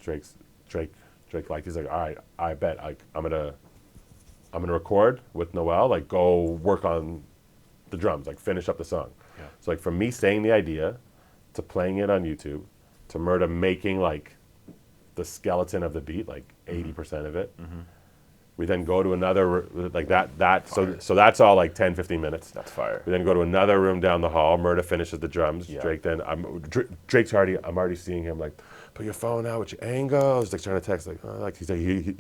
Drake like, he's like, all right, I bet I'm gonna record with Noel, like go work on the drums, like finish up the song. Yeah. So like from me saying the idea to playing it on YouTube to Murda making like the skeleton of the beat, like 80% of it. Mm-hmm. We then go to another, like that so that's all like 10, 15 minutes. That's fire. We then go to another room down the hall. Murda finishes the drums. Yeah. Drake then, I'm already seeing him like, put your phone out with your angles. Like trying to text, like he's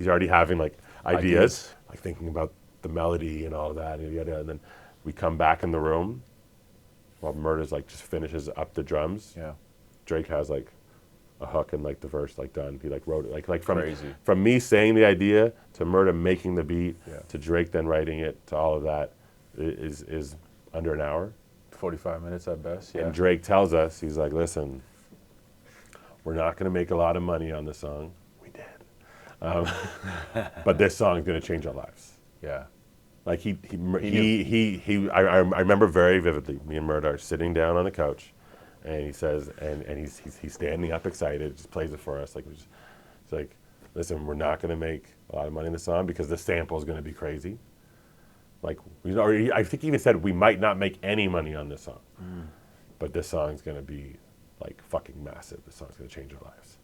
already having like ideas, like thinking about the melody and all of that. And then we come back in the room while Murda's like just finishes up the drums. Yeah. Drake has like a hook and like the verse like done. He like wrote it like Crazy. from me saying the idea to Murda making the beat, Yeah. to Drake then writing it, to all of that is under an hour. 45 minutes at best. Yeah. And Drake tells us, he's like, listen, we're not going to make a lot of money on this song. We did. But this song's going to change our lives. Yeah. Like I remember very vividly, me and Murda are sitting down on the couch, and he says, and he's standing up excited, just plays it for us. Like, it's like, listen, we're not going to make a lot of money in the song because the sample is going to be crazy. Like, I think he even said we might not make any money on this song, but this song's going to be like fucking massive. This song's going to change our lives.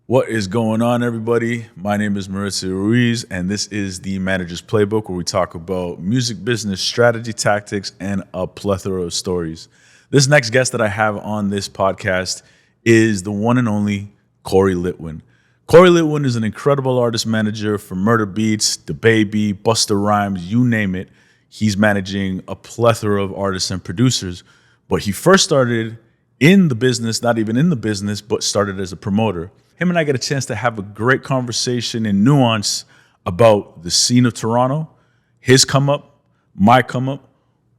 What is going on, everybody? My name is Marissa Ruiz, and this is the Manager's Playbook, where we talk about music business strategy, tactics, and a plethora of stories. This next guest that I have on this podcast is the one and only Cory Litwin. Cory Litwin is an incredible artist manager for Murda Beatz, the Baby, Busta Rhymes, you name it. He's managing a plethora of artists and producers, but he first started in the business, not even in the business, but started as a promoter. Him and I get a chance to have a great conversation in nuance about the scene of Toronto, his come up, my come up,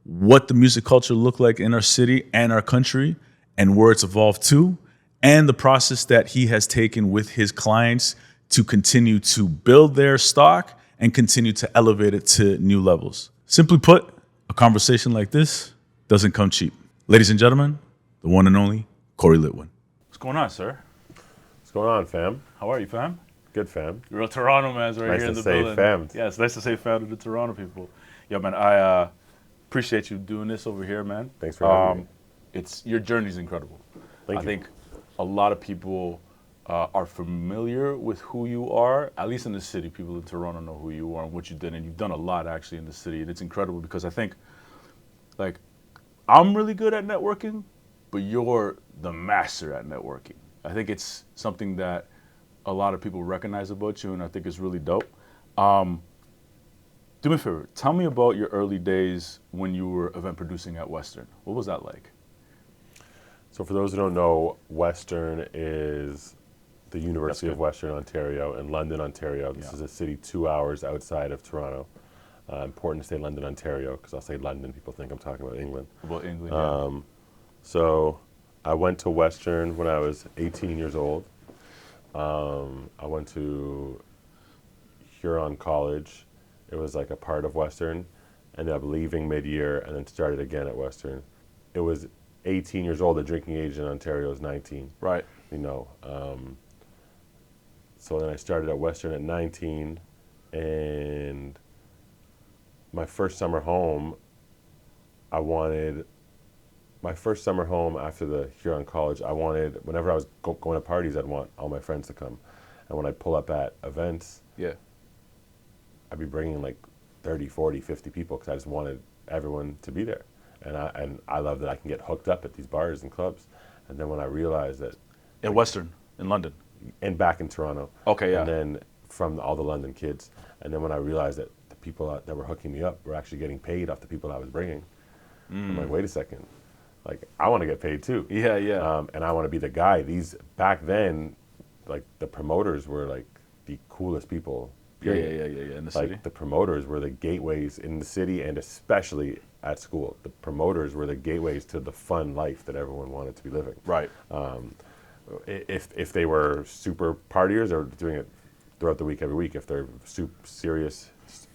what the music culture looked like in our city and our country, and where it's evolved to, and the process that he has taken with his clients to continue to build their stock and continue to elevate it to new levels. Simply put, a conversation like this doesn't come cheap. Ladies and gentlemen, the one and only Cory Litwin. What's going on, sir? What's going on, fam? How are you, fam? Good, fam. You're a Toronto man's right Nice here in to the say building. fam. Yeah, it's nice to say fam to the Toronto people. Yo, man, I appreciate you doing this over here, man. Thanks for having me. Your journey's incredible. Thank I you. think a lot of people are familiar with who you are, at least in the city. People in Toronto know who you are and what you did, and you've done a lot actually in the city, and it's incredible because I think, like, I'm really good at networking, but you're the master at networking. I think it's something that a lot of people recognize about you, and I think it's really dope. Do me a favor, tell me about your early days when you were event producing at Western. What was that like? So for those who don't know, Western is the University of Western Ontario in London, Ontario. This is a city 2 hours outside of Toronto. Important to say London, Ontario, because I'll say London, people think I'm talking about England. About England, yeah. So I went to Western when I was 18 years old. I went to Huron College. It was like a part of Western. Ended up leaving mid-year and then started again at Western. It was 18 years old. The drinking age in Ontario is 19. Right. You know. So then I started at Western at 19, and my first summer home, my first summer home after the Huron College, whenever I was going to parties, I'd want all my friends to come. And when I'd pull up at events, I'd be bringing like 30, 40, 50 people because I just wanted everyone to be there. And I love that I can get hooked up at these bars and clubs. And then when I realized that... At Western, in London? And back in Toronto. Okay, yeah. And then from all the London kids. And then when I realized that the people that were hooking me up were actually getting paid off the people I was bringing, I'm like, wait a second. Like, I want to get paid too. Yeah, yeah. And I want to be the guy. Back then, like, the promoters were like the coolest people. Period. Yeah, in the like, city. the promoters were the gateways in the city and especially at school. The promoters were the gateways to the fun life that everyone wanted to be living. Right. If they were super partiers, they were doing it throughout the week, every week. If they're serious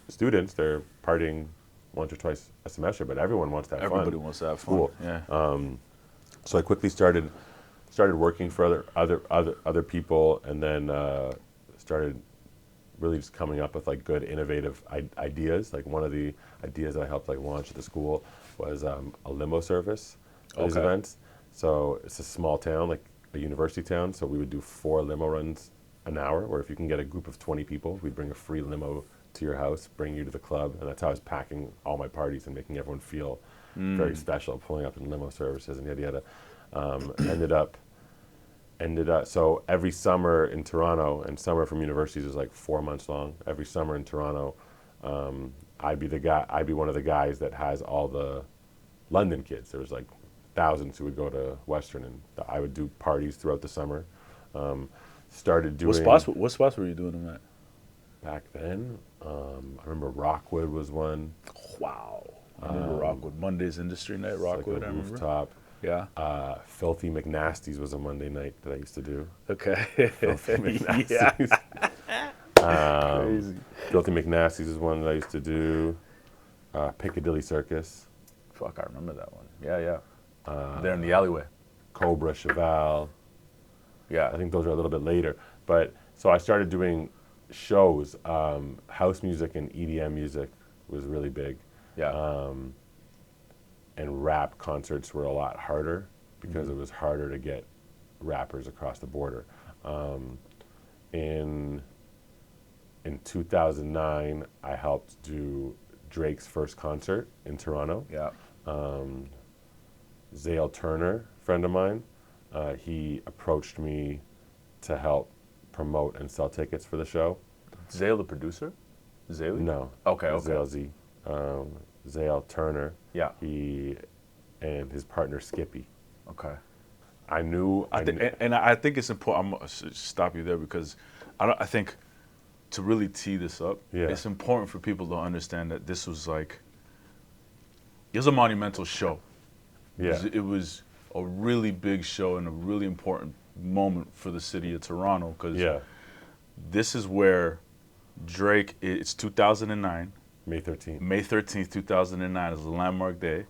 students, they're partying once or twice a semester, but everyone wants to have fun. Everybody wants to have fun. Cool. Yeah. So I quickly started started working for other people, and then started really just coming up with like good innovative ideas. Like one of the ideas that I helped like launch at the school was a limo service for these Okay. events. So it's a small town, like a university town. So we would do 4 limo runs an hour, where if you can get a group of 20 people, we'd bring a free limo to your house, bring you to the club, and that's how I was packing all my parties and making everyone feel very special, pulling up in limo services and yada yada. Ended up, so every summer in Toronto, and summer from universities is like 4 months long. Every summer in Toronto, I'd be one of the guys that has all the London kids. There was like thousands who would go to Western, and I would do parties throughout the summer. Started doing What spots were you doing them at? back then. I remember Rockwood was one. Wow. I remember Rockwood. Monday's Industry Night, It's Rockwood, like I a remember. rooftop. Yeah. Filthy McNasty's was a Monday night that I used to do. Okay. Filthy Yeah. McNasty's. Crazy. Filthy McNasty's is one that I used to do. Piccadilly Circus, Fuck, I remember that one. Yeah, yeah. There in the alleyway. Cobra Cheval. Yeah. I think those are a little bit later. But so I started doing shows. House music and EDM music was really big. Yeah. And rap concerts were a lot harder because it was harder to get rappers across the border. In 2009, I helped do Drake's first concert in Toronto. yeah. Zale Turner, friend of mine, he approached me to help promote and sell tickets for the show. Zale, the producer? Zale? No. Okay, okay. Zale Z. Zale Turner. Yeah. He and his partner Skippy. Okay. I knew. And I think it's important. I'm gonna stop you there because I think to really tee this up, Yeah. it's important for people to understand that this was like, it was a monumental show. Yeah. It was a really big show and a really important moment for the city of Toronto because Yeah. this is where Drake, it's 2009, May 13th. May 13th, 2009 is a landmark day.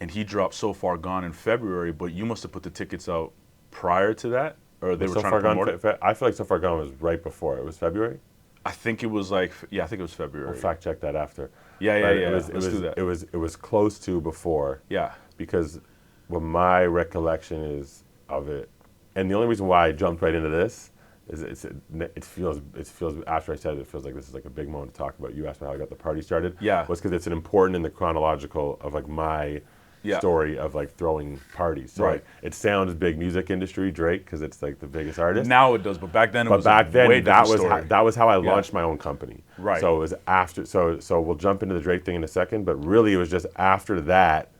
And he dropped So Far Gone in February, but you must have put the tickets out prior to that? Or they were So trying Far to promote Gone. it? I feel like So Far Gone was right before. It was February. I think it was like, yeah, I think it was February. We'll fact check that after. Yeah, But yeah. Let's do that. It was close to before. Yeah. Because what my recollection is of it, and the only reason why I jumped right into this is it feels after I said it, it feels like this is like a big moment to talk about. You asked me how I got the party started. Yeah. Was because it's an important in the chronological of like my Yeah. story of like throwing parties. So Right. like, it sounds big music industry, Drake, because it's like the biggest artist. Now it does, but back then it But was back a then, way that different was story. that was how I Yeah. launched my own company. Right. So it was after. So we'll jump into the Drake thing in a second. But really, it was just after that.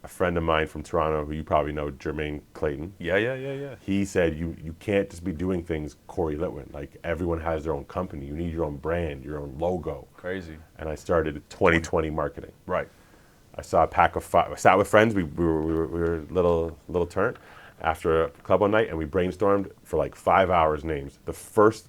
A friend of mine from Toronto, who you probably know, Jermaine Clayton. Yeah. He said, "You can't just be doing things Cory Litwin. Like everyone has their own company. You need your own brand, your own logo." Crazy. And I started 2020 marketing. Right. I saw a pack of five. I sat with friends. We were little turnt after a club one night, and we brainstormed for like 5 hours names. The first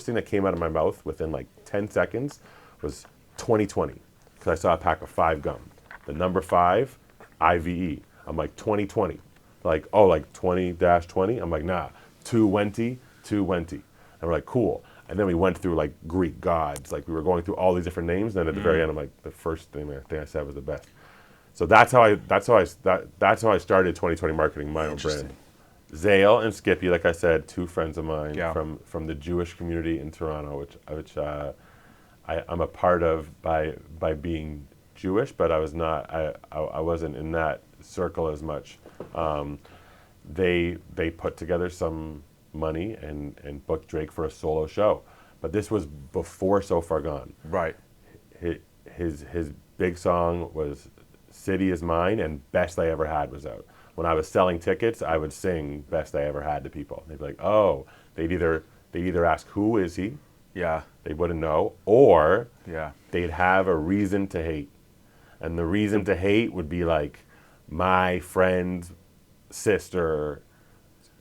thing that came out of my mouth within like 10 seconds was 2020, because I saw a pack of 5 gum. The number 5, IVE. I'm like 2020, like 20-20. I'm like nah, 220. And we're like cool. And then we went through like Greek gods, like we were going through all these different names. And then at the very end, I'm like, the first thing I said was the best. So that's how I started 2020 marketing, my own brand. Zale and Skippy, like I said, 2 friends of mine Yeah. from the Jewish community in Toronto, which I'm a part of by being Jewish, but I was not. I wasn't in that circle as much. They put together some money and booked Drake for a solo show, but this was before So Far Gone. Right. His big song was City Is Mine, and Best I Ever Had was out. When I was selling tickets, I would sing Best I Ever Had to people. They'd be like, oh, they'd either ask, who is he? Yeah. They wouldn't know, or Yeah. they'd have a reason to hate. And the reason to hate would be like, my friend's sister,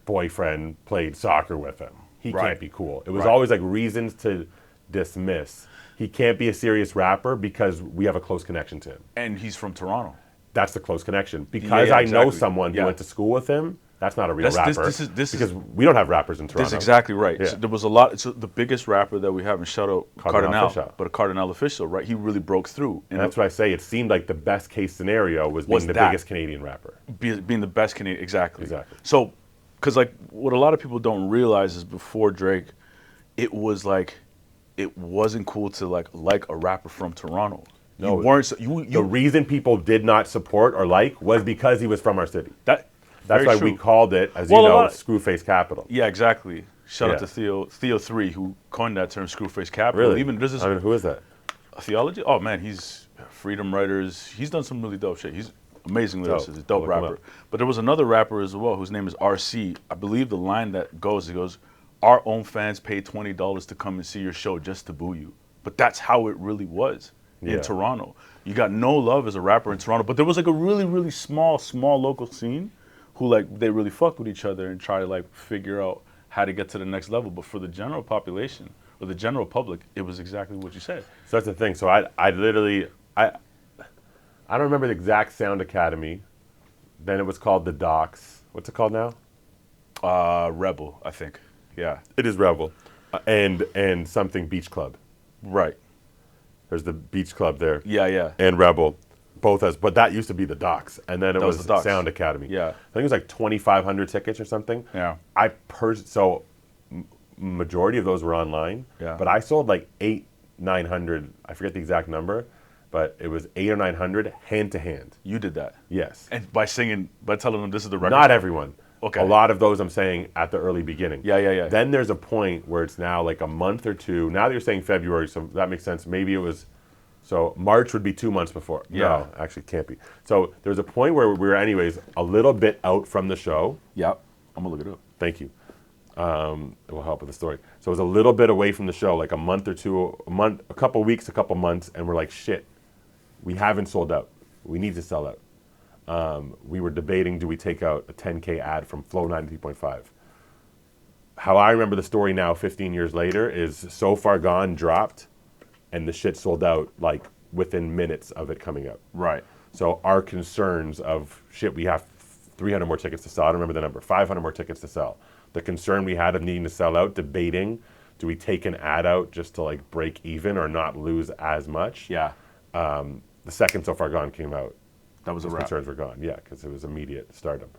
boyfriend played soccer with him. He Right. can't be cool. It was Right. always like reasons to dismiss. He can't be a serious rapper because we have a close connection to him. And he's from Toronto. That's the close connection. Because yeah, I know exactly. someone Yeah. who went to school with him, That's not a real rapper. This is because we don't have rappers in Toronto. That's exactly right. Yeah. So there was a lot. So the biggest rapper that we have, and shout out Cardinal, but a Cardinal official, right? He really broke through. And that's what I say. It seemed like the best case scenario was being the biggest Canadian rapper. Being the best Canadian, exactly. Exactly. So, because like what a lot of people don't realize is before Drake, it was like, it wasn't cool to like a rapper from Toronto. No, you weren't. The reason people did not support or like was because he was from our city. That's why we called it, as you know, Screwface Capital. Yeah, exactly. Shout out to Theo 3, who coined that term, Screwface Capital. Really? Even this is, I mean, who is that? Theology? Oh man, he's Freedom Writers. He's done some really dope shit. He's amazing lyricist. He's a dope rapper. But there was another rapper as well whose name is RC. I believe the line that goes, our own fans paid $20 to come and see your show just to boo you. But that's how it really was in Toronto. You got no love as a rapper in Toronto. But there was like a really, really small local scene who like they really fucked with each other and try to like figure out how to get to the next level. But for the general population or the general public, it was exactly what you said. So that's the thing. So I literally I don't remember the exact Sound Academy. Then it was called the Docks. What's it called now? Rebel, I think. Yeah. It is Rebel. And something Beach Club. Right. There's the Beach Club there. Yeah. And Rebel. Both as, but that used to be the Docks, and then it was the Docks. Sound Academy. Yeah, I think it was like 2,500 tickets or something. Yeah, so majority of those were online. Yeah, but I sold like 900. I forget the exact number, but it was 800 or 900 hand to hand. You did that? Yes. And by telling them this is the record. Not everyone. Okay. A lot of those I'm saying at the early beginning. Yeah. Then there's a point where it's now like a month or two. Now that you're saying February, so that makes sense. Maybe it was. So March would be 2 months before. Yeah. No, actually it can't be. So there was a point where we were anyways a little bit out from the show. Yeah, I'm going to look it up. Thank you. It will help with the story. So it was a little bit away from the show, like a month or two, a couple weeks, a couple months, and we're like, shit, we haven't sold out. We need to sell out. We were debating, do we take out a 10K ad from Flow 93.5? How I remember the story now, 15 years later, is So Far Gone dropped, and the shit sold out like within minutes of it coming up. Right. So our concerns of shit, we have 300 more tickets to sell. I don't remember the number. 500 more tickets to sell. The concern we had of needing to sell out, debating, do we take an ad out just to like break even or not lose as much? Yeah. The second So Far Gone came out, that was a wrap. Concerns were gone. Yeah, because it was immediate stardom.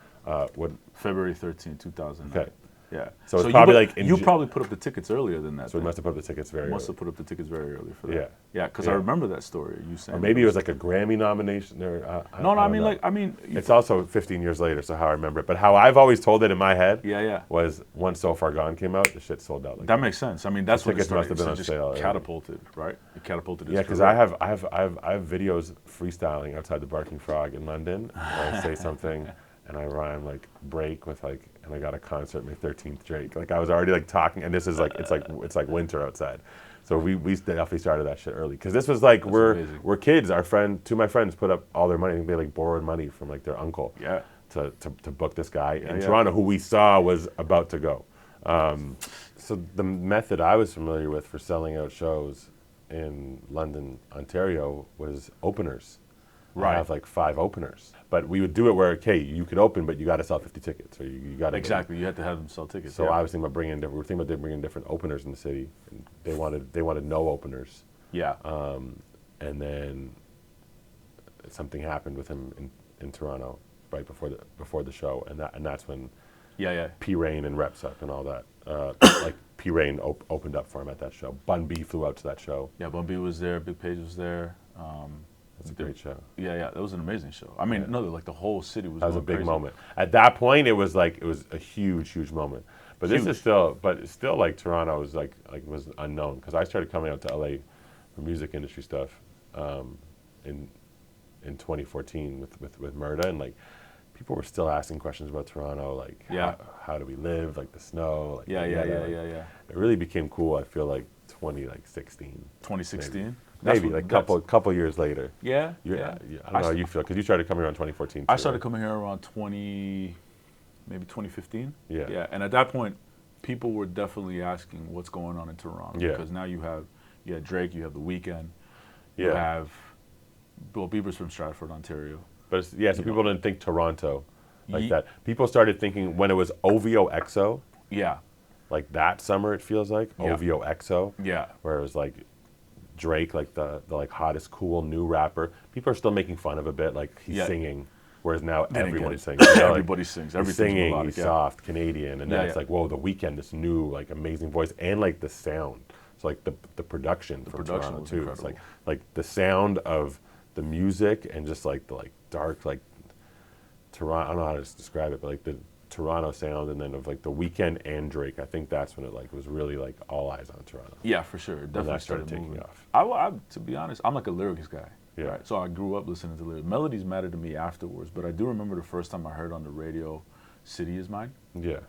February 13, 2009. Okay. Yeah. So it's probably you probably put up the tickets earlier than that. So we must have put up the tickets very early. Must have put up the tickets very early for that. Yeah. Yeah, because I remember that story. You saying. Or maybe it was like a Grammy nomination. Or, I mean. It's also 15 years later, so how I remember it. But how I've always told it in my head. Yeah. Was once So Far Gone came out, the shit sold out. Like that makes sense. I mean, that's what tickets must have been on just sale. Catapulted, right? It catapulted. Yeah, because I have videos freestyling outside the Barking Frog in London. Where I say something. And I rhyme like break with like, and I got a concert May 13th Drake. Like I was already like talking, and this is like it's like winter outside, so we definitely started that shit early because this was like we're kids. Two of my friends put up all their money. I think they like borrowed money from like their uncle. Yeah. To book this guy in Toronto, who we saw was about to go. So the method I was familiar with for selling out shows in London, Ontario, was openers. Right. I have like 5 openers. But we would do it where, okay, you could open, but you got to sell 50 tickets. Or you got to exactly. You had to have them sell tickets. So I was thinking about we were thinking about bringing different openers in the city. And they wanted no openers. Yeah. And then something happened with him in Toronto right before the show, and that's when P Rain and Reps Up and all that. Like P Rain opened up for him at that show. Bun B flew out to that show. Yeah, Bun B was there. Big Page was there. That's a great show. Yeah, that was an amazing show. I mean, like the whole city was. That was a big crazy. moment. At that point, it was a huge moment. But huge. It's still like Toronto was was unknown because I started coming out to LA for music industry stuff in 2014 with Murda, and like people were still asking questions about Toronto, like how do we live, like the snow, like yeah. It really became cool. I feel like 2016. 2016. Maybe like couple years later. Yeah. I don't know how you feel because you started coming around 2014. I started coming here around 2015. Yeah. And at that point, people were definitely asking what's going on in Toronto. Yeah. Because now you have Drake, you have The Weeknd, you have Bieber's from Stratford, Ontario. But so people didn't think Toronto. like Ye- that. People started thinking when it was OVO XO, Yeah. like that summer. It feels like Yeah. OVO XO, Yeah. where it was like Drake, like the like hottest cool new rapper. People are still making fun of a bit, like he's Yeah. singing, whereas now They didn't everyone get it. sings. You know, like, Everybody sings. he's Everything's singing, melodic. he's Yeah. soft, Canadian, and then Yeah, it's yeah. like, whoa, The Weeknd, this new like amazing voice, and like the sound. So like the production from production Toronto was too. It's incredible. like the sound of the music and just like the like dark like Toronto. I don't know how to describe it, but like the Toronto sound, and then of like The Weeknd and Drake. I think that's when it like was really like all eyes on Toronto. Yeah, for sure. It definitely that started taking moving. off. I, to be honest, I'm like a lyrics guy. Yeah. Right? So I grew up listening to lyrics. Melodies mattered to me afterwards, but I do remember the first time I heard on the radio, "City Is Mine." Yeah.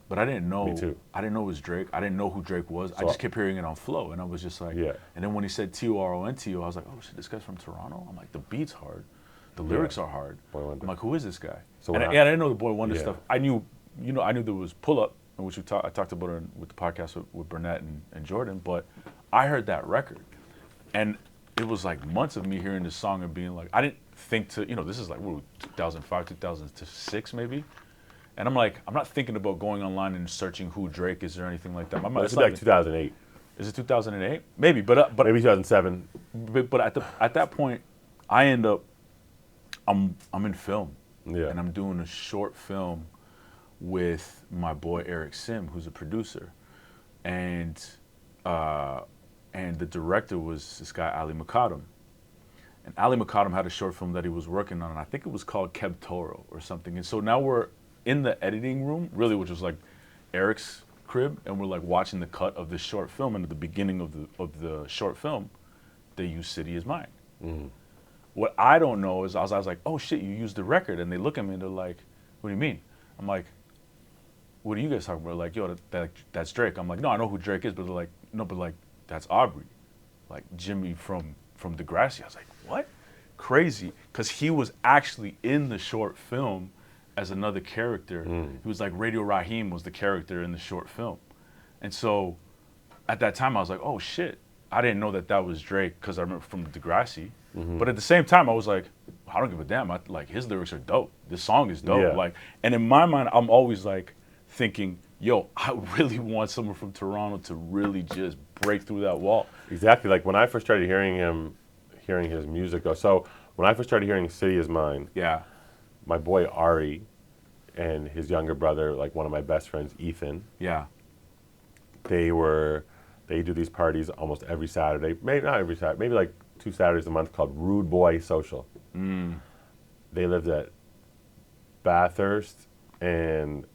But I didn't know. Me too. I didn't know it was Drake. I didn't know who Drake was. I So- just kept hearing it on Flow, and I was just like, Yeah. And then when he said Toronto, I was like, oh shit, this guy's from Toronto. I'm like, the beat's hard, the lyrics are hard. Boy Wonder. I'm like, who is this guy? So and when I didn't know the Boy Wonder Yeah. stuff. I knew there was Pull Up, which I talked about it with the podcast with Burnett and Jordan. But I heard that record, and it was like months of me hearing this song and being like, I didn't think to, this is like 2005, 2006 maybe. And I'm like, I'm not thinking about going online and searching who Drake is or anything like that. My mind, It's like 2008, is it 2008? Maybe, but maybe 2007. but at that point, I end up, I'm in film, Yeah. and I'm doing a short film with my boy Eric Sim, who's a producer, and the director was this guy Ali McAdam. And Ali McAdam had a short film that he was working on, and I think it was called Keb Toro or something. And so now we're in the editing room, really, which was like Eric's crib, and we're like watching the cut of this short film. And at the beginning of the short film, they use "City Is Mine." What I don't know is I was like, oh shit, you used the record, and they look at me and they're like, what do you mean? I'm like, what are you guys talking about? Like, yo, that's Drake. I'm like, no, I know who Drake is, but they're like, no, but like that's Aubrey, like Jimmy from Degrassi. I was like, what? Crazy, because he was actually in the short film as another character. He was like Radio Raheem was the character in the short film, and so at that time I was like, oh shit, I didn't know that was Drake because I remember from Degrassi. But at the same time I was like, I don't give a damn. Like his lyrics are dope. This song is dope. Yeah. Like, and in my mind I'm always like thinking, yo, I really want someone from Toronto to really just break through that wall. Exactly. Like when I first started hearing his music. So when I first started hearing "City Is Mine," Yeah. my boy Ari and his younger brother, like one of my best friends, Ethan, Yeah. they do these parties almost every Saturday. Maybe not every Saturday. Maybe like 2 Saturdays a month, called Rude Boy Social. They lived at Bathurst and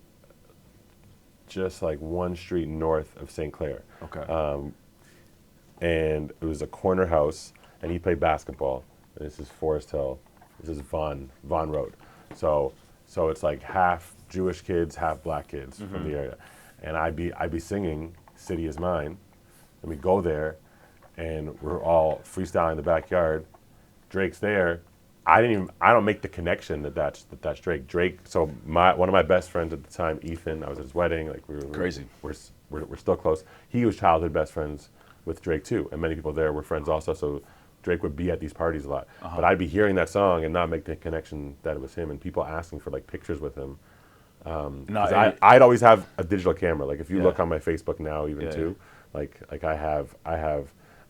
just like one street north of St. Clair. Okay. And it was a corner house, and he played basketball. And this is Forest Hill. This is Vaughan Road. So it's like half Jewish kids, half black kids from the area. And I'd be singing "City Is Mine," and we go there, and we're all freestyling in the backyard. Drake's there. I don't make the connection that's Drake. Drake. So one of my best friends at the time, Ethan, I was at his wedding. Like Crazy. We're still close. He was childhood best friends with Drake too, and many people there were friends also. So Drake would be at these parties a lot. But I'd be hearing that song and not make the connection that it was him, and people asking for like pictures with him. 'Cause I'd always have a digital camera. Like if you look on my Facebook now, even too, like I have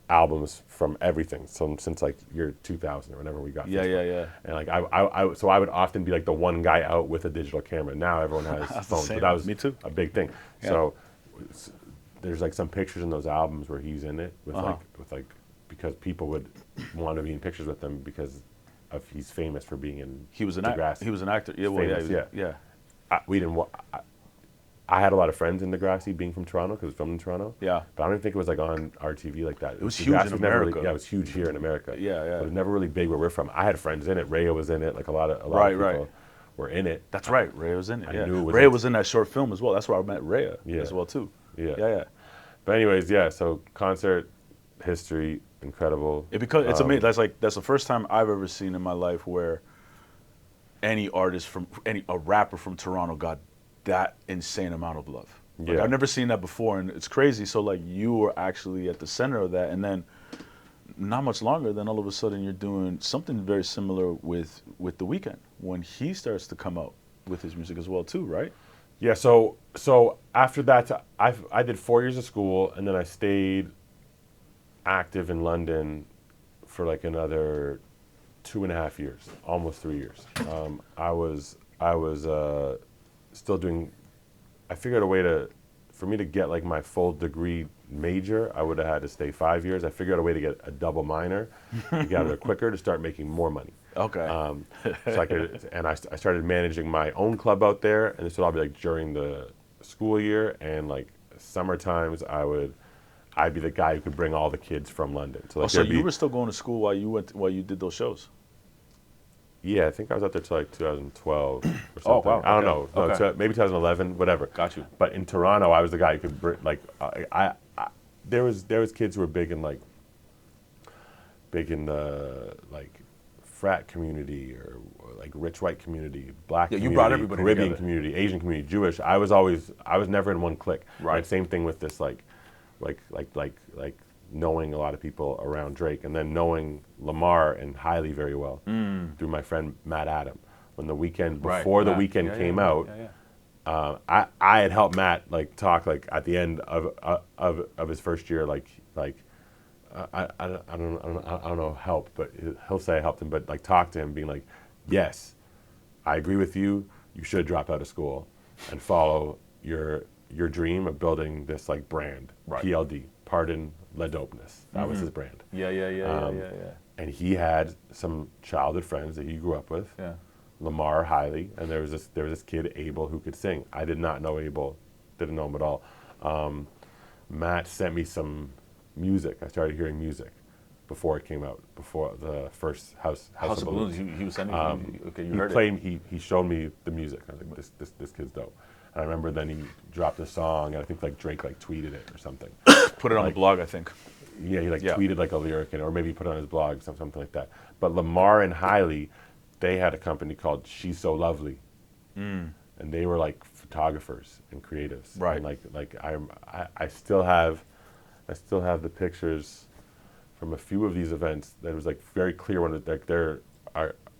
albums from everything. So since like year 2000 or whenever we got Facebook. Yeah. And like I would often be like the one guy out with a digital camera. Now everyone has phones, same. but that was Me too. a big thing. Yeah. So there's like some pictures in those albums where he's in it with like because people would want to be in pictures with him because of he's famous for being in He was an Degrassi. He was an actor. Yeah, well, Famous, yeah. We didn't. I had a lot of friends in Degrassi, being from Toronto, because I was from Toronto. Yeah. But I don't even think it was like on RTV like that. It was huge in America. It was huge here in America. Yeah. But it was never really big where we're from. I had friends in it. Rhea was in it. Like a lot of Right. people were in it. That's right. Rhea was in it. I Yeah. knew it was Rhea in- was in that short film as well. That's where I met Rhea Yeah. as well too. Yeah. Yeah. But anyways, yeah. So concert history, incredible. Because it's amazing. That's the first time I've ever seen in my life where any artist a rapper from Toronto got that insane amount of love. Like, Yeah. I've never seen that before, and it's crazy. So like you were actually at the center of that, and then not much longer, then all of a sudden you're doing something very similar with The Weeknd when he starts to come out with his music as well too, right? Yeah, so after that, I did 4 years of school, and then I stayed active in London for like another 2.5 years, almost 3 years. I was still doing. I figured a way for me to get like my full degree major, I would have had to stay 5 years. I figured out a way to get a double minor, to get out of there quicker, to start making more money. Okay. So I could, and I started managing my own club out there, and this would all be like during the school year, and like summer times I'd be the guy who could bring all the kids from London. So like so you were still going to school while you did those shows? Yeah, I think I was out there till like 2012 or something. Oh, wow. I don't Okay. know. No, Okay. maybe 2011, whatever. Got you. But in Toronto, I was the guy who could bring, like, there was kids who were big in the like frat community or like rich white community, black Yeah, you community, brought everybody Caribbean together. community, Asian community, Jewish. I was never in one clique. Right. Like, same thing with this like knowing a lot of people around Drake, and then knowing Lamar and Hailey very well through my friend Matt Adam. When the weekend before the Matt. weekend Yeah, came yeah, out, yeah. I had helped Matt like talk like at the end of his first year I don't know help, but he'll say I helped him, but like talk to him being like, yes, I agree with you. You should drop out of school and follow your dream of building this like brand, Right. PLD, Pardon La Dopeness. That was his brand. Yeah. And he had some childhood friends that he grew up with. Yeah. Lamar, Hailey, and there was this kid, Abel, who could sing. I did not know Abel, didn't know him at all. Matt sent me some music. I started hearing music before it came out, before the first House House of of Balloons. Balloons. He was sending you. Okay, you heard it. He showed me the music. I was like, this kid's dope. And I remember then he dropped a song, and I think like Drake like tweeted it or something. Put it on the blog, I think. Yeah, he like Yeah. tweeted like a lyric, or maybe he put it on his blog, something like that. But Lamar and Hailey, they had a company called She's So Lovely, and they were like photographers and creatives. Right. And like I still have the pictures from a few of these events that was like very clear when like they're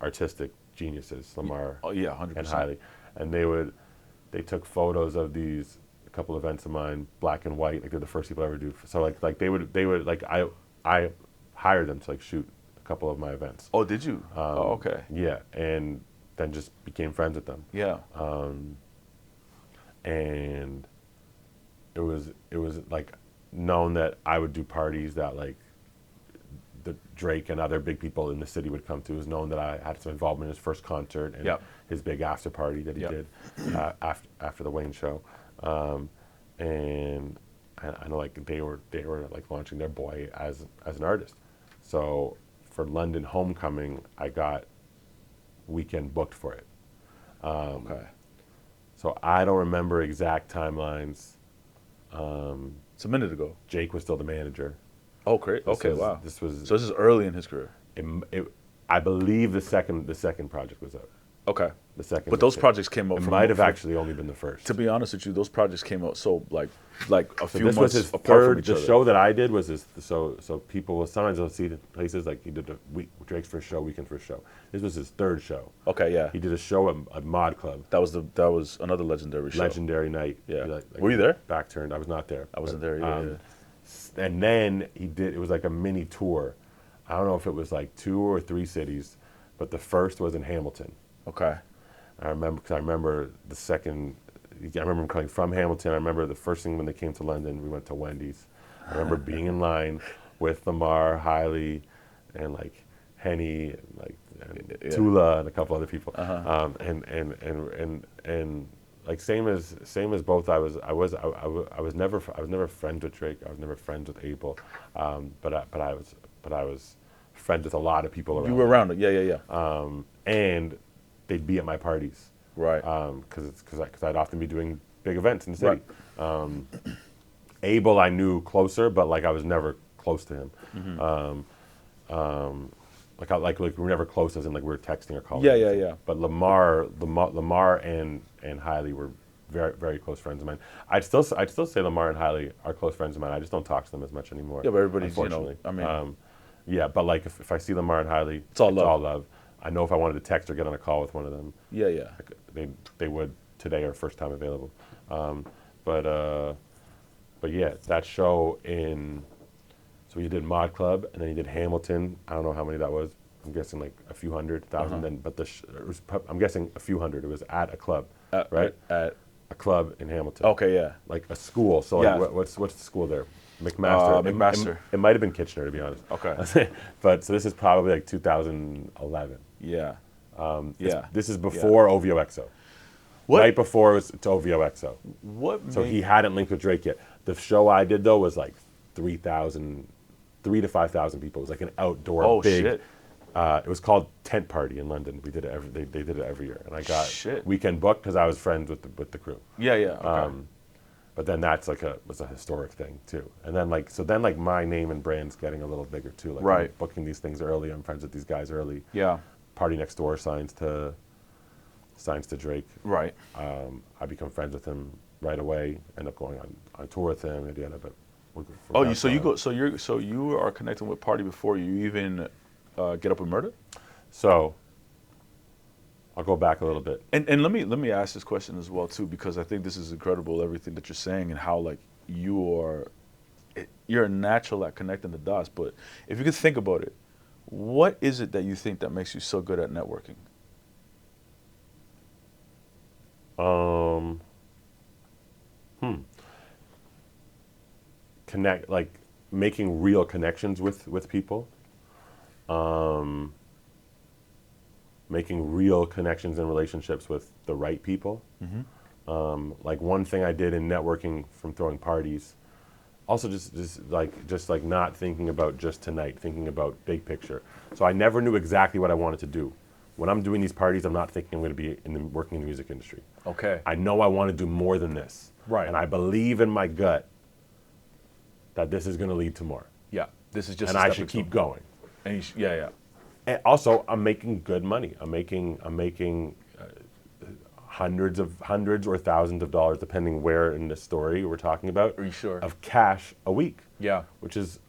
artistic geniuses, Lamar Oh yeah, 100%. and Hailey, and they took photos of these couple events of mine, black and white. Like they're the first people I ever do. So like they would like I hired them to like shoot a couple of my events. Oh, did you? Oh, okay. Yeah, and then just became friends with them. Yeah. And it was like known that I would do parties that like the Drake and other big people in the city would come to. It was known that I had some involvement in his first concert and Yep. his big after party that he Yep. did after the Wayne show. And I know like they were like launching their boy as an artist. So for London Homecoming, I got weekend booked for it. Okay. So I don't remember exact timelines. It's a minute ago. Jake was still the manager. Oh, great. Okay, wow. This was. So this is early in his career. I believe the second project was out. Okay. The second. But those projects came out It from might have actually only been the first. To be honest with you, those projects came out so like a So few this was months his apart third. from each The other. show that I did was his. So people will sometimes they'll see the places like he did Drake's first show, weekend first show. This was his third show. Okay, yeah. He did a show at Mod Club. That was another legendary show. Legendary night. Yeah. Like Were you there? Back turned. I was not there. I wasn't but, there. Yeah, And then he did. It was like a mini tour. I don't know if it was like 2 or 3 cities, but the first was in Hamilton. Okay. I remember the second. I remember him coming from Hamilton. I remember the first thing when they came to London, we went to Wendy's. I remember being in line with Lamar, Hailey, and like Henny, and like Yeah. Tula, and a couple other people. Uh-huh. And like same as both. I was never friends with Drake. I was never friends with Abel. But I was friends with a lot of people around. You were around it. Yeah. And they'd be at my parties. Right. Because I'd often be doing big events in the city. Abel I knew closer, but like I was never close to him. Mm-hmm. Like we were never close as in like we were texting or calling. Yeah. But Lamar and Hailey were very very close friends of mine. I'd still say Lamar and Hailey are close friends of mine. I just don't talk to them as much anymore. Yeah, but everybody's, unfortunately. I mean. Yeah, but like if I see Lamar and Hailey, It's all love. I know if I wanted to text or get on a call with one of them, Yeah. they would today or first time available. But yeah, that show so he did Mod Club and then he did Hamilton. I don't know how many that was. I'm guessing like a few hundred thousand. Then, but I'm guessing a few hundred. It was at a club, right? At A club in Hamilton. Okay, yeah. Like a school. So Yeah. like, what's the school there? McMaster. McMaster. It might have been Kitchener, to be honest. Okay. But so this is probably like 2011. Yeah. This is before OVO XO. What? Right before it was to OVO XO. What? So he hadn't linked with Drake yet. The show I did though was like 3 to 5,000 people. It was like an outdoor big. Shit. It was called Tent Party in London. We did it they did it every year, and I got weekend booked because I was friends with the crew. Yeah. Okay. But then that's was a historic thing too. And then like my name and brand's getting a little bigger too. Like Right. I'm booking these things early. I'm friends with these guys early. Yeah. PartyNextDoor signs to Drake. Right. I become friends with him right away. End up going on tour with him. But So you are connecting with Party before you even get up with Murda? So I'll go back a little bit. And let me ask this question as well too, because I think this is incredible, everything that you're saying and how like you're a natural at connecting the dots. But if you could think about it, what is it that you think that makes you so good at networking? Connect, like making real connections with people. Making real connections and relationships with the right people. Like one thing I did in networking from throwing parties, also just like not thinking about just tonight, thinking about big picture. So I never knew exactly what I wanted to do. When I'm doing these parties, I'm not thinking I'm going to be working in the music industry. Okay. I know I want to do more than this. Right. And I believe in my gut that this is going to lead to more. Yeah. This is just. And I should keep going. And yeah. And also, I'm making good money. I'm making hundreds or thousands of dollars, depending where in the story we're talking about. Are you sure? Of cash a week. Yeah. Which is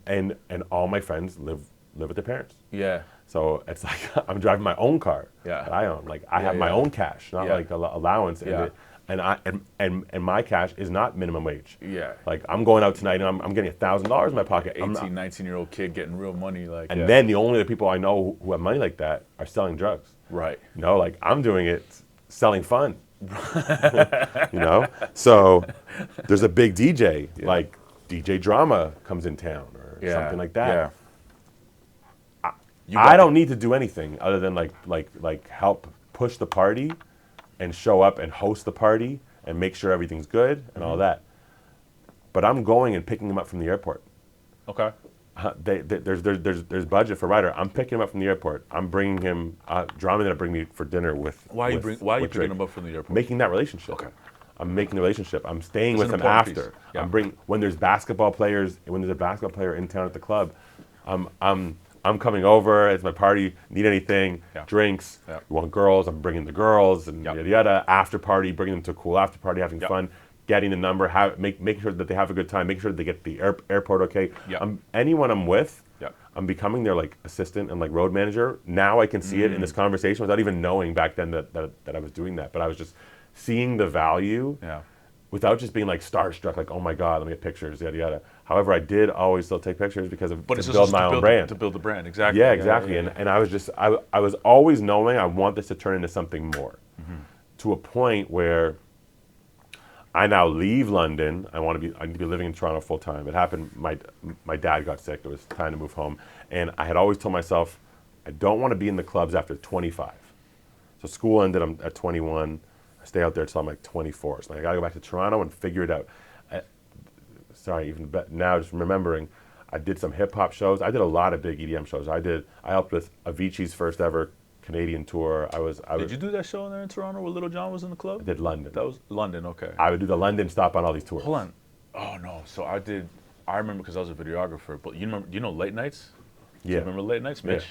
and all my friends live with their parents. Yeah. So it's like I'm driving my own car that I own. Like I have my own cash, not like allowance. Yeah. And my cash is not minimum wage. Yeah. Like I'm going out tonight and I'm getting $1,000 in my pocket. 19-year-old kid getting real money, like. And then the only other people I know who have money like that are selling drugs. Right. You know, like I'm doing it selling fun. You know? So there's a big DJ, like DJ Drama comes in town or something like that. Yeah. I don't need to do anything other than like help push the party and show up and host the party and make sure everything's good and all that. But I'm going and picking him up from the airport. Okay. There's budget for Ryder. I'm picking him up from the airport. I'm bringing him. Drama gonna bring me for dinner with. Why are you picking Drake. him up from the airport? Making that relationship. Okay. I'm making the relationship. I'm staying That's with an him important after. piece. Yeah. When there's basketball players. When there's a basketball player in town at the club, I'm coming over. It's my party. Need anything? Yeah. Drinks. Yeah. You want girls? I'm bringing the girls and yada yada. After party, bringing them to a cool after party, having fun. Getting the number, making sure that they have a good time, making sure that they get to the airport okay. Anyone I'm with, I'm becoming their like assistant and like road manager. Now I can see it in this conversation without even knowing back then that I was doing that. But I was just seeing the value without just being like starstruck, like, oh my God, let me get pictures, yada yada. However, I did always still take pictures because to build my own brand. To build the brand, exactly. Yeah, exactly. And I was just, I was always knowing I want this to turn into something more. To a point where I now leave London. I need to be living in Toronto full time. It happened. My dad got sick. It was time to move home, and I had always told myself, I don't want to be in the clubs after 25. So school ended. I'm at 21. I stay out there until I'm like 24. So I got to go back to Toronto and figure it out. Now just remembering, I did some hip hop shows. I did a lot of big EDM shows. I helped with Avicii's first ever Canadian tour. Did you do that show there in Toronto where Little John was in the club? I did London. That was London, okay. I would do the London stop on all these tours. Hold on. Oh no. So I remember because I was a videographer. But you know Late Nights? Yeah. Do you remember Late Nights, Mitch?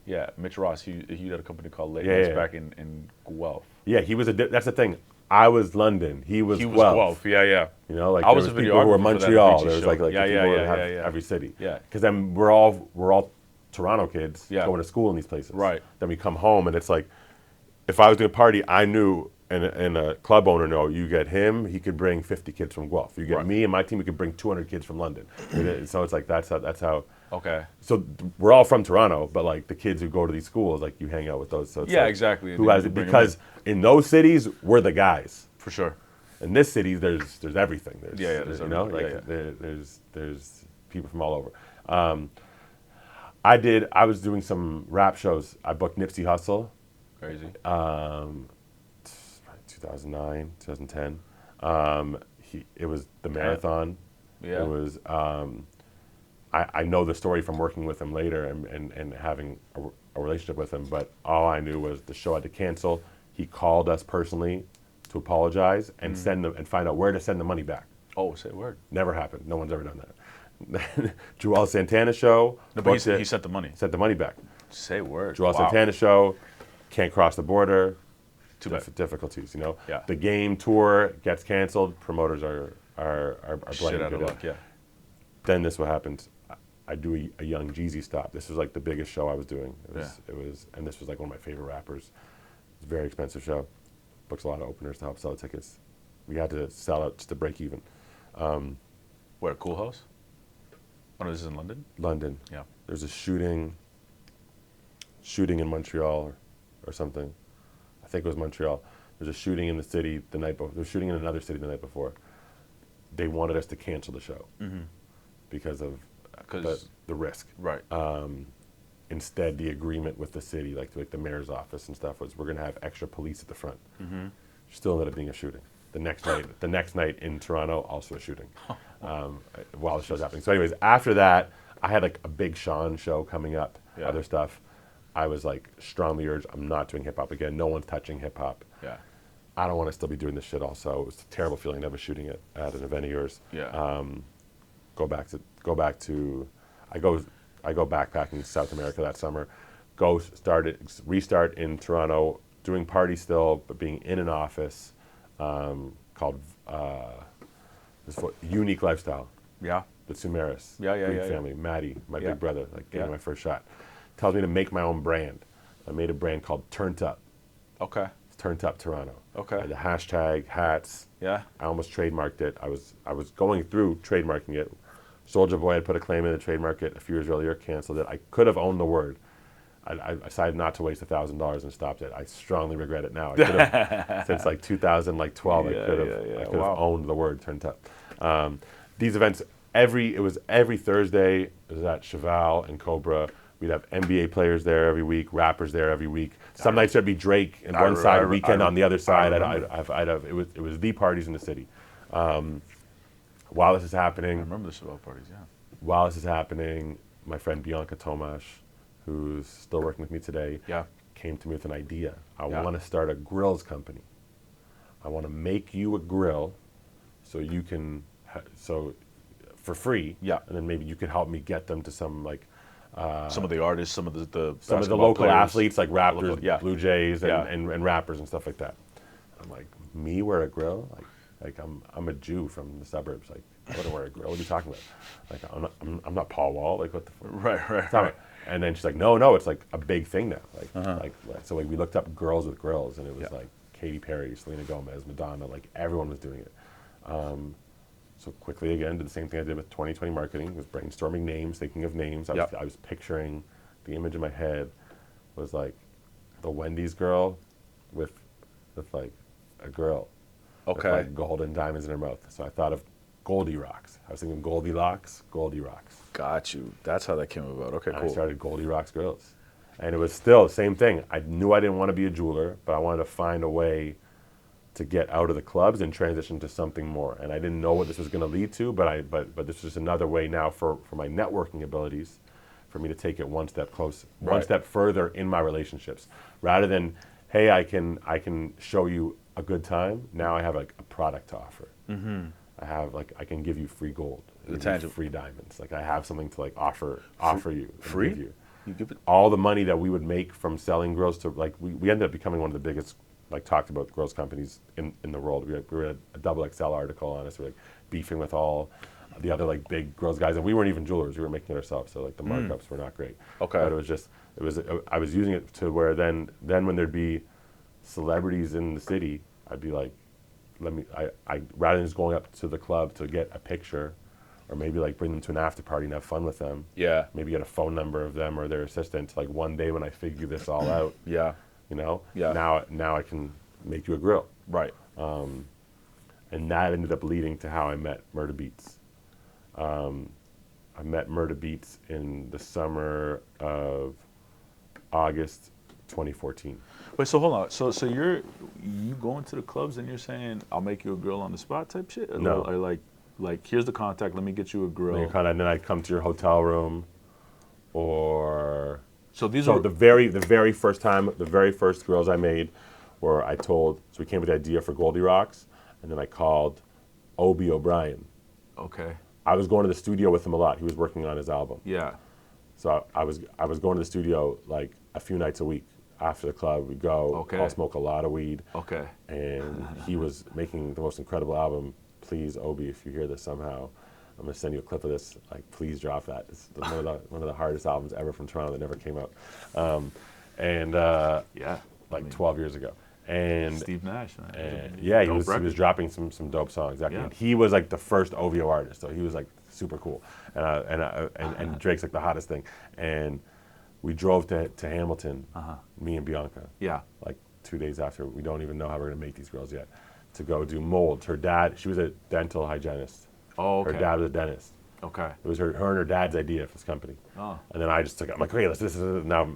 Yeah, Mitch Ross. He had a company called Late Nights back in Guelph. Yeah, he was that's the thing. I was London. He was Guelph. Yeah. You know, like I was there a was people who were videographer for that Montreal. Avicii There was show. like Yeah. every city. Yeah. Because then we're all Toronto kids Yeah. going to school in these places. Right. Then we come home and it's like, if I was doing a party, I knew, and a club owner know, you get him, he could bring 50 kids from Guelph. You get Right. me and my team, we could bring 200 kids from London. So it's like, that's how. Okay. So we're all from Toronto, but like the kids who go to these schools, like you hang out with those. So it's Yeah, like, exactly. Who has You it? bring 'em Because in those cities, we're the guys. For sure. In this city, there's everything. There's, Yeah, there's you know, everything. like Yeah, there's people from all over. I was doing some rap shows. I booked Nipsey Hussle, Crazy. 2009, 2010. It was the marathon. Yeah. It was. I know the story from working with him later and having a relationship with him, but all I knew was the show had to cancel. He called us personally to apologize and find out where to send the money back. Oh, say a word. Never happened. No one's ever done that. Joel Santana show. No, but booked it, he sent the money. sent the money back. Say a word. Joel Wow. Santana show, can't cross the border. Too bad. Difficulties, you know. Yeah. The game tour gets canceled. Promoters are Shit blaming out of it. luck. Yeah. Then this what happens. I do a Young Jeezy stop. This was like the biggest show I was doing. It was, and this was like one of my favorite rappers. It's a very expensive show. Books a lot of openers to help sell the tickets. We had to sell out just to break even. Where, Cool House? Oh, no, this is in London? London. Yeah. There's a shooting in Montreal or something. I think it was Montreal. There's a shooting in the city the night before. There was shooting in another city the night before. They wanted us to cancel the show because of the risk. Right. Instead, the agreement with the city, like the mayor's office and stuff, was we're going to have extra police at the front. Still ended up being a shooting. The next night in Toronto, also a shooting while the show's happening. So anyways, after that, I had like a Big Sean show coming up, Yeah. other stuff. I was like strongly urged, I'm not doing hip hop again. No one's touching hip hop. Yeah. I don't want to still be doing this shit also. It was a terrible feeling never shooting it at an event of yours. Yeah. Go back to I go backpacking South America that summer. Restart in Toronto, doing party still, but being in an office called Unique Lifestyle. Yeah. The Sumeris. Yeah. Greek family. Maddie, my Yeah. big brother, like gave me Yeah. my first shot. Tells me to make my own brand. I made a brand called Turned Up. Okay. It's Turned Up Toronto. Okay. I had the hashtag, hats. Yeah. I almost trademarked it. I was going through trademarking it. Soulja Boy had put a claim in to trademark it a few years earlier, canceled it. I could have owned the word. I decided not to waste $1,000 and stopped it. I strongly regret it now. I could have, since like 2012, I could have Wow. owned the word Turned Up. These events, it was every Thursday. It was at Cheval and Cobra. We'd have NBA players there every week, rappers there every week. Some nights there'd be Drake on one side, Weeknd on the other side. It was the parties in the city. While this is happening, I remember the Cheval parties, yeah. while this is happening, my friend Bianca Tomasz, who's still working with me today, Yeah. came to me with an idea. I Yeah. want to start a grills company. I want to make you a grill so you can, for free. Yeah. And then maybe you could help me get them to some like, Some of the artists, some of the some of the basketball local players. athletes like Raptors, Local- yeah. Blue Jays, and, Yeah. and rappers and stuff like that. I'm like, me wear a grill? Like I'm a Jew from the suburbs. Like I wouldn't wear a grill. What are you talking about? Like I'm not Paul Wall. Like what the fuck? Right. And then she's like, no, it's like a big thing now. So we looked up girls with grills, and it was like Katy Perry, Selena Gomez, Madonna, like everyone was doing it. So quickly again, did the same thing I did with 2020 marketing, was brainstorming names, thinking of names. I was picturing, the image in my head was like the Wendy's girl with like a girl. Okay. With like gold and diamonds in her mouth. So I thought of Goldie Rocks. I was thinking Goldilocks, Goldie Rocks. Got you. That's how that came about. Okay, And cool. I started Goldie Rocks Grills. And it was still the same thing. I knew I didn't want to be a jeweler, but I wanted to find a way to get out of the clubs and transition to something more. And I didn't know what this was going to lead to, but this is just another way now for my networking abilities, for me to take it one step closer, one Right. step further in my relationships. Rather than, hey, I can show you a good time. Now I have like a product to offer. Mm-hmm. I can give you free gold, give you tangible. free diamonds. Like I have something to like offer you, and Free? give you. You give it. All the money that we would make from selling grills to like we ended up becoming one of the biggest like talked about grills companies in the world. We read a double XL article on us. We're like beefing with all the other like big girls guys, and we weren't even jewelers. We were making it ourselves, so like the markups were not great. Okay. But I was using it to where then when there'd be celebrities in the city, I'd be like, I rather than just going up to the club to get a picture, or maybe like bring them to an after party and have fun with them. Yeah. Maybe get a phone number of them or their assistant. Like one day when I figure this all out, Yeah. you know, Yeah. now I can make you a grill. Right. And that ended up leading to how I met Murda Beatz. I met Murda Beatz in the summer of August 2014. Wait, so hold on. So you going to the clubs and you're saying I'll make you a grill on the spot type shit? Or No. Or like here's the contact. Let me get you a grill. And then I'd come to your hotel room, or So these so are the very first time, the very first grills I made, where so we came with the idea for Goldie Rocks, and then I called Obi O'Brien. okay. I was going to the studio with him a lot. He was working on his album. Yeah. So I was going to the studio like a few nights a week. After the club, we'd go. Okay. I'll smoke a lot of weed. Okay. And he was making the most incredible album. Please, Obi, if you hear this somehow, I'm gonna send you a clip of this. Like, please drop that. It's one of the hardest albums ever from Toronto that never came out. Yeah. Like 12 years ago. And Steve Nash, man. and yeah, he Dope was record. dropping some dope songs. Exactly. Yeah. And he was like the first OVO artist, so he was like super cool. And Drake's like the hottest thing. And we drove to Hamilton, me and Bianca. Yeah. Like 2 days after. We don't even know how we're gonna make these girls yet. To go do molds. Her dad, she was a dental hygienist. Oh, okay. Her dad was a dentist. Okay. It was her and her dad's idea for this company. Oh. And then I just took it. I'm like, okay, this is now.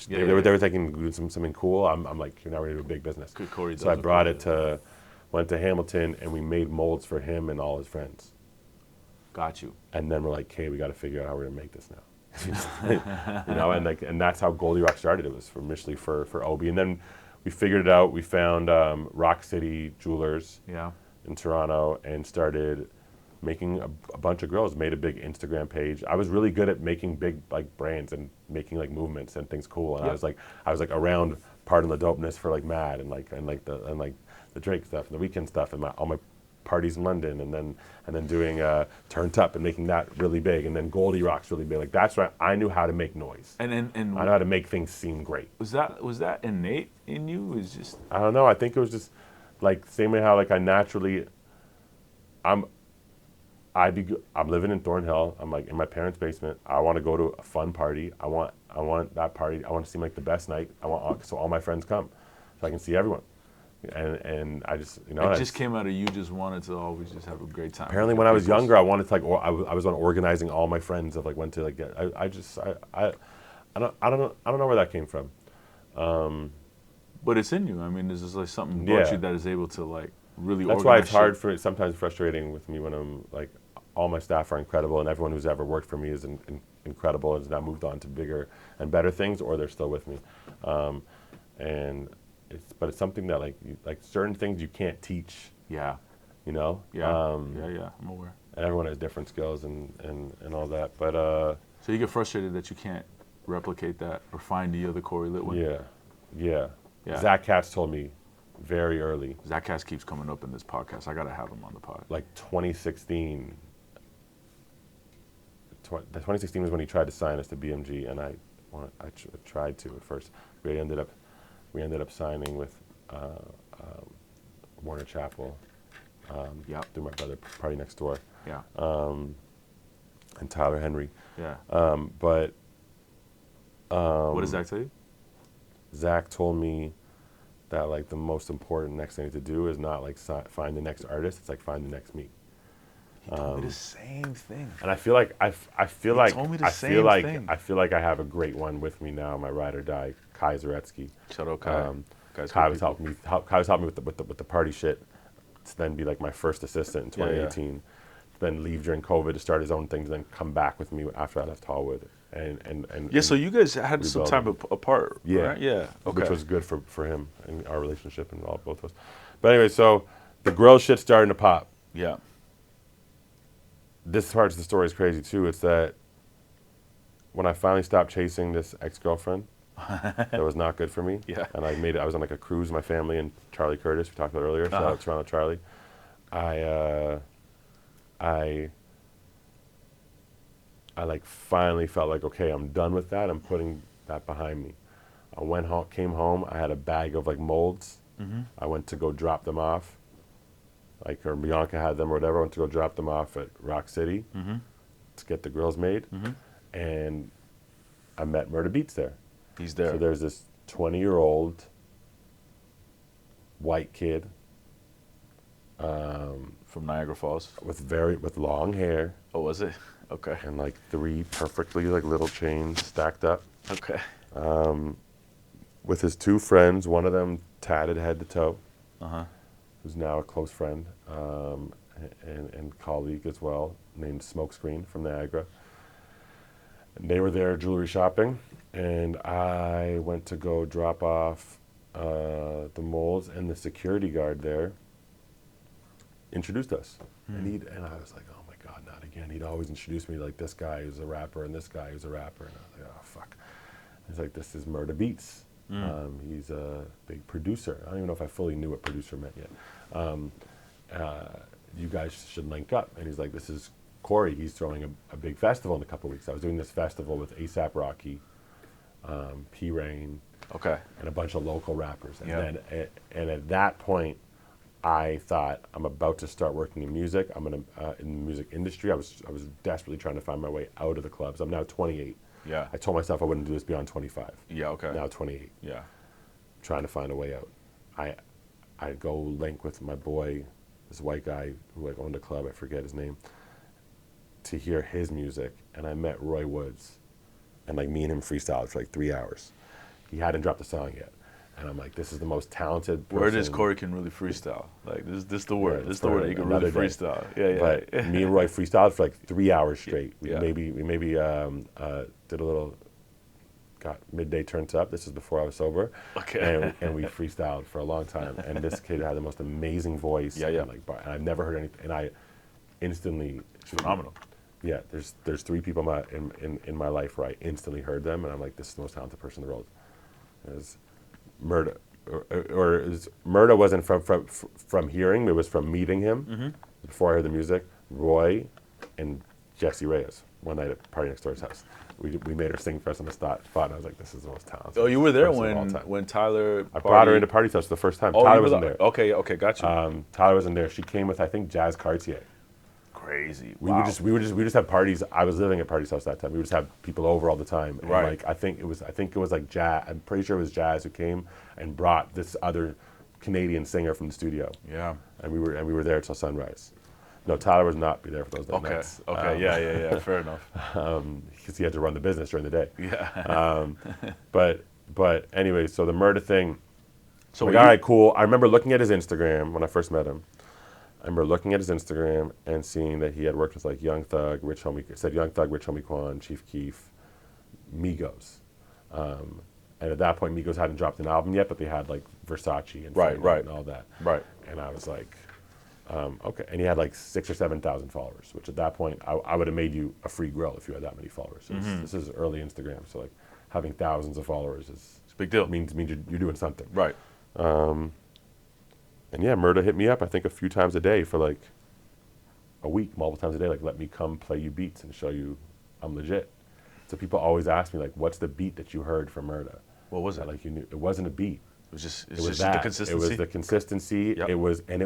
Yeah, They were thinking do something cool. I'm like, now we're gonna do a big business. Good, Cory So I does brought look it went to Hamilton, and we made molds for him and all his friends. Got you. And then we're like, okay, we got to figure out how we're gonna make this now. You know, and that's how Goldie Rock started. It was initially for Obi, and then we figured it out. We found Rock City Jewelers Yeah. in Toronto and started making a bunch of grills. Made a big Instagram page. I was really good at making big like brands and making like movements and things cool. And Yeah. I was like around Pardon the Dopeness for like Mad and the Drake stuff and the Weeknd stuff and all my parties in London, and then doing Turned Up and making that really big, and then Goldie Rock's really big. Like that's where I knew how to make noise. And I know how to make things seem great. was that innate in you? It was just I don't know. I think it was just like same way how like I naturally, I'm living in Thornhill. I'm like in my parents' basement. I want to go to a fun party. I want that party. I want to seem like the best night. So all my friends come, so I can see everyone. And I just it just came out of you just wanted to always just have a great time. apparently when I was younger, I wanted to like I was on organizing all my friends of like went to like I don't know where that came from. But it's in you. I mean, there's just like something about Yeah. you that is able to like really That's organize why it's hard shit. sometimes frustrating with me when I'm like all my staff are incredible and everyone who's ever worked for me is incredible and has now moved on to bigger and better things, or they're still with me. But it's something that like certain things you can't teach, Yeah. you know. Yeah. Yeah. I'm aware. And everyone has different skills and all that. But So you get frustrated that you can't replicate that or find the other Cory Litwin. yeah. Yeah. Zach Katz told me very early, Zach Cass keeps coming up in this podcast. I gotta have him on the pod. like 2016. 2016 was when he tried to sign us to BMG, and I tried to at first. We ended up signing with Warner Chappell, Yep. through my brother PartyNextDoor, Yeah. and Tyler Henry. Yeah. But What does Zach tell you? Zach told me that like the most important next thing to do is not like find the next artist. It's like find the next me. He told me the same thing. And I feel like I feel like told me the I feel same like thing. I feel like I have a great one with me now. My ride or die, Kai Zaretsky. Shout out Kai. Guy's Kai good was people. helping me with the party shit. To then be like my first assistant in Yeah, yeah. 2018. Then leave during COVID to start his own things, and then come back with me after I left Hollywood. And Yeah, so you guys had some rebuild time it. apart, Yeah. right? Yeah. Okay. which was good for him and our relationship and both of us. But anyway, so the grill shit's starting to pop. Yeah. This part of the story is crazy too. It's that when I finally stopped chasing this ex-girlfriend, that was not good for me. Yeah. And I was on like a cruise with my family and Charlie Curtis, we talked about earlier. Shout out Toronto Charlie. I I like finally felt like, okay, I'm done with that. I'm putting that behind me. I went home, came home. I had a bag of like molds. I went to go drop them off, like, or Bianca had them or whatever. I went to go drop them off at Rock City to get the grills made, and I met Murda Beatz there. He's there. So there's this 20-year-old white kid From Niagara Falls. with long hair Oh, was it? Okay. and like 3 perfectly like little chains stacked up. Okay. With his 2 friends, one of them tatted head to toe, Uh-huh. who's now a close friend and colleague as well, named Smokescreen from Niagara. And they were there jewelry shopping, and I went to go drop off the molds, and the security guard there introduced us. And I was like, oh my God, not again. He'd always introduce me like this guy who's a rapper and this guy who's a rapper. And I was like, oh, fuck. He's like, this is Murda Beatz. He's a big producer. I don't even know if I fully knew what producer meant yet. You guys should link up. And he's like, this is Cory. He's throwing a big festival in a couple of weeks. I was doing this festival with A$AP Rocky, P-Rain, Okay. and a bunch of local rappers. And Yeah. then, and at that point, I thought, I'm about to start working in music. I'm in the music industry. I was desperately trying to find my way out of the clubs. I'm now 28. Yeah. I told myself I wouldn't do this beyond 25. Yeah, okay. Now 28. Yeah. Trying to find a way out. I go link with my boy, this white guy who like owned a club, I forget his name, to hear his music. And I met Roy Woods. And like me and him freestyled for like 3 hours. He hadn't dropped a song yet. And I'm like, this is the most talented person. Word is Cory can really freestyle. Like this the word. Yeah, This the word that he can really another day. freestyle. Yeah, yeah. But me and Roy freestyled for like 3 hours straight. We Yeah. maybe did a little, got midday turns up. This is before I was sober. Okay. And we freestyled for a long time. And this kid had the most amazing voice. Yeah, yeah. And, and I've never heard anything. And I instantly. Phenomenal. Yeah, there's 3 people in my life where I instantly heard them, and I'm like, this is the most talented person in the world. Is Murda, Murda wasn't from hearing; it was from meeting him. Before I heard the music, Roy and Jesse Reyes one night at PartyNextDoor's house. We made her sing for us on the spot, and I was like, this is the most talented. Oh, you were there person of all time. when Tyler. I brought her into Party's house the first time. Oh, Tyler you were wasn't there. there. Okay, got you. Tyler wasn't there. She came with I think Jazz Cartier. Crazy. We Wow. would just have parties. I was living at Party's house that time. We would just have people over all the time. And Right. like I think it was like Jazz. I'm pretty sure it was Jazz who came and brought this other Canadian singer from the studio. Yeah. And we were there till sunrise. No, Tyler was not be there for those Okay. nights. Okay. Yeah. Fair enough. Because he had to run the business during the day. Yeah. But anyway, so the Murda thing. So Like, were all you- right, cool. I remember looking at his Instagram when I first met him. I remember looking at his Instagram and seeing that he had worked with like Young Thug, Rich Homie Quan, Chief Keef, Migos. And at that point, Migos hadn't dropped an album yet, but they had like Versace and Right, Fame right. and all that. Right. And I was like, okay. And he had like 6,000 or 7,000 followers, which at that point, I would have made you a free grill if you had that many followers. This is early Instagram, so like having thousands of followers is It's a big deal. means you're doing something. Right. And yeah, Murda hit me up, I think, a few times a day for like a week, multiple times a day, like, let me come play you beats and show you I'm legit. So people always ask me, like, what's the beat that you heard from Murda? What was it? Like, you knew, it wasn't a beat. It's just It was just that. the consistency. It was the consistency. Yep. It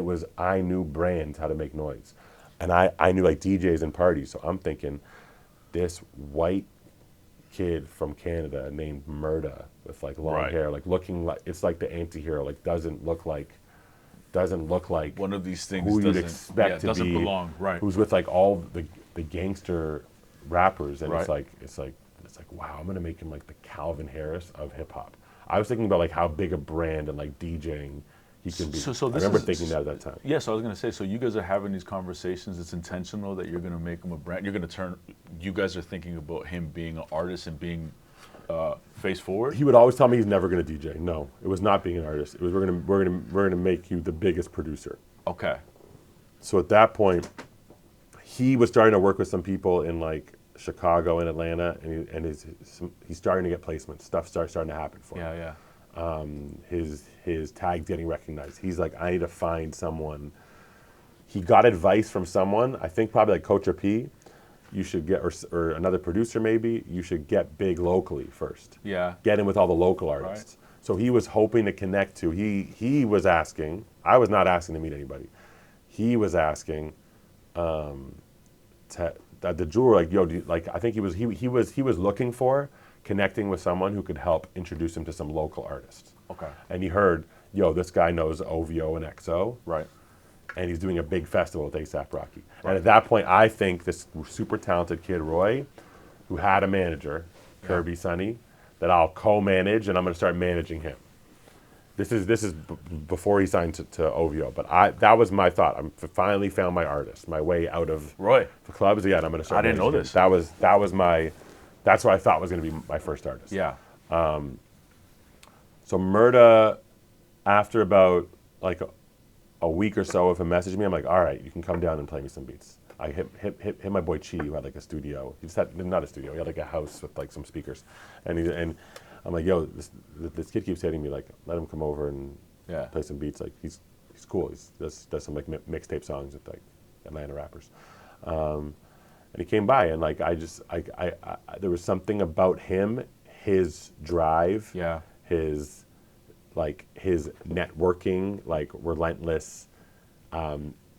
was, I knew brands how to make noise. And I knew like DJs and parties. So I'm thinking, this white kid from Canada named Murda with like long Right. hair, like looking like, it's like the anti-hero, like doesn't look like One of these things who you'd doesn't, expect to doesn't be, belong. Right. who's with like all the gangster rappers, and Right. it's like wow, I'm gonna make him like the Calvin Harris of hip hop. I was thinking about like how big a brand and like DJing he can be. So I this remember is- thinking that at that time. Yeah, so I was gonna say, so you guys are having these conversations. It's intentional that you're gonna make him a brand. You're gonna turn. You guys are thinking about him being an artist and being face forward. He would always tell me he's never gonna DJ. No, it was not being an artist. It was we're gonna make you the biggest producer. Okay. So at that point, he was starting to work with some people in like Chicago and Atlanta, and he's starting to get placements. Stuff starting to happen for him. Yeah. His tag's getting recognized. He's like, I need to find someone. He got advice from someone, I think probably like Coach P, you should get, or another producer maybe, you should get big locally first. Yeah. Get in with all the local artists. So he was hoping to connect to, he was asking, I was not asking to meet anybody. He was asking the jeweler, like, yo, I think he was looking for connecting with someone who could help introduce him to some local artists. Okay. And he heard, yo, this guy knows OVO and XO. Right. And he's doing a big festival with A$AP Rocky. Right. And at that point, I think this super talented kid, Roy, who had a manager, Kirby Sonny, that I'll co-manage, and I'm going to start managing him. This is before he signed to OVO, but that was my thought. I finally found my artist, my way out of Roy. the clubs. Yeah, and I'm going to start. I didn't know managing this. him. That was my. That's what I thought was going to be my first artist. Yeah. So Murda, after about like a week or so of him messaging me, I'm like, all right, you can come down and play me some beats. I hit my boy Chi, who had like a studio. He just had, not a studio, he had like a house with like some speakers. And I'm like, yo, this kid keeps hitting me, like, let him come over and play some beats. Like, he's cool. He does some like mixtape songs with like Atlanta rappers. And he came by, and like, I there was something about him, his drive, his networking, like relentless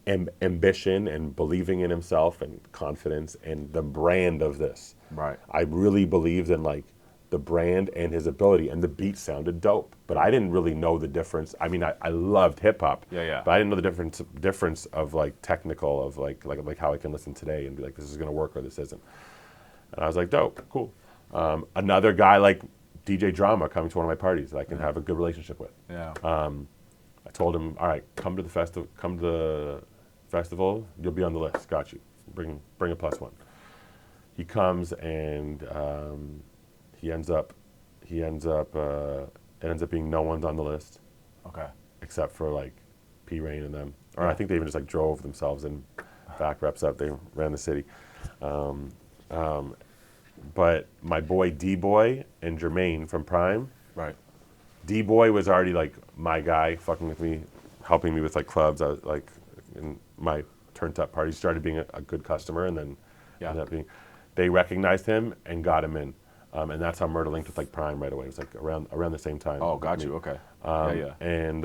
ambition and believing in himself and confidence and the brand of this. Right. I really believed in like the brand and his ability, and the beat sounded dope, but I didn't really know the difference. I mean, I loved hip hop, but I didn't know the difference of like technical, of like how I can listen today and be like, this is gonna work or this isn't. And I was like, dope, cool. Another guy like DJ Drama coming to one of my parties that I can have a good relationship with. Yeah. I told him, all right, come to the festival, you'll be on the list, got you. Bring a +1. He comes, and it ends up being no one's on the list. Okay. Except for like P Rain and them. Or I think they even just like drove themselves and back reps up. They ran the city. But my boy D-Boy and Jermaine from Prime. Right. D-Boy was already like my guy, fucking with me, helping me with like clubs. I was like, in my turned up parties, started being a good customer, and then ended up being. They recognized him and got him in, and that's how Murda linked with like Prime right away. It was like around the same time. Oh, got you. Okay. And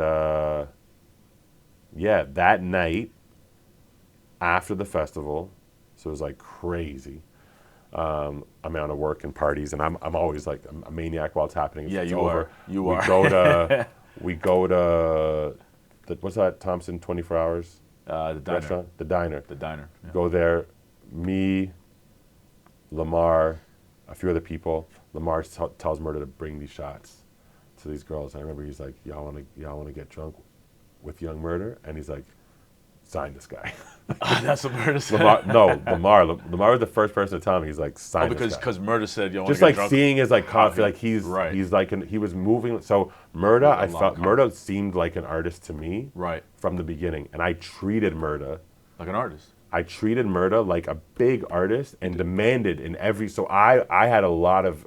that night after the festival, so it was like crazy. Amount of work and parties, and I'm always like a maniac while it's happening. Yeah, it's you over. are. You we are. We go to what's that, Thompson 24 Hours? The diner. Restaurant? The Diner. The diner. Yeah. Go there, me, Lamar, a few other people. Lamar tells Murda to bring these shots to these girls. And I remember he's like, y'all want to get drunk with Young Murda? And he's like, sign this guy. That's what Murda said. Lamar was the first person to tell me. He's like, sign this guy. Because Murda said, you just like drunk? Seeing his like coffee, like he's like he was moving. So Murda, I felt Murda seemed like an artist to me, from the beginning, and I treated Murda like an artist. I treated Murda like a big artist and demanded in every. So I had a lot of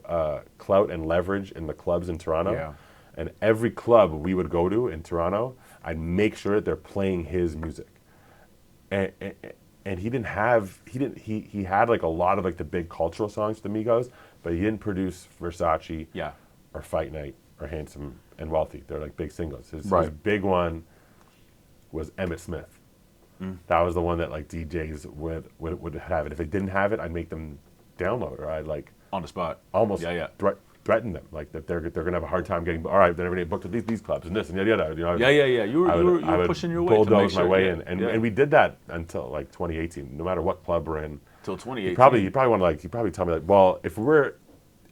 clout and leverage in the clubs in Toronto, and every club we would go to in Toronto, I'd make sure that they're playing his music. And he had like a lot of like the big cultural songs to Migos, but he didn't produce Versace or Fight Night or Handsome and Wealthy. They're like big singles. His big one was Emmett Smith. That was the one that like DJs would have it. If they didn't have it, I'd make them download, or I'd like on the spot almost threaten them, like that they're gonna have a hard time getting. All right, they're gonna get booked at these clubs and this and yada yada. You know, You were pushing your way. Bulldoze my way in, and we did that until like 2018. No matter what club we're in, till 2018. You probably tell me like, well, if we're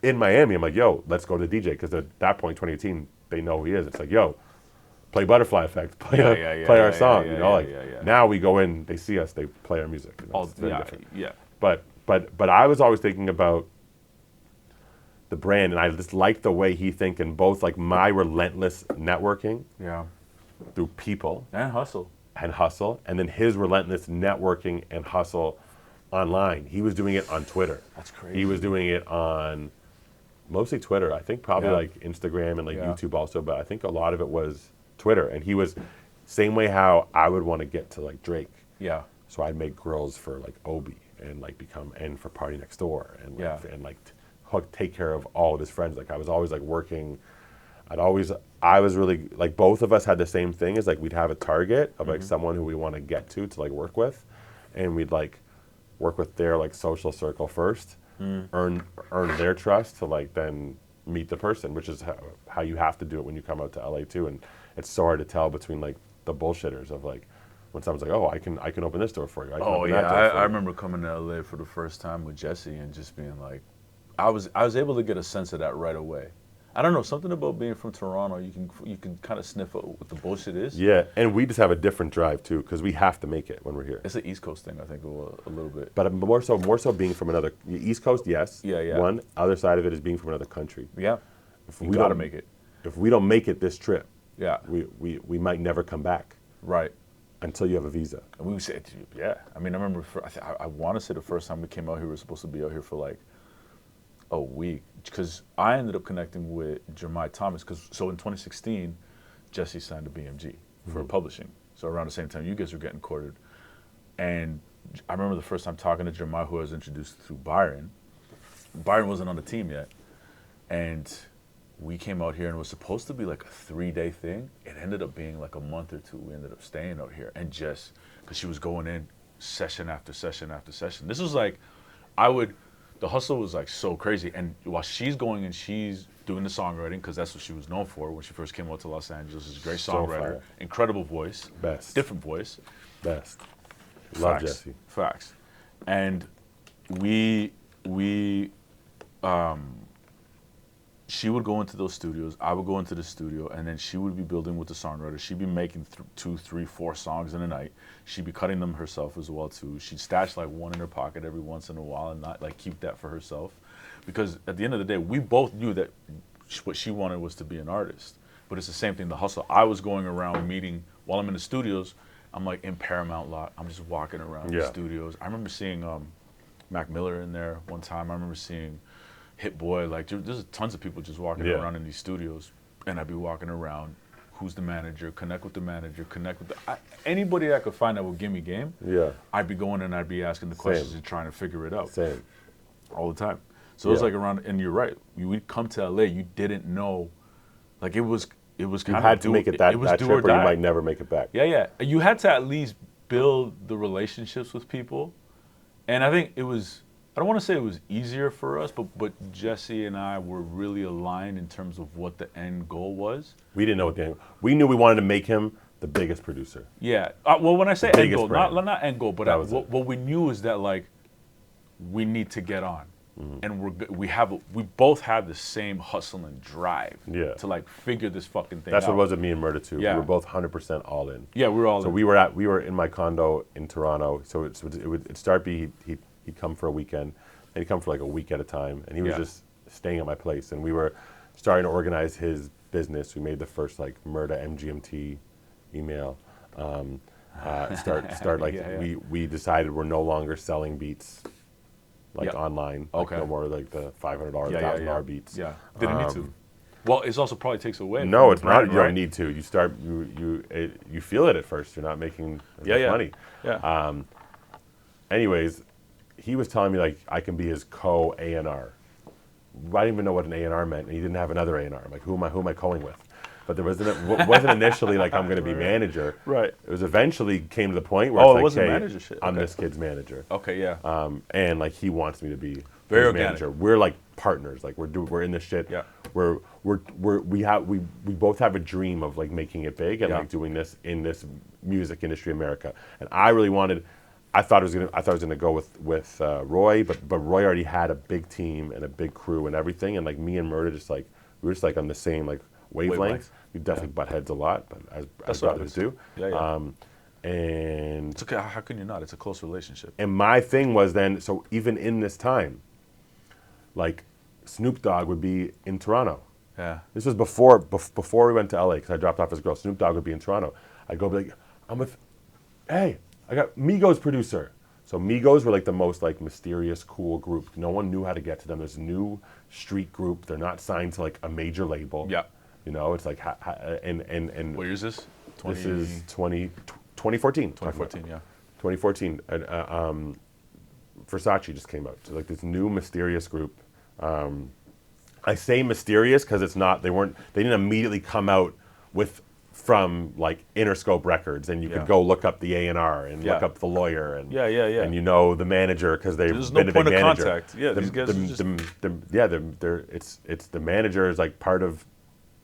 in Miami, I'm like, yo, let's go to the DJ, because at that point, 2018, they know who he is. It's like, yo, play Butterfly Effect, play our song. Now we go in, they see us, they play our music. You know, it's very different. But I was always thinking about the brand, and I just like the way he think in both like my relentless networking through people and hustle, and then his relentless networking and hustle online. He was doing it on Twitter. That's crazy. He was doing it on mostly Twitter. I think probably like Instagram and like YouTube also, but I think a lot of it was Twitter. And he was same way how I would want to get to like Drake. Yeah. So I'd make girls for like Obi and like become and for PartyNextDoor and like, Yeah. and like take care of all of his friends. Like I was always like working. I was really like both of us had the same thing. Is like we'd have a target of like someone who we want to get to like work with, and we'd like work with their like social circle first, earn their trust to like then meet the person, which is how you have to do it when you come out to LA too. And it's so hard to tell between like the bullshitters of like when someone's like, oh, I can open this door for you. I can open that door for I you. remember coming to LA for the first time with Jesse and just being like, I was able to get a sense of that right away. I don't know, something about being from Toronto, you can kind of sniff out what the bullshit is. Yeah, and we just have a different drive too, because we have to make it when we're here. It's an East Coast thing, I think, a little bit. But more so being from another East Coast, yes. Yeah. One other side of it is being from another country. Yeah, If you we gotta don't make it. If we don't make it this trip, Yeah, we might never come back right. until you have a visa. And we said, yeah. I mean, I remember, I want to say the first time we came out here, we were supposed to be out here for like a week. Because I ended up connecting with Jeremiah Thomas. So in 2016, Jesse signed to BMG for publishing. So around the same time you guys were getting courted. And I remember the first time talking to Jeremiah, who I was introduced through Byron. Byron wasn't on the team yet. And we came out here and it was supposed to be like a 3-day thing. It ended up being like a month or two. We ended up staying out here. And just because she was going in session after session after session. This was like, the Hussle was like so crazy. And while she's going and she's doing the songwriting, because that's what she was known for when she first came out to Los Angeles. She's a great So songwriter, fire. incredible voice. Best. Different voice. Best. Love Facts. Jesse. Facts. And she would go into those studios, I would go into the studio, and then she would be building with the songwriter. She'd be making 2, 3, 4 songs in a night. She'd be cutting them herself as well too. She'd stash like one in her pocket every once in a while and not like keep that for herself. Because at the end of the day, we both knew that what she wanted was to be an artist. But it's the same thing, the hustle. I was going around meeting, while I'm in the studios, I'm like in Paramount lot, I'm just walking around the studios. I remember seeing Mac Miller in there one time. I remember seeing Hit Boy, like there's tons of people just walking around in these studios, and I'd be walking around. Who's the manager? Connect with the manager. Connect with anybody I could find that would give me game. Yeah. I'd be going and I'd be asking the questions and trying to figure it out. Same. All the time. So it was like around, and you're right. We'd come to LA, you didn't know, like it was You kind of had to make it that was trip, do or or you die. might never make it back. Yeah. You had to at least build the relationships with people, and I think it was. I don't want to say it was easier for us, but Jesse and I were really aligned in terms of what the end goal was. We didn't know what the end. We knew we wanted to make him the biggest producer. Yeah. Well, when I say end biggest goal, brand. not end goal, but That was what we knew is that like we need to get on, and we both have the same hustle and drive. Yeah. To like figure this fucking thing That's out. what it was with me and Murda too. Yeah. We were both 100% all in. Yeah, we were all. So in. we were in my condo in Toronto. So it'd start he'd come for a weekend, and he'd come for like a week at a time, and he was just staying at my place. And we were starting to organize his business. We made the first like Murda MGMT email. We decided we're no longer selling beats like online. Like no more like the $500, $1,000 beats. Yeah, didn't need to. Well, it also probably takes away. No, from it's the brand, not. You right? don't need to. You start. You feel it at first. You're not making as much money. Yeah. Anyways, he was telling me like I can be his co-A&R. I didn't even know what an A&R meant, and he didn't have another A&R. I'm like, who am I calling with? But there wasn't initially like I'm going to be manager. Right. It was eventually came to the point where Oh, it's it like, wasn't hey, manager shit. I'm Okay. this kid's manager. Okay. Yeah. And like he wants me to be Very his organic. manager. We're like partners. Like we're in this shit. Yeah. We both have a dream of like making it big and like doing this in this music industry in America. And I really wanted. I thought I was gonna go with Roy, but Roy already had a big team and a big crew and everything. And like me and Murda we were just like on the same like wavelength. We definitely butt heads a lot, but as brothers do. Yeah. And It's okay. How can you not? It's a close relationship. and my thing was then, so even in this time, like Snoop Dogg would be in Toronto. Yeah. This was before we went to LA, because I dropped off his girl. Snoop Dogg would be in Toronto. I'd go be like, hey, I got Migos producer. So Migos were like the most like mysterious, cool group. No one knew how to get to them. There's a new street group. They're not signed to like a major label. Yeah. You know, it's like, and What year is this? this is 2014. 2014. Yeah. 2014. And, Versace just came out. So like this new mysterious group. I say mysterious because it's not. They didn't immediately come out from like Interscope Records, and you could go look up the A&R and look up the lawyer, and and you know the manager because they've There's been no a big point of manager. contact. Yeah, these guys are just... it's the manager is like part of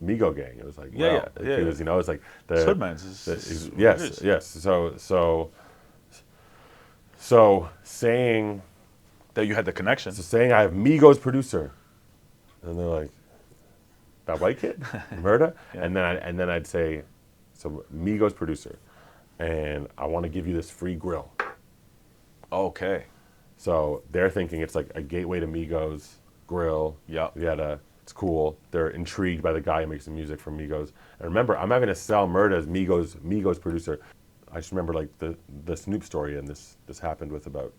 Migo gang. It was like it was, you know, it's like the Hoodmans. Yes. So saying That you had the connection. saying I have Migos producer, and they're like, that white kid, Murda, and then I'd say, so Migos producer, and I want to give you this free grill. Okay. So they're thinking it's like a gateway to Migos grill. Yeah. It's cool. They're intrigued by the guy who makes the music for Migos. And remember, I'm not going to sell Murda as Migos producer. I just remember like the Snoop story, and this happened with about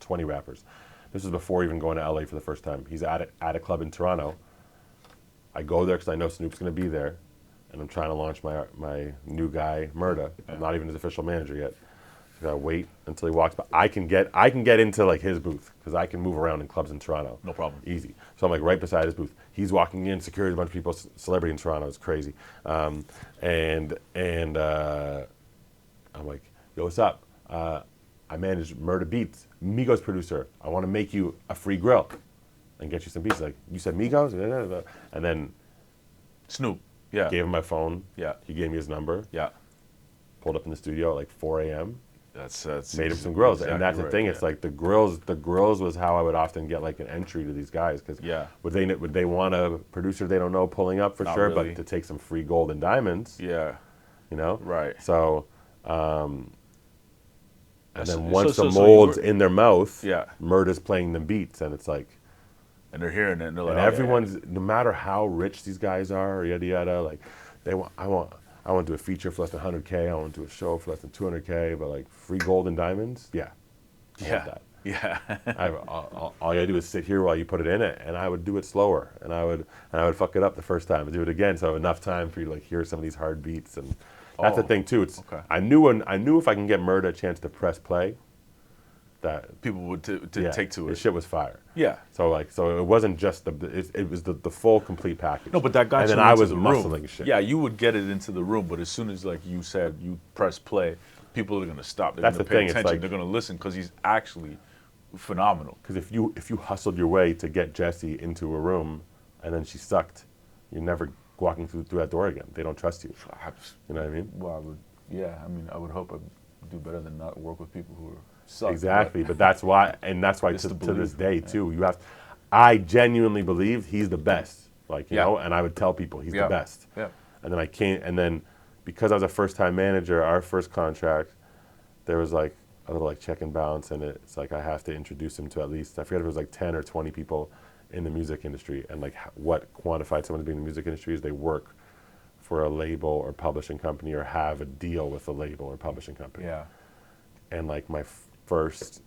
20 rappers. This was before even going to LA for the first time. He's at a club in Toronto. I go there because I know Snoop's going to be there, and I'm trying to launch my new guy, Murda. I'm not even his official manager yet. So I gotta wait until he walks by. I can get into like his booth because I can move around in clubs in Toronto. No problem. Easy. So I'm like right beside his booth. He's walking in, security, a bunch of people, celebrity in Toronto. It's crazy. And I'm like, yo, what's up? I manage Murda Beatz, Migos producer. I want to make you a free grill and get you some beats. Like, you said Migos? And then Snoop. Yeah. gave him my phone. Yeah. He gave me his number. Yeah. Pulled up in the studio at like 4 a.m. That's Made him some grills. exactly And that's the right, thing. yeah. It's like the grills was how I would often get like an entry to these guys. Because would they want a producer they don't know pulling up for Not sure, really. but to take some free gold and diamonds, Yeah. you know? Right. So, and then once so the you mold's were- in their mouth, Yeah. Murda's playing them beats, and it's like, And they're hearing it, and they're like, and oh, everyone's, no matter how rich these guys are, or yada yada, like, I want to do a feature for less than 100K, I want to do a show for less than 200K, but like free gold and diamonds, I want that. Yeah. All you gotta do is sit here while you put it in it, and I would do it slower, and I would fuck it up the first time, and do it again, so enough time for you to like hear some of these hard beats, and that's the thing too. It's okay. I knew if I can get Murda a chance to press play, that People would take to his it. shit was fire. Yeah. So it wasn't just it was the full complete package. No, but that got and you then I into was the muscling room. shit. Yeah, you would get it into the room, but as soon as, like you said, you press play, people are gonna stop. They're That's gonna the pay thing, it's attention. like- They're gonna listen because he's actually phenomenal. Because if you hustled your way to get Jessie into a room, and then she sucked, you're never walking through that door again. They don't trust you. You know what I mean? Well, I would hope I do better than not work with people who suck. Exactly, but that's why It's to the this belief, day too, I genuinely believe he's the best. Like, you know, and I would tell people he's the best. Yeah. And then because I was a first-time manager, our first contract, there was like a little like check and balance, and it's like I have to introduce him to at least, I forget if it was like 10 or 20 people in the music industry, and like what quantified someone to be in the music industry is they work for a label or publishing company or have a deal with a label or publishing company. Yeah. And like my first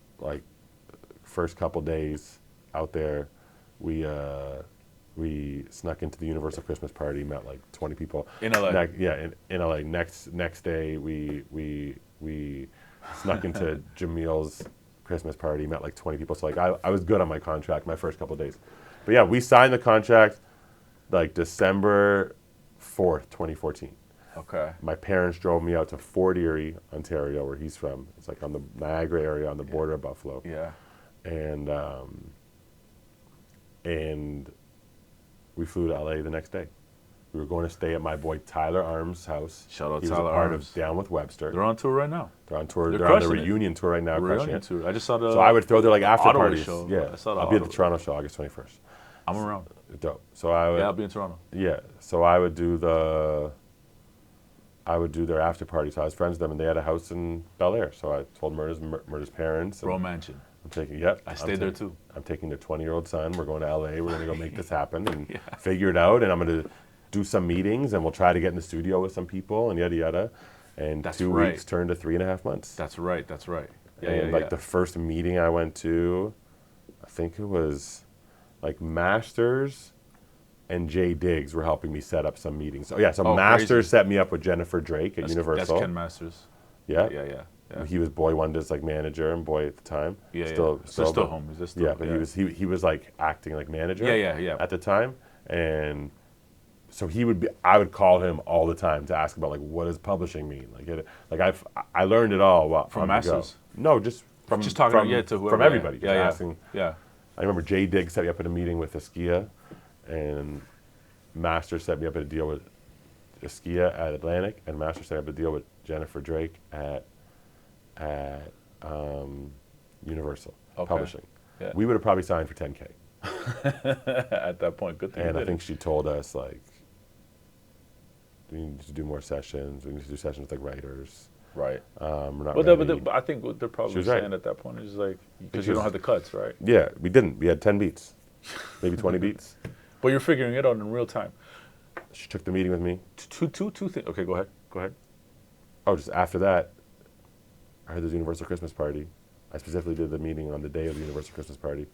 couple days out there, we snuck into the Universal Christmas party, met like 20 people In LA. in LA. Next day we snuck into Jamil's Christmas party, met like 20 people. So like I was good on my contract my first couple of days. But yeah, we signed the contract like December 4th, 2014. Okay. My parents drove me out to Fort Erie, Ontario, where he's from. It's like on the Niagara area on the border of Buffalo. Yeah. And we flew to LA the next day. We were going to stay at my boy Tyler Arms' house. Shout out he was Tyler a part Arms. of Down with Webster. They're on tour right now. They're on tour. They're They're on the crushing it. reunion tour right now. crushing Reunion it. tour. I just saw the. So I would throw their like after Ottawa parties. show. Yeah, I saw the I'll be at the Ottawa. Toronto show August 21st. I'm around. Dope. So I would. Yeah, I'll be in Toronto. Yeah. So I would do their after party. So I was friends with them, and they had a house in Bel Air. So I told Murda's parents. and Bro Mansion. I'm taking. Yep. I stayed there too. I'm taking their 20-year-old son. We're going to LA. We're going to go make this happen and figure it out. And I'm going to do some meetings, and we'll try to get in the studio with some people, and yada yada. And That's 2 right. weeks turned to 3.5 months. That's right. Yeah, And like the first meeting I went to, I think it was like Masters and Jay Diggs were helping me set up some meetings. So yeah, so Oh, Masters crazy. set me up with Jennifer Drake at Universal. That's Ken Masters. Yeah. Yeah. Yeah. He was Boy Wonder's like manager and Boy at the time. Yeah, still, yeah. Still but- homies. They're still, yeah, but he was like acting like manager. Yeah. At the time, and so I would call him all the time to ask about like what does publishing mean. I learned it all From on the go. masters? No, just from talking to whoever. from everybody. Yeah, just asking. Yeah. I remember Jay Diggs set me up at a meeting with Askia, and Master set me up at a deal with Askia at Atlantic, and Master set up a deal with Jennifer Drake at Universal Okay. Publishing. Yeah. We would have probably signed for 10K. At that point, good thing. And you I did think she told us, like, we need to do more sessions. We need to do sessions with, like, writers. right. We're not But, ready. I think what they're She probably was saying right. at that point is like because she you don't was- have the cuts, right? Yeah, we didn't. We had 10 beats, maybe 20 beats. But you're figuring it out in real time. She took the meeting with me. Two things. Okay, go ahead. Oh, just after that, I heard there's a Universal Christmas party. I specifically did the meeting on the day of the Universal Christmas party.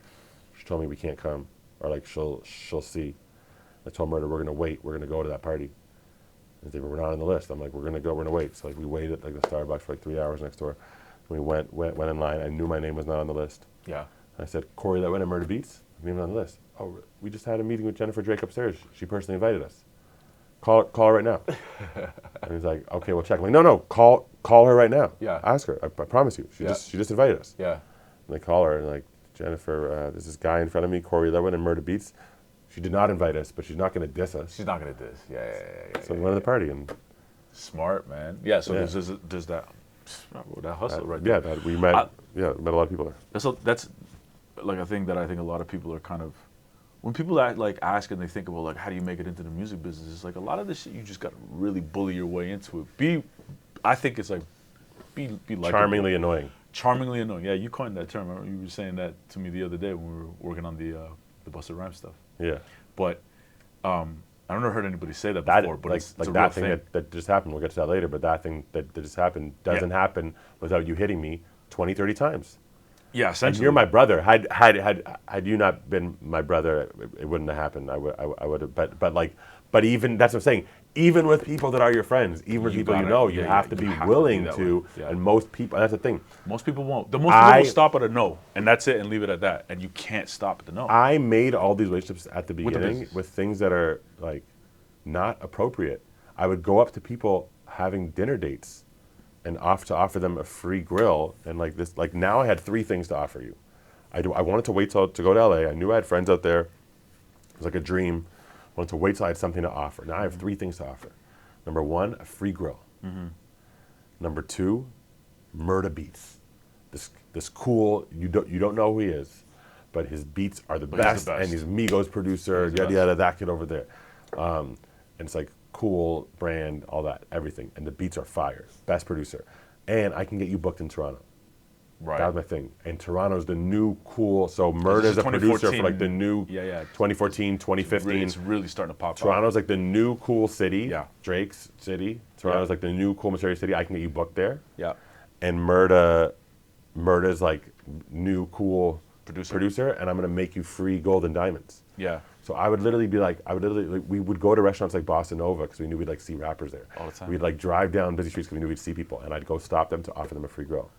She told me we can't come, or like she'll see. I told Murda we're gonna wait. We're gonna go to that party. And they were not on the list. I'm like, we're gonna go. We're gonna wait. So like we waited at like the Starbucks for like 3 hours next door. We went in line. I knew my name was not on the list. Yeah. I said, Cory Litwin and Murda Beatz, my name is on the list. Oh, we just had a meeting with Jennifer Drake upstairs. She personally invited us. Call her right now. And he's like, okay, we'll check. I'm like, no, call her right now. Yeah. Ask her. I promise you. She Yeah. just invited us. Yeah. And they call her and like, Jennifer, there's this guy in front of me, Cory Litwin and Murda Beatz. She did not invite us, but she's not going to diss us. She's not gonna do this. Yeah. So we went to the party and Smart, man. Yeah. So Yeah. there's that hustle right yeah, there. we met. We met a lot of people there. That's like a thing that I think a lot of people are kind of when people ask and they think about like how do you make it into the music business, it's like a lot of this shit you just got to really bully your way into it. I think it's like be likable. Charmingly annoying. Charmingly annoying. Yeah, you coined that term. I remember you were saying that to me the other day when we were working on the Busta Rhymes stuff. Yeah. But I've never heard anybody say that That before. But like it's like a that real thing that just happened. We'll get to that later. But that thing that just happened doesn't happen without you hitting me 20, 30 times. Yeah, And essentially. you're my brother. Had you not been my brother, it wouldn't have happened. I would have. But even that's what I'm saying. Even with people that are your friends, even with You people you gotta- know, yeah, you yeah, have to you be have to be willing that to. way. Yeah. And most people, that's the thing. Most people won't. Most people will stop at a no, and that's it, and leave it at that. And you can't stop at the no. I made all these relationships at the the beginning business. with things that are like not appropriate. I would go up to people having dinner dates and offer them a free grill and like this. Like now I had 3 things to offer you. I wanted to wait to go to LA. I knew I had friends out there. It was like a dream. I wanted to wait till I had something to offer. Now I have 3 things to offer. Number 1, a free grill. Number 2, Murda Beatz. This cool, you don't know who he is, but his beats are the best, and he's Migos producer, He's the yada best. yada, that kid over there. And it's like cool brand, all that, everything. And the beats are fire, best producer. And I can get you booked in Toronto. right. That was my thing. And Toronto's the new cool, so this Murda's is a producer for 2014. like the new Yeah. 2014, 2015. It's really starting to pop up. Toronto's like the new cool city. Yeah. Drake's city. Toronto's like the new cool material city. I can get you booked there. Yeah. And Murda's like new cool producer, and I'm gonna make you free gold and diamonds. Yeah. So I would literally be like, we would go to restaurants like Bossa Nova because we knew we'd like see rappers there. All the time. We'd like drive down busy streets because we knew we'd see people, and I'd go stop them to offer them a free grill.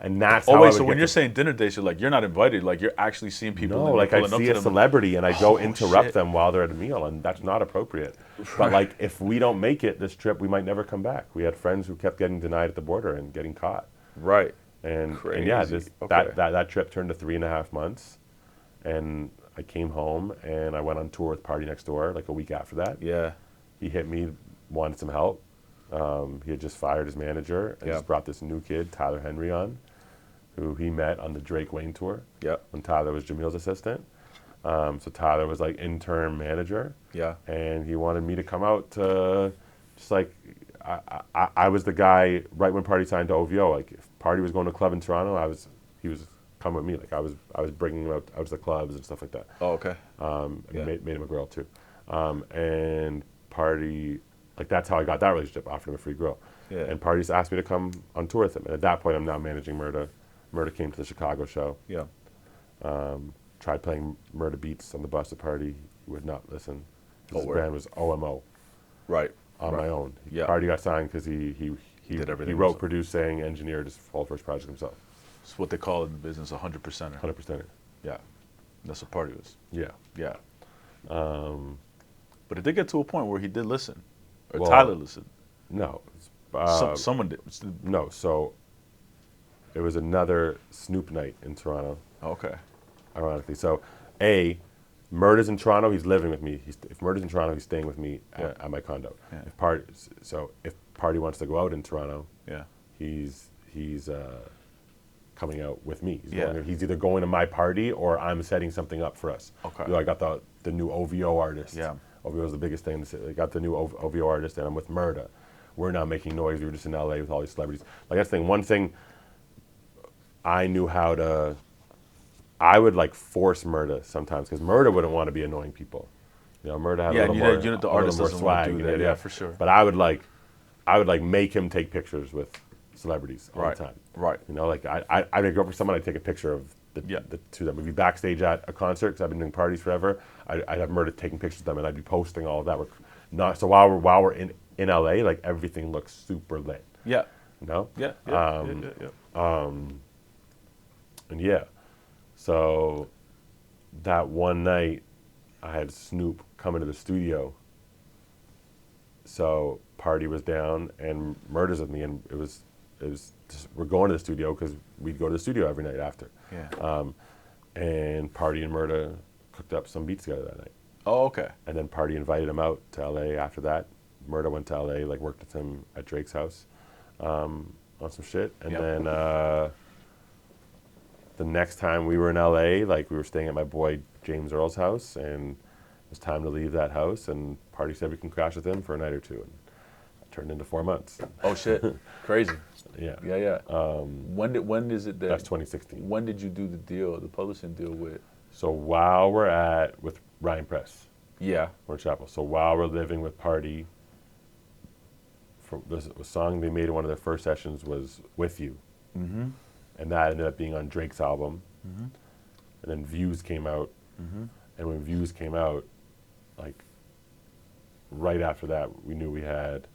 And that's Oh how I wait, would so when get you're to- saying dinner dates, you're not invited. Like you're actually seeing people. no, and like you're I pulling up see to a them. celebrity and I go Oh, interrupt shit. them while they're at a meal, and that's not appropriate. But like if we don't make it this trip, we might never come back. We had friends who kept getting denied at the border and getting caught. Right. And yeah, Crazy. Okay. that trip turned to 3.5 months, and I came home and I went on tour with PartyNextDoor like a week after that. Yeah. He hit me, wanted some help. He had just fired his manager and Yeah. just brought this new kid, Tyler Henry, on, who he met on the Drake Wayne tour Yeah. when Tyler was Jamil's assistant. So Tyler was like interim manager. Yeah. And he wanted me to come out to just like, I was the guy right when Party signed to OVO. Like if Party was going to a club in Toronto, he was coming with me. Like I was bringing him out to the clubs and stuff like that. Oh, okay. And Yeah. made him a grill too. And Party, like that's how I got that relationship, offered him a free grill. Yeah. And Party just asked me to come on tour with him. And at that point, I'm now managing Murda. Murda came to the Chicago show. Yeah. Tried playing Murda Beatz on the bus at Party. He would not listen. Oh, His word. band was OMO Right. on Right. my own. Yeah. Party got signed because he He Did everything He wrote, himself. produced, sang, engineered his whole first project himself. It's what they call in the business 100%er. 100%. Yeah, that's what Party was. Yeah. Yeah. But it did get to a point where he did listen, or Well, Tyler listened. No. Someone did. No. So it was another Snoop night in Toronto, Okay. ironically. So, Murda's in Toronto. He's living with me. If Murda's in Toronto, he's staying with me at my condo. Yeah. If Party wants to go out in Toronto, Yeah. he's coming out with me. Yeah. He's either going to my party or I'm setting something up for us. Okay. I got the new OVO artist. Yeah. OVO is the biggest thing in the city. I got the new OVO artist, and I'm with Murda. We're not making noise. We were just in LA with all these celebrities. Like, that's the thing. One thing I knew how to, I would like force Murda sometimes, because Murda wouldn't want to be annoying people. Murda had a little more, the a artist little more doesn't want swag. to do that. Yeah, for sure. But I would make him take pictures with celebrities all the time. Right. Like I'd go for someone, I'd take a picture of the two of them. We'd be backstage at a concert, because I've been doing parties forever. I'd have Murda taking pictures of them, and I'd be posting all of that. So while we're in LA, like, everything looks super lit. Yeah. Yeah. And yeah, so that one night, I had Snoop come into the studio. So Party was down, and Murda's with me, and it was just, we're going to the studio because we'd go to the studio every night after. Yeah. And Party and Murda cooked up some beats together that night. Oh, okay. And then Party invited him out to LA after that. Murda went to LA, like, worked with him at Drake's house on some shit. And then the next time we were in LA, like, we were staying at my boy James Earl's house, and it was time to leave that house, and Party said we can crash with him for a night or two. And it turned into 4 months. Oh, shit. Crazy. Yeah. Yeah. When is it that? That's 2016. When did you do the publishing deal with? So while we're with Ryan Press, Yeah. Orange Chapel. So while we're living with Party, the song they made in one of their first sessions was "With You," Mm-hmm. and that ended up being on Drake's album. Mm-hmm. And then Views came out, and when Views came out, like, right after that, we knew we had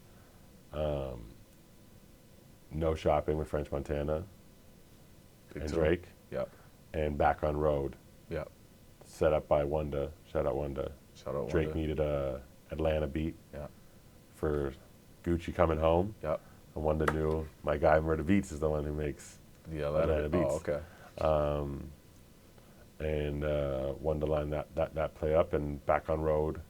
No Shopping with French Montana and Drake, Yep. and Back on Road, Yep. set up by Wanda. Shout out Wanda. Shout out Drake Wanda. needed a Atlanta beat Yeah. for Gucci Coming Home. Yep. And Wanda knew my guy Murda Beatz is the one who makes The Atlanta beats. Beats. Oh, okay. and Wanda lined that play up, and Back on Road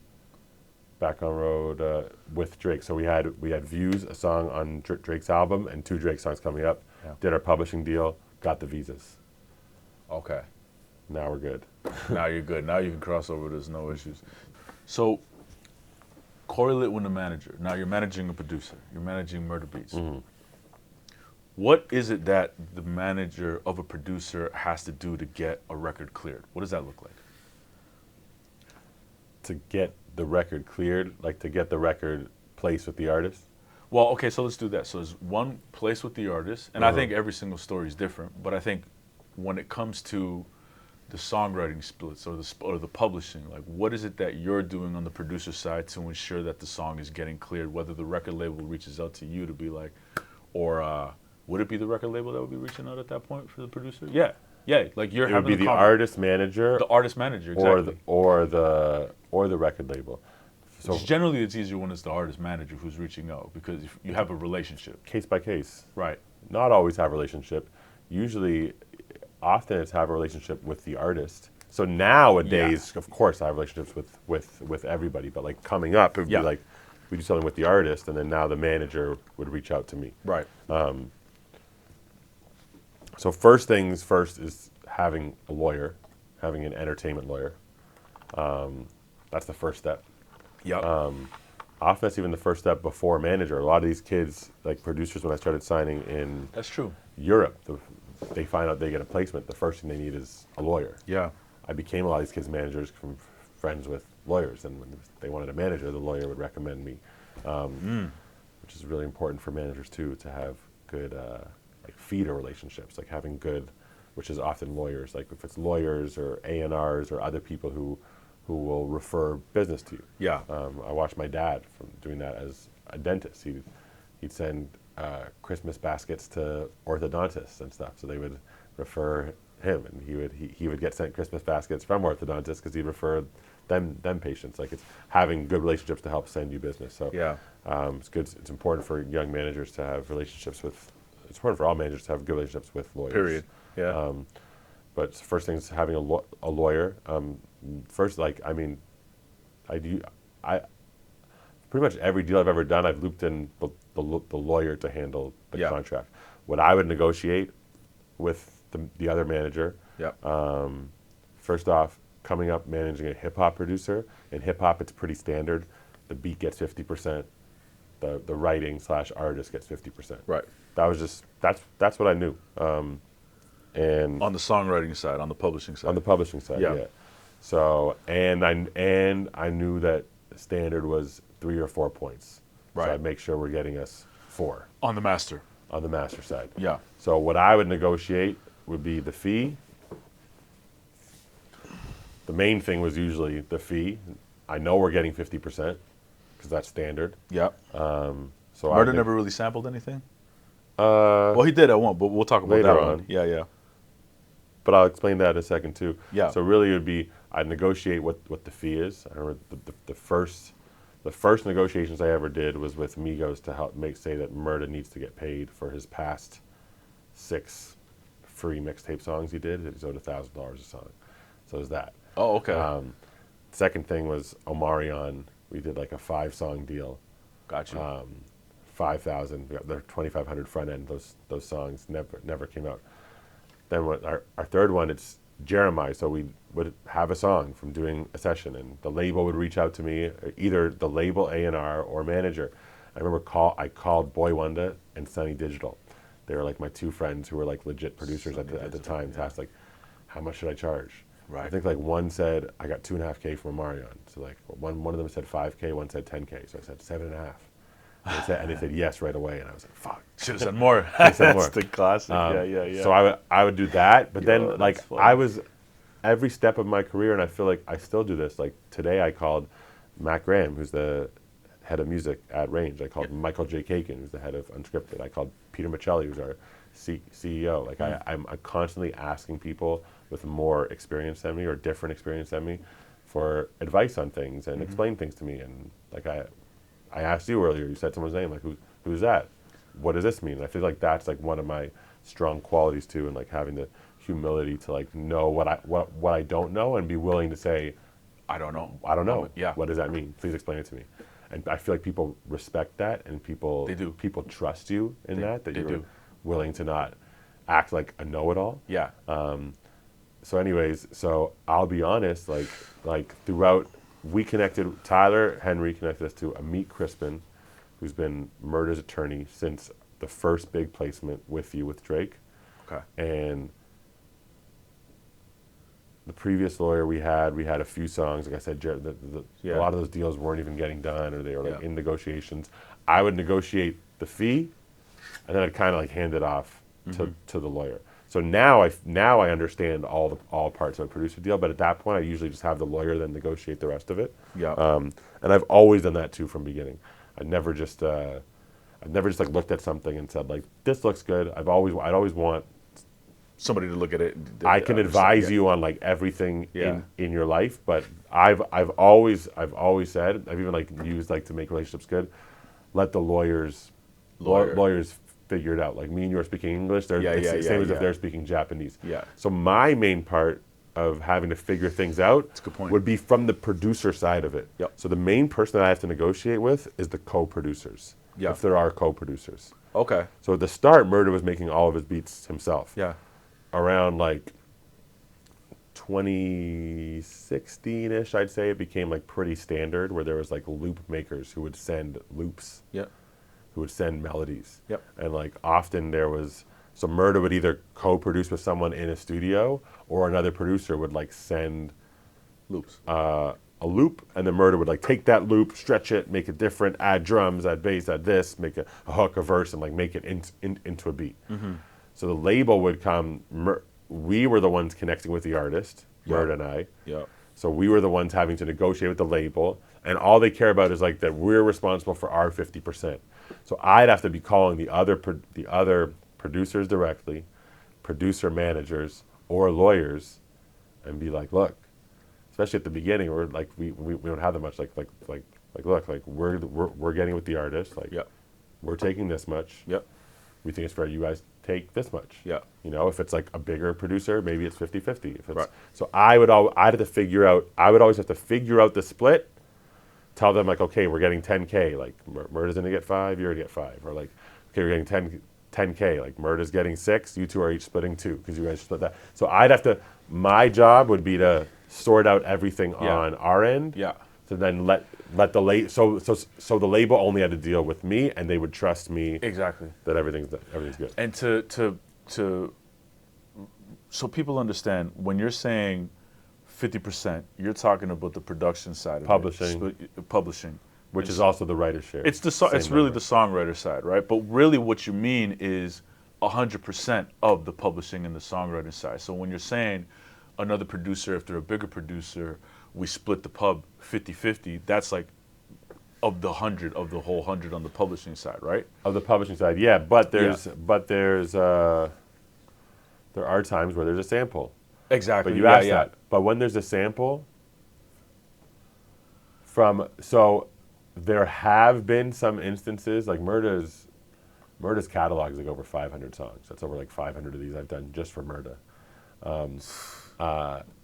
with Drake. So we had Views, a song on Drake's album, and 2 Drake songs coming up. Yeah. Did our publishing deal, got the visas. Okay. Now we're good. Now you're good. Now you can cross over. There's no issues. So, Cory Litwin, the manager. Now you're managing a producer. You're managing MurdaBeatz. Mm-hmm. What is it that the manager of a producer has to do to get a record cleared? What does that look like? To get the record cleared, like to get the record placed with the artist. Well, okay, so let's do that. So there's one place with the artist, and I think every single story is different, but I think when it comes to the songwriting splits or the publishing, like, what is it that you're doing on the producer side to ensure that the song is getting cleared, whether the record label reaches out to you to be like, or would it be the record label that would be reaching out at that point for the producer? Yeah, like you're It would having be the artist manager, the artist manager, exactly. or the record label. So Generally, it's easier when it's the artist manager who's reaching out because you have a relationship. case by case. Right. Not always have a relationship. Often it's have a relationship with the artist. So nowadays, of course, I have relationships with everybody. But like coming up, it would be like we do something with the artist, and then now the manager would reach out to me. Right. So first things first is having a lawyer, having an entertainment lawyer. That's the first step. Yep. Often that's even the first step before manager. A lot of these kids, like producers, when I started signing in That's true. Europe, they find out they get a placement. The first thing they need is a lawyer. Yeah. I became a lot of these kids' managers from friends with lawyers, and when they wanted a manager, the lawyer would recommend me, which is really important for managers too, to have good like feeder relationships, like having good, which is often lawyers. Like if it's lawyers or A&Rs or other people who will refer business to you. Yeah. I watched my dad from doing that as a dentist. He'd send Christmas baskets to orthodontists and stuff. So they would refer him, and he would get sent Christmas baskets from orthodontists because he'd refer them patients. Like, it's having good relationships to help send you business. So it's good. It's important for young managers to have relationships with. It's important for all managers to have good relationships with lawyers. Period. Yeah. But first thing is having a lawyer. First, like, I mean, I pretty much every deal I've ever done, I've looped in the lawyer to handle the contract. What I would negotiate with the other manager. First off, coming up managing a hip hop producer. In hip hop, it's pretty standard. The beat gets 50%. The writing / artist gets 50%. Right. That was just that's what I knew. And On the songwriting side, on the publishing side. on the publishing side, yeah. So and I knew that standard was 3 or 4 points. Right. So I'd make sure we're getting us 4 On the master. on the master side. Yeah. So what I would negotiate would be the fee. The main thing was usually the fee. I know we're getting 50% because that's standard. Yeah. So Murda never really sampled anything? Uh, Well, he did at one, but we'll talk about later that on. one. Yeah. But I'll explain that in a second too. Yeah. So really, it would be I'd negotiate what the fee is. I remember the first negotiations I ever did was with Migos to help say that Murda needs to get paid for his past 6 free mixtape songs he did. He's owed $1,000 a song. So there's that. Oh, okay. Second thing was Omarion. We did like a 5-song deal. Got you. 5,000. They're 2,500 front end. Those songs never came out. Then what our third one, it's Jeremiah. So we would have a song from doing a session, and the label would reach out to me, either the label A&R or manager. I remember I called Boy Wonder and Sunny Digital. They were like my 2 friends who were like legit producers at the time. To ask like, how much should I charge? Right. I think like one said I got $2.5K from Omarion. So like one of them said 5K, one said 10K. So I said 7.5. And they said yes right away, and I was like, "Fuck, should have said more." Said That's more. the classic. Yeah. So I would do that, but then that's like funny. I was every step of my career, and I feel like I still do this. Like today, I called Matt Graham, who's the head of music at Range. I called Michael J. Kagan, who's the head of Unscripted. I called Peter Michelli, who's our CEO. Like I'm constantly asking people with more experience than me or different experience than me for advice on things and explain things to me. And like I asked you earlier, you said someone's name, like who's that? What does this mean? And I feel like that's like one of my strong qualities too, and like having the humility to like know what I don't know and be willing to say, I don't know. Yeah. What does that mean? Please explain it to me. And I feel like people respect that, and people They do. People trust you in that they you're do. willing to not act like a know-it-all. Yeah. So anyways, so I'll be honest, like throughout, Tyler Henry connected us to Amit Crispin, who's been Murda's attorney since the first big placement with Drake. Okay. And the previous lawyer we had a few songs. Like I said, a lot of those deals weren't even getting done, or they were like in negotiations. I would negotiate the fee, and then I'd kind of like hand it off to the lawyer. So now I understand all parts of a producer deal, but at that point I usually just have the lawyer then negotiate the rest of it. Yeah. And I've always done that too from beginning. I've never just like looked at something and said like, this looks good. I'd always want Somebody to look at it. I can advise you on like everything in your life, but I've always said, I've even like used like to make relationships good, let the lawyers figure it out. Like me and you are speaking English, it's the same as if they're speaking Japanese. Yeah. So my main part of having to figure things out That's a good point. would be from the producer side of it. Yep. So the main person that I have to negotiate with is the co-producers, if there are co-producers. Okay. So at the start, Murda was making all of his beats himself. Yeah. Around like 2016-ish, I'd say, it became like pretty standard where there was like loop makers who would send loops. Yeah. Who would send melodies. Yep. And like often so Murda would either co-produce with someone in a studio, or another producer would like send Loops. a loop, and then Murda would like take that loop, stretch it, make it different, add drums, add bass, add this, make a hook, a verse, and like make it into a beat. So the label would come. We were the ones connecting with the artist, Murda and I. Yeah. So we were the ones having to negotiate with the label, and all they care about is like that we're responsible for our 50%. So I'd have to be calling the other producers directly, producer managers or lawyers, and be like, look, especially at the beginning, we're like we don't have that much. Look, like we're getting with the artist. Like, Yep. we're taking this much. Yep. We think it's fair. You guys take this much. Yeah. You know, if it's like a bigger producer, maybe it's 50-50. If it's, Right. So I would always have to figure out the split. Tell them like, okay, we're getting 10K. Like Murda's gonna get 5, you're gonna get 5. Or like, okay, we're getting 10K. Like Murda's getting 6, you two are each splitting 2 because you guys split that. So I'd have to. My job would be to sort out everything on our end. Yeah. So then let the so the label only had to deal with me, and they would trust me Exactly. that everything's good. And so people understand, when you're saying 50%, you're talking about the production side of Publishing. it. Publishing. Which is also the writer's share. It's Same really number. the songwriter side, right? But really what you mean is 100% of the publishing and the songwriting side. So when you're saying another producer, if they're a bigger producer, we split the pub 50-50, that's like of the whole 100 on the publishing side, right? Of the publishing side, yeah. But there are times where there's a sample. Exactly. But you asked that. But when there's a sample so there have been some instances, like Murda's catalog is like over 500 songs. That's over like 500 of these I've done just for Murda.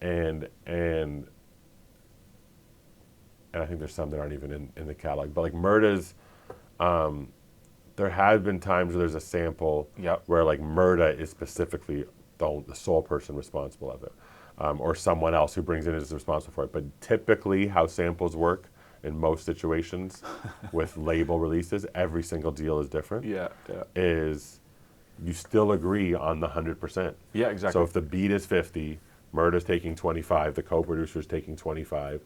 And I think there's some that aren't even in the catalog. But like Murda's, there have been times where there's a sample where like Murda is specifically the sole person responsible of it. Or someone else who brings it is responsible for it. But typically how samples work in most situations with label releases, every single deal is different. Is you still agree on the 100%. Yeah, exactly. So if the beat is 50, Murda's taking 25, the co-producer is taking 25,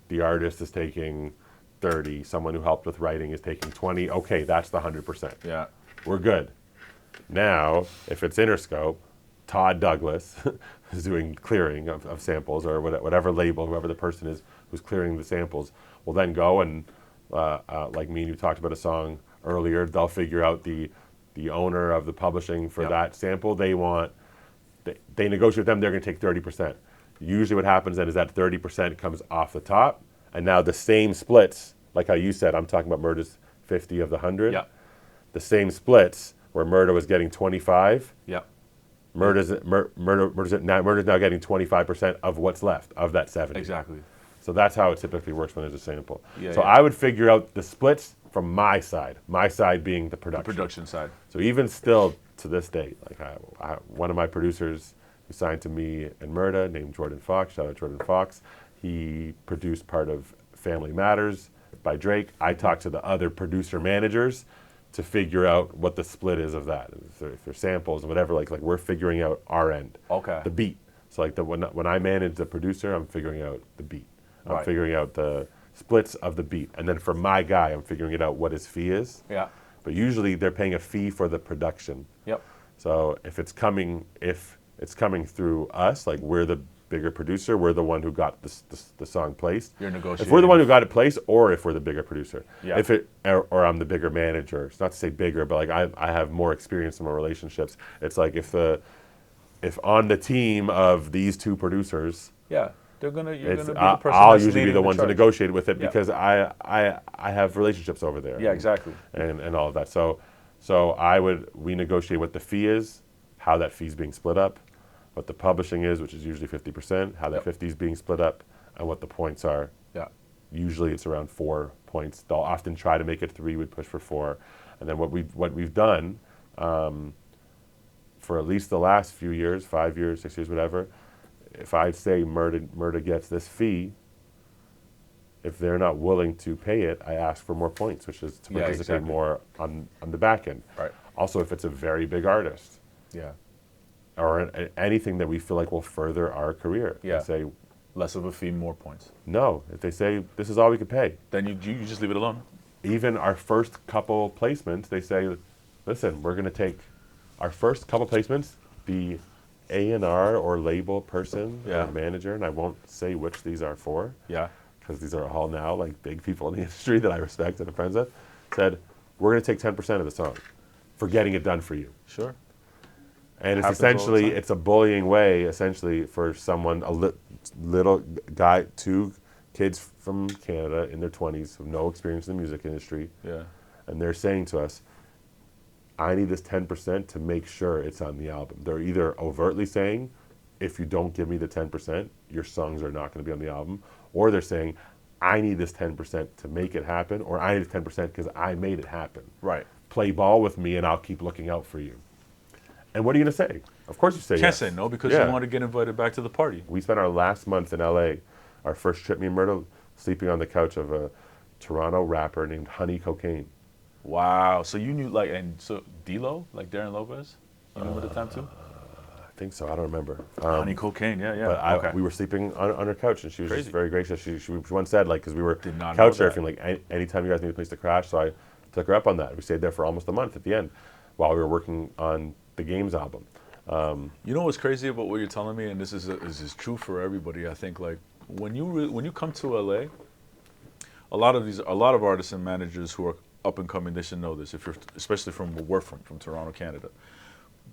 the artist is taking 30, someone who helped with writing is taking 20, okay, that's the 100%. Yeah. We're good. Now, if it's Interscope, Todd Douglas is doing clearing of samples, or whatever label, whoever the person is who's clearing the samples, will then go and, like me and you talked about a song earlier, they'll figure out the owner of the publishing for that sample. They negotiate with them, they're going to take 30%. Usually what happens then is that 30% comes off the top, and now the same splits, like how you said, I'm talking about Murda's 50 of the 100. Yeah. The same splits where Murda was getting 25. Yeah. Murda's now getting 25% of what's left of that 70. Exactly. So that's how it typically works when there's a sample. Yeah, so yeah. I would figure out the splits from my side being the production. The production side. So even still to this day, like one of my producers who signed to me and Murda, named Jordan Fox, shout out Jordan Fox, he produced part of Family Matters by Drake. I talked to the other producer managers to figure out what the split is of that. If there's samples and whatever, like we're figuring out our end. Okay. The beat. So like when I manage the producer, I'm figuring out the beat. I'm Right. figuring out the splits of the beat. And then for my guy, I'm figuring it out what his fee is. Yeah. But usually they're paying a fee for the production. Yep. So if it's coming through us, like we're the bigger producer, we're the one who got the song placed. You're negotiating. If we're the one who got it placed, or if we're the bigger producer. Yeah. Or I'm the bigger manager. It's not to say bigger, but like I have more experience in my relationships. It's like if on the team of these two producers, Yeah. You're gonna be the person I'll that's usually be leading the one to charge. negotiate with it Yeah. because I have relationships over there. Yeah, exactly. And all of that. So we negotiate what the fee is, how that fee is being split up, what the publishing is, which is usually 50%, how that Yep. 50 is being split up, and what the points are. Yeah. Usually it's around 4 points. They'll often try to make it 3. We'd push for 4. And then what we've done for at least the last few years, 5 years, 6 years, whatever, if I say Murda gets this fee, if they're not willing to pay it, I ask for more points, which is to Yeah, participate exactly. more on the back end. Right. Also, if it's a very big artist Yeah. or anything that we feel like will further our career, Yeah. they say Less of a fee, more points. no. If they say this is all we could pay, Then you just leave it alone. even our first couple placements, they say, listen, we're going to take our first couple placements, the A&R or label person Yeah. or manager, and I won't say which these are for, Yeah. because these are all now like big people in the industry that I respect and am friends with, said, we're going to take 10% of the song for getting it done for you. Sure. And it's Happens all the essentially, time. it's a bullying way, essentially, for someone, little guy, 2 kids from Canada in their 20s with no experience in the music industry, Yeah. and they're saying to us, I need this 10% to make sure it's on the album. They're either overtly saying, if you don't give me the 10%, your songs are not going to be on the album, or they're saying, I need this 10% to make it happen, or I need this 10% because I made it happen. Right. Play ball with me and I'll keep looking out for you. And what are you going to say? Of course you say Can't yes. say no because Yeah. you want to get invited back to the party. We spent our last month in LA, our first trip, me and Murda, sleeping on the couch of a Toronto rapper named Honey Cocaine. Wow. So you knew and so D-Lo, like Darren Lopez, you knew at the time too? I think so, I don't remember. Honey Cocaine, yeah. But we were sleeping on her couch, and she was Crazy. just very gracious. She once said, because we were Did not couch know that. surfing, anytime you guys need a place to crash, so I took her up on that. We stayed there for almost a month at the end while we were working on the Games album. You know what's crazy about what you're telling me, and this is true for everybody. I think when you come to LA, a lot of artists and managers who are up and coming, they should know this. If you're especially from where we're from Toronto, Canada,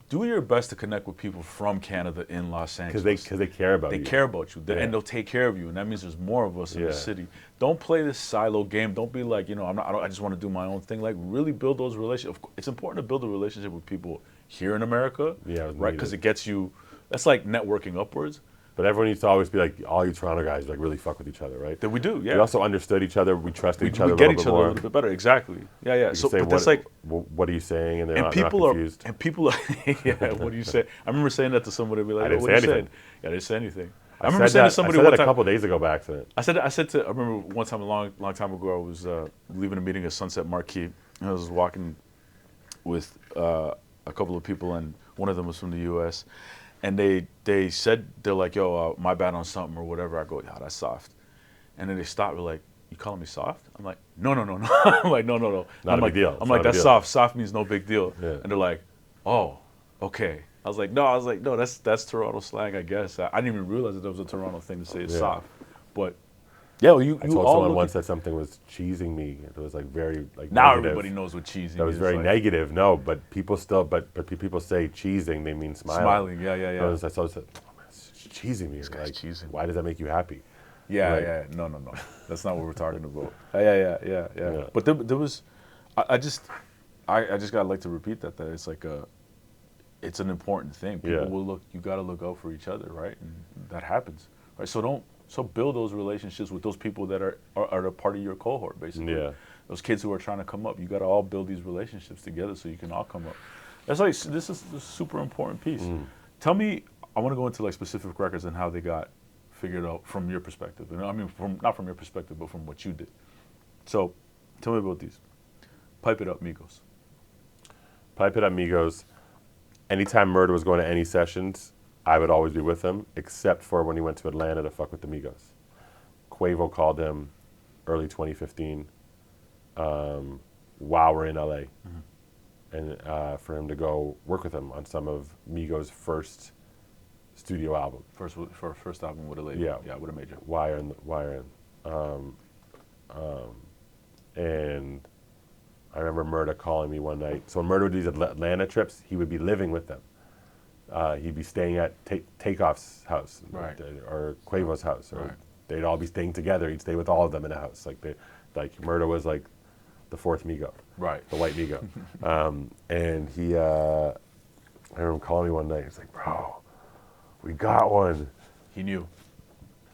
do your best to connect with people from Canada in Los Angeles Because they care about you. They care about you, Yeah. and they'll take care of you, and that means there's more of us in Yeah. the city. Don't play this silo game. Don't be like, I just want to do my own thing. Like, really build those relationships. It's important to build a relationship with people here in America, Yeah, it was right? needed. Because it gets you. That's like networking upwards. But everyone used to always be like, all you Toronto guys really fuck with each other, right? That we do, yeah. We also understood each other. We trusted each other we a get little each bit other more. a little bit better. Exactly. Yeah, yeah. You So, say, but that's what are you saying? And they're and not people are, confused. yeah. What do you say? I remember saying that to somebody. Be like, I didn't what say are you anything. saying? Yeah, I didn't say anything. I I remember said saying that, to somebody I said one that a time. couple days ago by accident. I remember one time, a long time ago, I was leaving a meeting at Sunset Marquee, and I was walking with a couple of people, and one of them was from the U.S., and they said, they're like, yo, my bad on something or whatever. I go, yeah, that's soft. And then they stopped, they're like, you calling me soft? I'm like, no. I'm like, no. Not I'm a like, big deal. It's I'm not like, a big that's deal. soft. Soft means no big deal. Yeah. And they're like, oh, okay. I was like, no, that's Toronto slang, I guess. I didn't even realize that was a Toronto thing to say it's Yeah. soft. But yeah, well, you I told all someone look once at- that something was cheesing me. It was very now negative. everybody knows what cheesy That was is. very like, negative. No, but people still, but people say cheesing, they mean smiling. Smiling, yeah. I said, oh, man, it's cheesing me. guy's Like, cheesing. why does that make you happy? Yeah, Right. yeah. No. That's not what we're talking about. Yeah. But there was, I just gotta like to repeat that it's like it's an important thing. People Yeah. will look. You gotta look out for each other, right? And that happens, right? So build those relationships with those people that are a part of your cohort, basically. Yeah. Those kids who are trying to come up. You gotta all build these relationships together so you can all come up. That's like this is a super important piece. Tell me, I want to go into like specific records and how they got figured out from your perspective. I mean, not from your perspective, but from what you did. So, tell me about these. Pipe It Up, Migos. Pipe It Up, Migos. Anytime Murda was going to any sessions, I would always be with him, except for when he went to Atlanta to fuck with the Migos. Quavo called him early 2015 while we're in LA, and for him to go work with him on some of Migos' first studio album. First album with a label. Yeah. With a major. Wire in. And I remember Murda calling me one night. So when Murda would do these Atlanta trips, he would be living with them. He'd be staying at Takeoff's house, Right. or Quavo's house, or Right. they'd all be staying together. He'd stay with all of them in a house. Like Murda was like the fourth Migo, Right. the white Migo. And he, I remember him calling me one night. He's like, bro, we got one. He knew.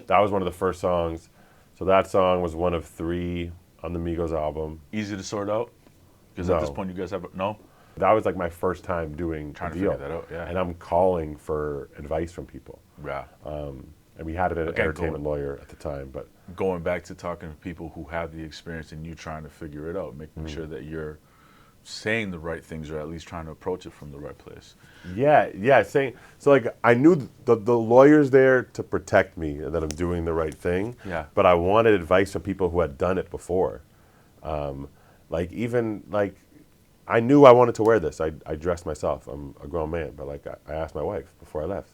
That was one of the first songs. So that song was one of 3 on the Migos album. Easy to sort out? Because at this No. point you guys have, no? That was like my first time doing Trying a to deal. figure that out, yeah. And I'm calling for advice from people. Yeah. And we had an Again, entertainment lawyer at the time, but Going back to talking to people who have the experience and you trying to figure it out, making sure that you're saying the right things or at least trying to approach it from the right place. yeah, saying so. Like I knew the lawyer's there to protect me and that I'm doing the right thing. Yeah. But I wanted advice from people who had done it before. Like even like I knew I wanted to wear this. I dressed myself. I'm a grown man, but like I asked my wife before I left.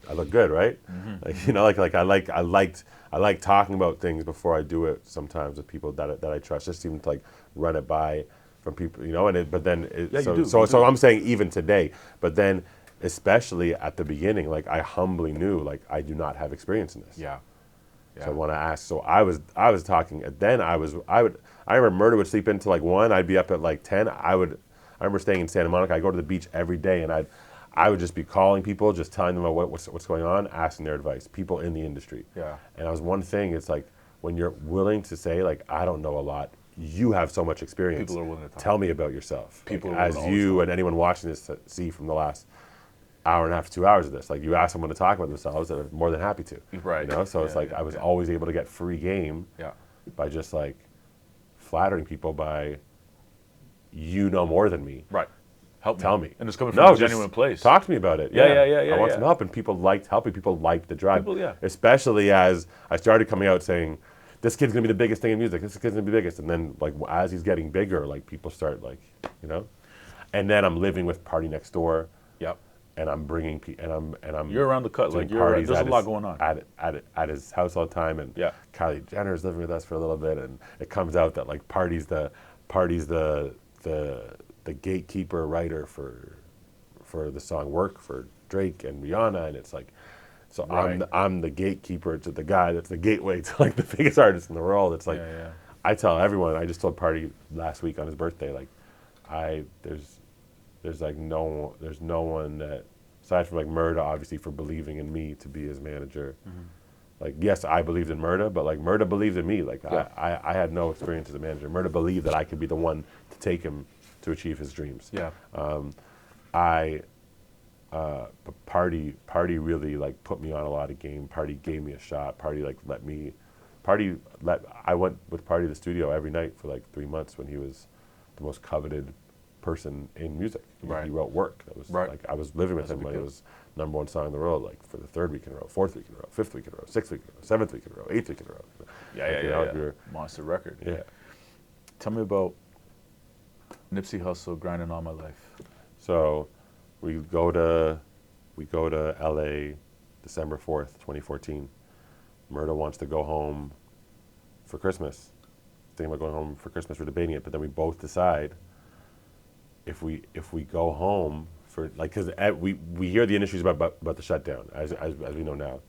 I look good, right? Like, you know, like I like talking about things before I do it. Sometimes with people that I trust, just even to like run it by from people, you know. And it, but then it, Yeah, so you do. so You so do. I'm saying even today, but then especially at the beginning, like I humbly knew like I do not have experience in this. Yeah. Yeah. So when I asked, so I was talking. Then I remember Murda would sleep into like 1. I'd be up at like 10. I remember staying in Santa Monica. I go to the beach every day, and I would just be calling people, just telling them about what's going on, asking their advice. People in the industry. Yeah. And that was one thing. It's like when you're willing to say like I don't know a lot. You have so much experience. People are willing to talk. Tell me about yourself. People Like, are as willing to always you talk. and anyone watching this see from the last hour and a half to 2 hours of this. Like you ask someone to talk about themselves, they're more than happy to. Right. You know, so it's Yeah, like yeah, I was yeah. always able to get free game Yeah. by just like flattering people by you know more than me. Right. Help me. Tell me. And it's coming from a just genuine place. Talk to me about it. Yeah. I want Yeah. some help, and people liked helping. People liked the drive. People, yeah. Especially as I started coming out saying, "This kid's gonna be the biggest thing in music. This kid's gonna be the biggest." And then like as he's getting bigger, like people start like, you know. And then I'm living with PartyNextDoor. Yep. And I'm bringing and I'm You're around the cut. doing Like you're parties there's a at lot his- going on. at his house all the time, and Yeah. Kylie Jenner's living with us for a little bit, and it comes out that like Party's the gatekeeper writer for the song Work for Drake and Rihanna, and it's like so Right. I'm the gatekeeper to the guy that's the gateway to like the biggest artist in the world. It's like Yeah. I tell everyone. I just told Party last week on his birthday, like there's no one that aside from like Murda, obviously for believing in me to be his manager. Like yes, I believed in Murda, but like Murda believed in me. Like Yeah. I had no experience as a manager. Murda believed that I could be the one to take him to achieve his dreams. Yeah. But Party really like put me on a lot of game. Party gave me a shot. Party like I went with Party to the studio every night for like 3 months when he was the most coveted person in music. Right. He wrote Work. That was Right. like I was living with That's a him when big it deal. was #1 song in the world, like for the 3rd week in a row, 4th week in a row, 5th week in a row, 6th week in a row, 7th week in a row, 8th week in a row. Like, you know, we were- Monster record. yeah. Tell me about Nipsey Hussle grinding all my life. So we go to LA December 4th, 2014. Murda wants to go home for Christmas. Thinking about going home for Christmas, we're debating it, but then we both decide if we go home for like because we hear the industry's about the shutdown as we know now.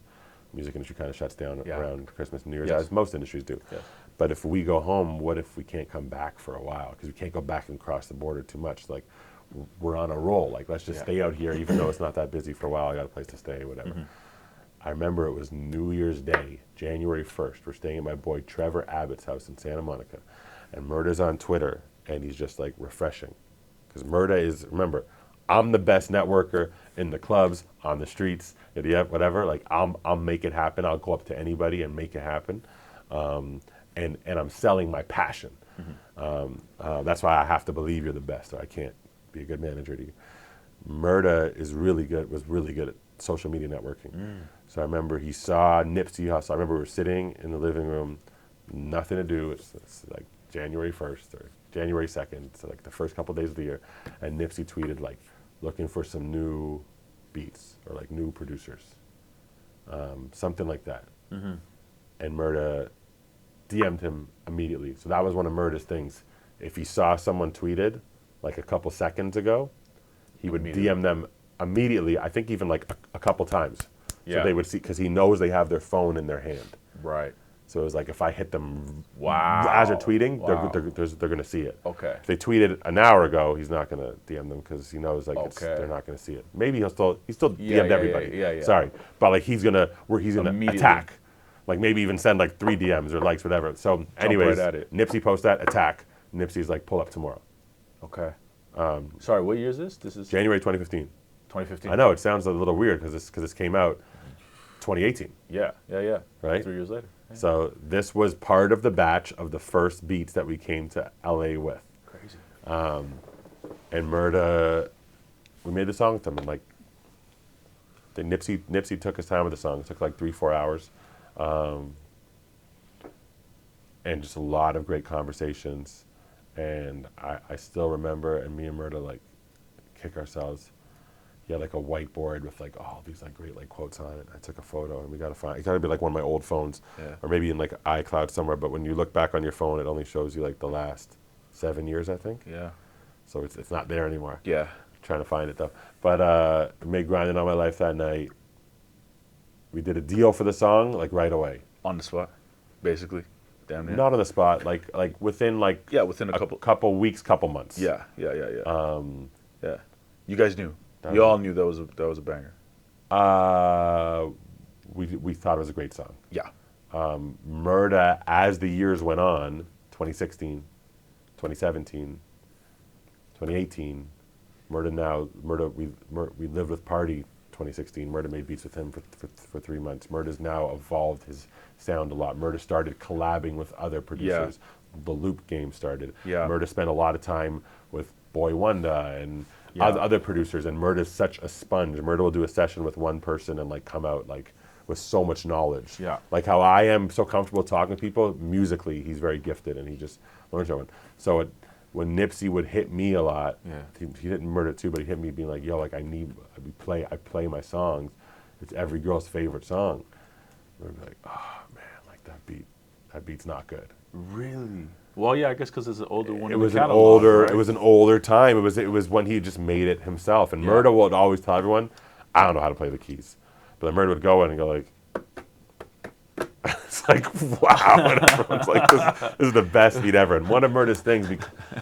Music industry kind of shuts down Yeah. around Christmas and New Year's, Yes. as most industries do. Yes. But if we go home, what if we can't come back for a while? Because we can't go back and cross the border too much. Like, we're on a roll. Like, let's just Yeah. stay out here, even though it's not that busy for a while. I got a place to stay, whatever. I remember it was New Year's Day, January 1st. We're staying at my boy Trevor Abbott's house in Santa Monica. And Murda's on Twitter, and he's just, like, refreshing. Because Murda is, remember, I'm the best networker in the clubs, on the streets, whatever. Like, I'll make it happen. I'll go up to anybody and make it happen. And I'm selling my passion. That's why I have to believe you're the best, or I can't be a good manager to you. Murda was really good at social media networking. So I remember he saw Nipsey Hussle. I remember we were sitting in the living room, nothing to do. It's like January 1st or January 2nd, so like the first couple days of the year, and Nipsey tweeted like, looking for some new beats or like new producers, something like that. And Murda DM'd him immediately. So that was one of Murda's things. If he saw someone tweeted like a couple seconds ago, he would DM them immediately. I think even like a couple times. Yeah. So they would see, because he knows they have their phone in their hand. Right. So it was like if I hit them Wow. as they're tweeting, Wow. they're going to see it. Okay. If they tweeted an hour ago, he's not going to DM them because he knows like Okay. they're not going to see it. Maybe he still Yeah, DM'd yeah, everybody. yeah. Sorry, but like he's gonna Immediately. attack, like maybe even send like 3 DMs or likes, whatever. So anyways, right at it. Nipsey posts that attack. Nipsey's like pull up tomorrow. Okay. Sorry, what year is this? This is January 2015. 2015. I know it sounds a little weird because this came out 2018. Yeah. Right? 3 years later. Yeah. So this was part of the batch of the first beats that we came to LA with. Crazy. And Murda, we made the song with him, and like, Nipsey took his time with the song. It took like 3-4 hours, and just a lot of great conversations. and I still remember, and me and Murda like kick ourselves. He had like a whiteboard with like all these like great like quotes on it. I took a photo, and we gotta find. It gotta be like one of my old phones, or maybe in like iCloud somewhere. But when you look back on your phone, it only shows you like the last 7 years, I think. Yeah. So it's not there anymore. Yeah. Trying to find it though. But made Grinding on My Life that night. We did a deal for the song like right away. On the spot, basically. Damn near. Not on the spot, like within like within a couple weeks, couple months. Yeah. Yeah. You guys knew. You all knew that was a banger. We thought it was a great song. Yeah. Murda, as the years went on, 2016, 2017, 2018, we lived with Party 2016. Murda made beats with him for 3 months. Murda's now evolved his sound a lot. Murda started collabing with other producers. The Loop game started. Yeah. Murda spent a lot of time with Boy Wonder and other producers, and Murda's such a sponge. Murda will do a session with one person and like come out like with so much knowledge. Yeah. Like how I am so comfortable talking to people, musically he's very gifted and he just learns from it. So when Nipsey would hit me a lot, he didn't Murda too, but he hit me being like, yo, like I play my songs. It's every girl's favorite song. And I'd be like, oh man, like that beat's not good. Really? Well, yeah, I guess because it's an older one. It was an older time. It was when he just made it himself. And Murda would always tell everyone, I don't know how to play the keys. But then Murda would go in and go like, it's like, wow. And everyone's like, this is the best beat ever. And one of Murda's things,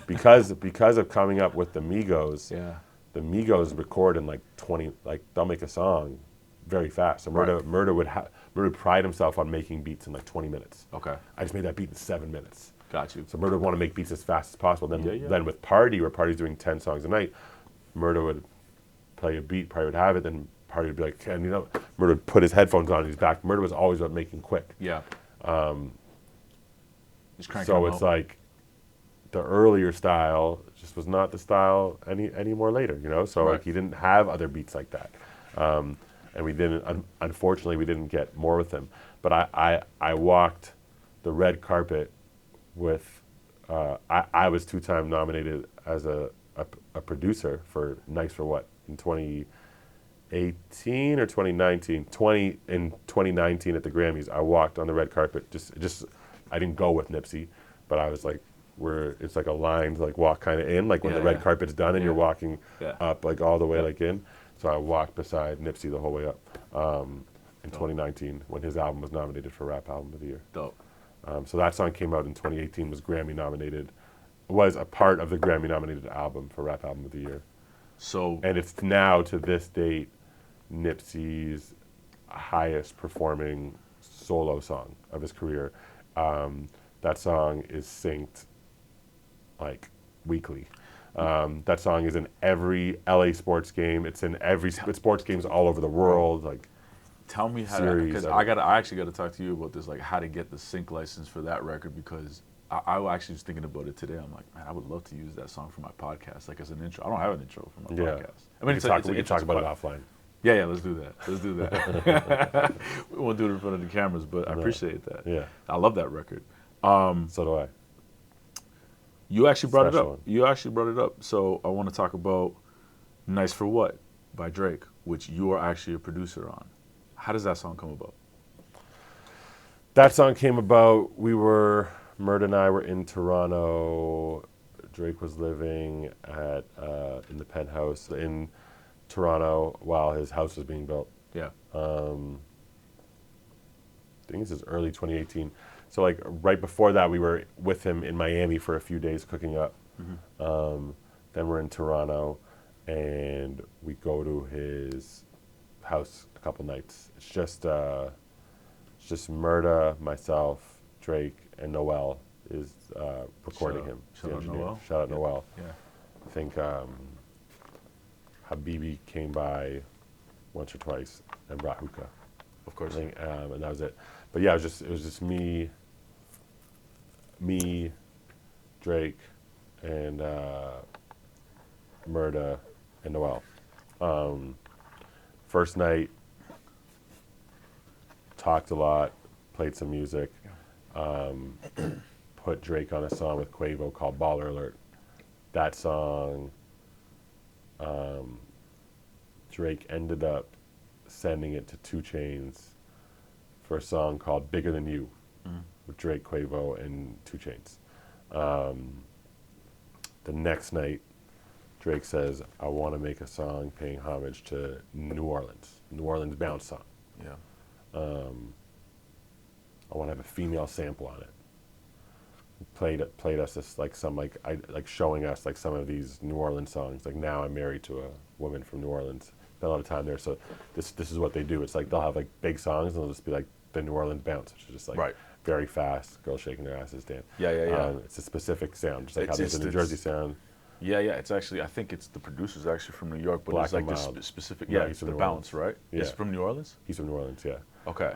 because of coming up with the Migos, the Migos record in like 20, like they'll make a song very fast. So Murda would pride himself on making beats in like 20 minutes. Okay. I just made that beat in 7 minutes. Got you. So Murda would want to make beats as fast as possible. Then with Party, where Party's doing 10 songs a night, Murda would play a beat, Party would have it, then Party would be like, and Murda would put his headphones on and he's back. Murda was always about making quick. Yeah. So it's like the earlier style just was not the style anymore later, you know? So like he didn't have other beats like that. And we didn't, unfortunately, we didn't get more with him. But I walked the red carpet with, I was 2-time nominated as a producer for Nice for What in 2018 or 2019. In 2019 at the Grammys, I walked on the red carpet. Just I didn't go with Nipsey, but I was like, it's like a line to like walk kind of in, like when the red carpet's done and you're walking up like all the way like in. So I walked beside Nipsey the whole way up in 2019 when his album was nominated for Rap Album of the Year. Dope. So that song came out in 2018, was Grammy nominated, was a part of the Grammy nominated album for Rap Album of the Year. And it's now to this date Nipsey's highest performing solo song of his career. That song is synced like weekly. That song is in every LA sports game. It's in every sports games all over the world. Like, tell me how, because I actually got to talk to you about this, like how to get the sync license for that record, because I actually was thinking about it today. I'm like, man, I would love to use that song for my podcast, like as an intro. I don't have an intro for my podcast. I mean, we can talk about it offline. Yeah, let's do that. We won't do it in front of the cameras, but I appreciate that. Yeah, I love that record. So do I. You actually brought it up. So I want to talk about Nice for What by Drake, which you are actually a producer on. How does that song come about? That song came about, Murda and I were in Toronto. Drake was living at in the penthouse in Toronto while his house was being built. Yeah. I think this is early 2018. So like right before that, we were with him in Miami for a few days cooking up. Then we're in Toronto, and we go to his house a couple nights. It's just Murda, myself, Drake, and Noel is recording him. Shout out Noel. Shout out Noel. Yeah. I think Habibi came by once or twice and brought hookah. Of course. I think, and that was it. But yeah, it was just me, Drake, and Murda and Noel. First night, talked a lot, played some music, put put Drake on a song with Quavo called Baller Alert. That song, Drake ended up sending it to 2 Chainz for a song called Bigger Than You with Drake, Quavo, and 2 Chainz. The next night, Drake says, I want to make a song paying homage to New Orleans bounce song. Yeah. I want to have a female sample on it. Played us this showing us like some of these New Orleans songs. Like Now I'm Married to a Woman from New Orleans. Spent a lot of time there, so this is what they do. It's like they'll have like big songs and they'll just be like the New Orleans bounce, which is just like very fast, girls shaking their asses, dance. Yeah. It's a specific sound, just like how there's a New Jersey sound. Yeah. It's actually, I think it's the producer's actually from New York, but Black it's like and this Mild. specific. No, Yeah, he's it's from the New bounce, Orleans. right? Yeah. It's from New Orleans. He's from New Orleans, yeah. Okay.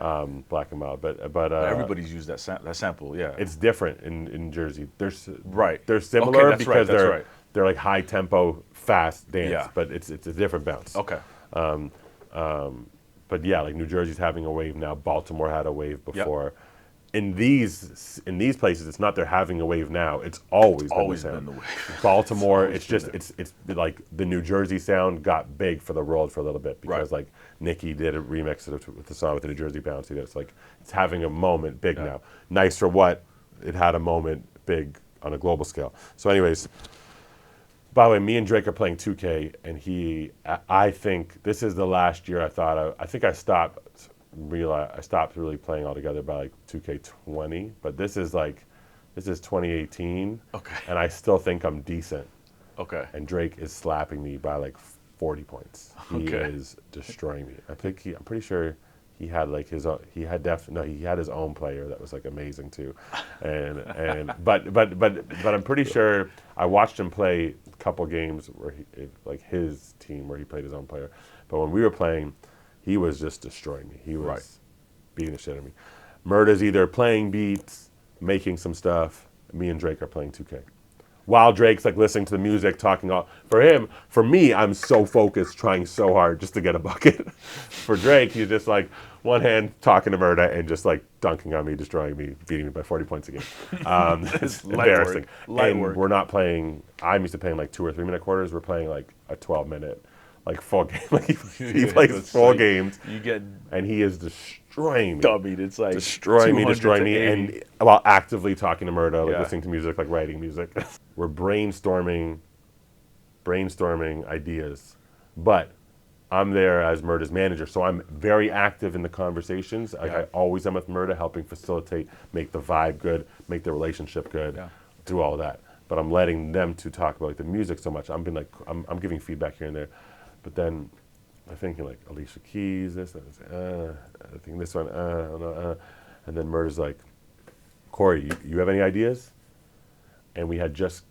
Black and Mild, but everybody's used that sample. Yeah. it's different in Jersey. They're similar Okay, that's because right. they're like high tempo, fast dance, Yeah. but it's a different bounce. Okay. But yeah, like New Jersey's having a wave now. Baltimore had a wave before. In these places, it's not they're having a wave now. It's always been the wave. Baltimore, it's like the New Jersey sound got big for the world for a little bit because like Nicki did a remix with the song with the New Jersey bounce. It's like it's having a moment big now. Nice for what? It had a moment big on a global scale. So anyways, by the way, me and Drake are playing 2K, and I think this is the last year I think I stopped really playing altogether by like 2K20, but this is 2018, and I still think I'm decent. Okay. And Drake is slapping me by like 40 points. He is destroying me. I'm pretty sure he had like he had his own player that was like amazing too, but I'm pretty sure I watched him play a couple games where his team where he played his own player, but when we were playing, he was just destroying me. He was beating the shit out of me. Murda's either playing beats, making some stuff. Me and Drake are playing 2K. While Drake's like listening to the music, talking all for me, I'm so focused, trying so hard just to get a bucket. For Drake, he's just like one hand talking to Murda and just like dunking on me, destroying me, beating me by 40 points a game. It's embarrassing. Light work. We're not playing. I'm used to playing like 2 or 3 minute quarters. We're playing like a 12-minute. Like full game, like he plays full games. You get and he is destroying me. Dummied. It's like destroying me, and while actively talking to Murda, like Yeah. listening to music, like writing music. We're brainstorming ideas, but I'm there as Murda's manager, so I'm very active in the conversations. Like I always am with Murda, helping facilitate, make the vibe good, make the relationship good, do all that. But I'm letting them to talk about like the music so much. I'm giving feedback here and there. But then I'm thinking like Alicia Keys, this, I think this one, I don't know, and then Murda's like, Cory, you have any ideas? And we had just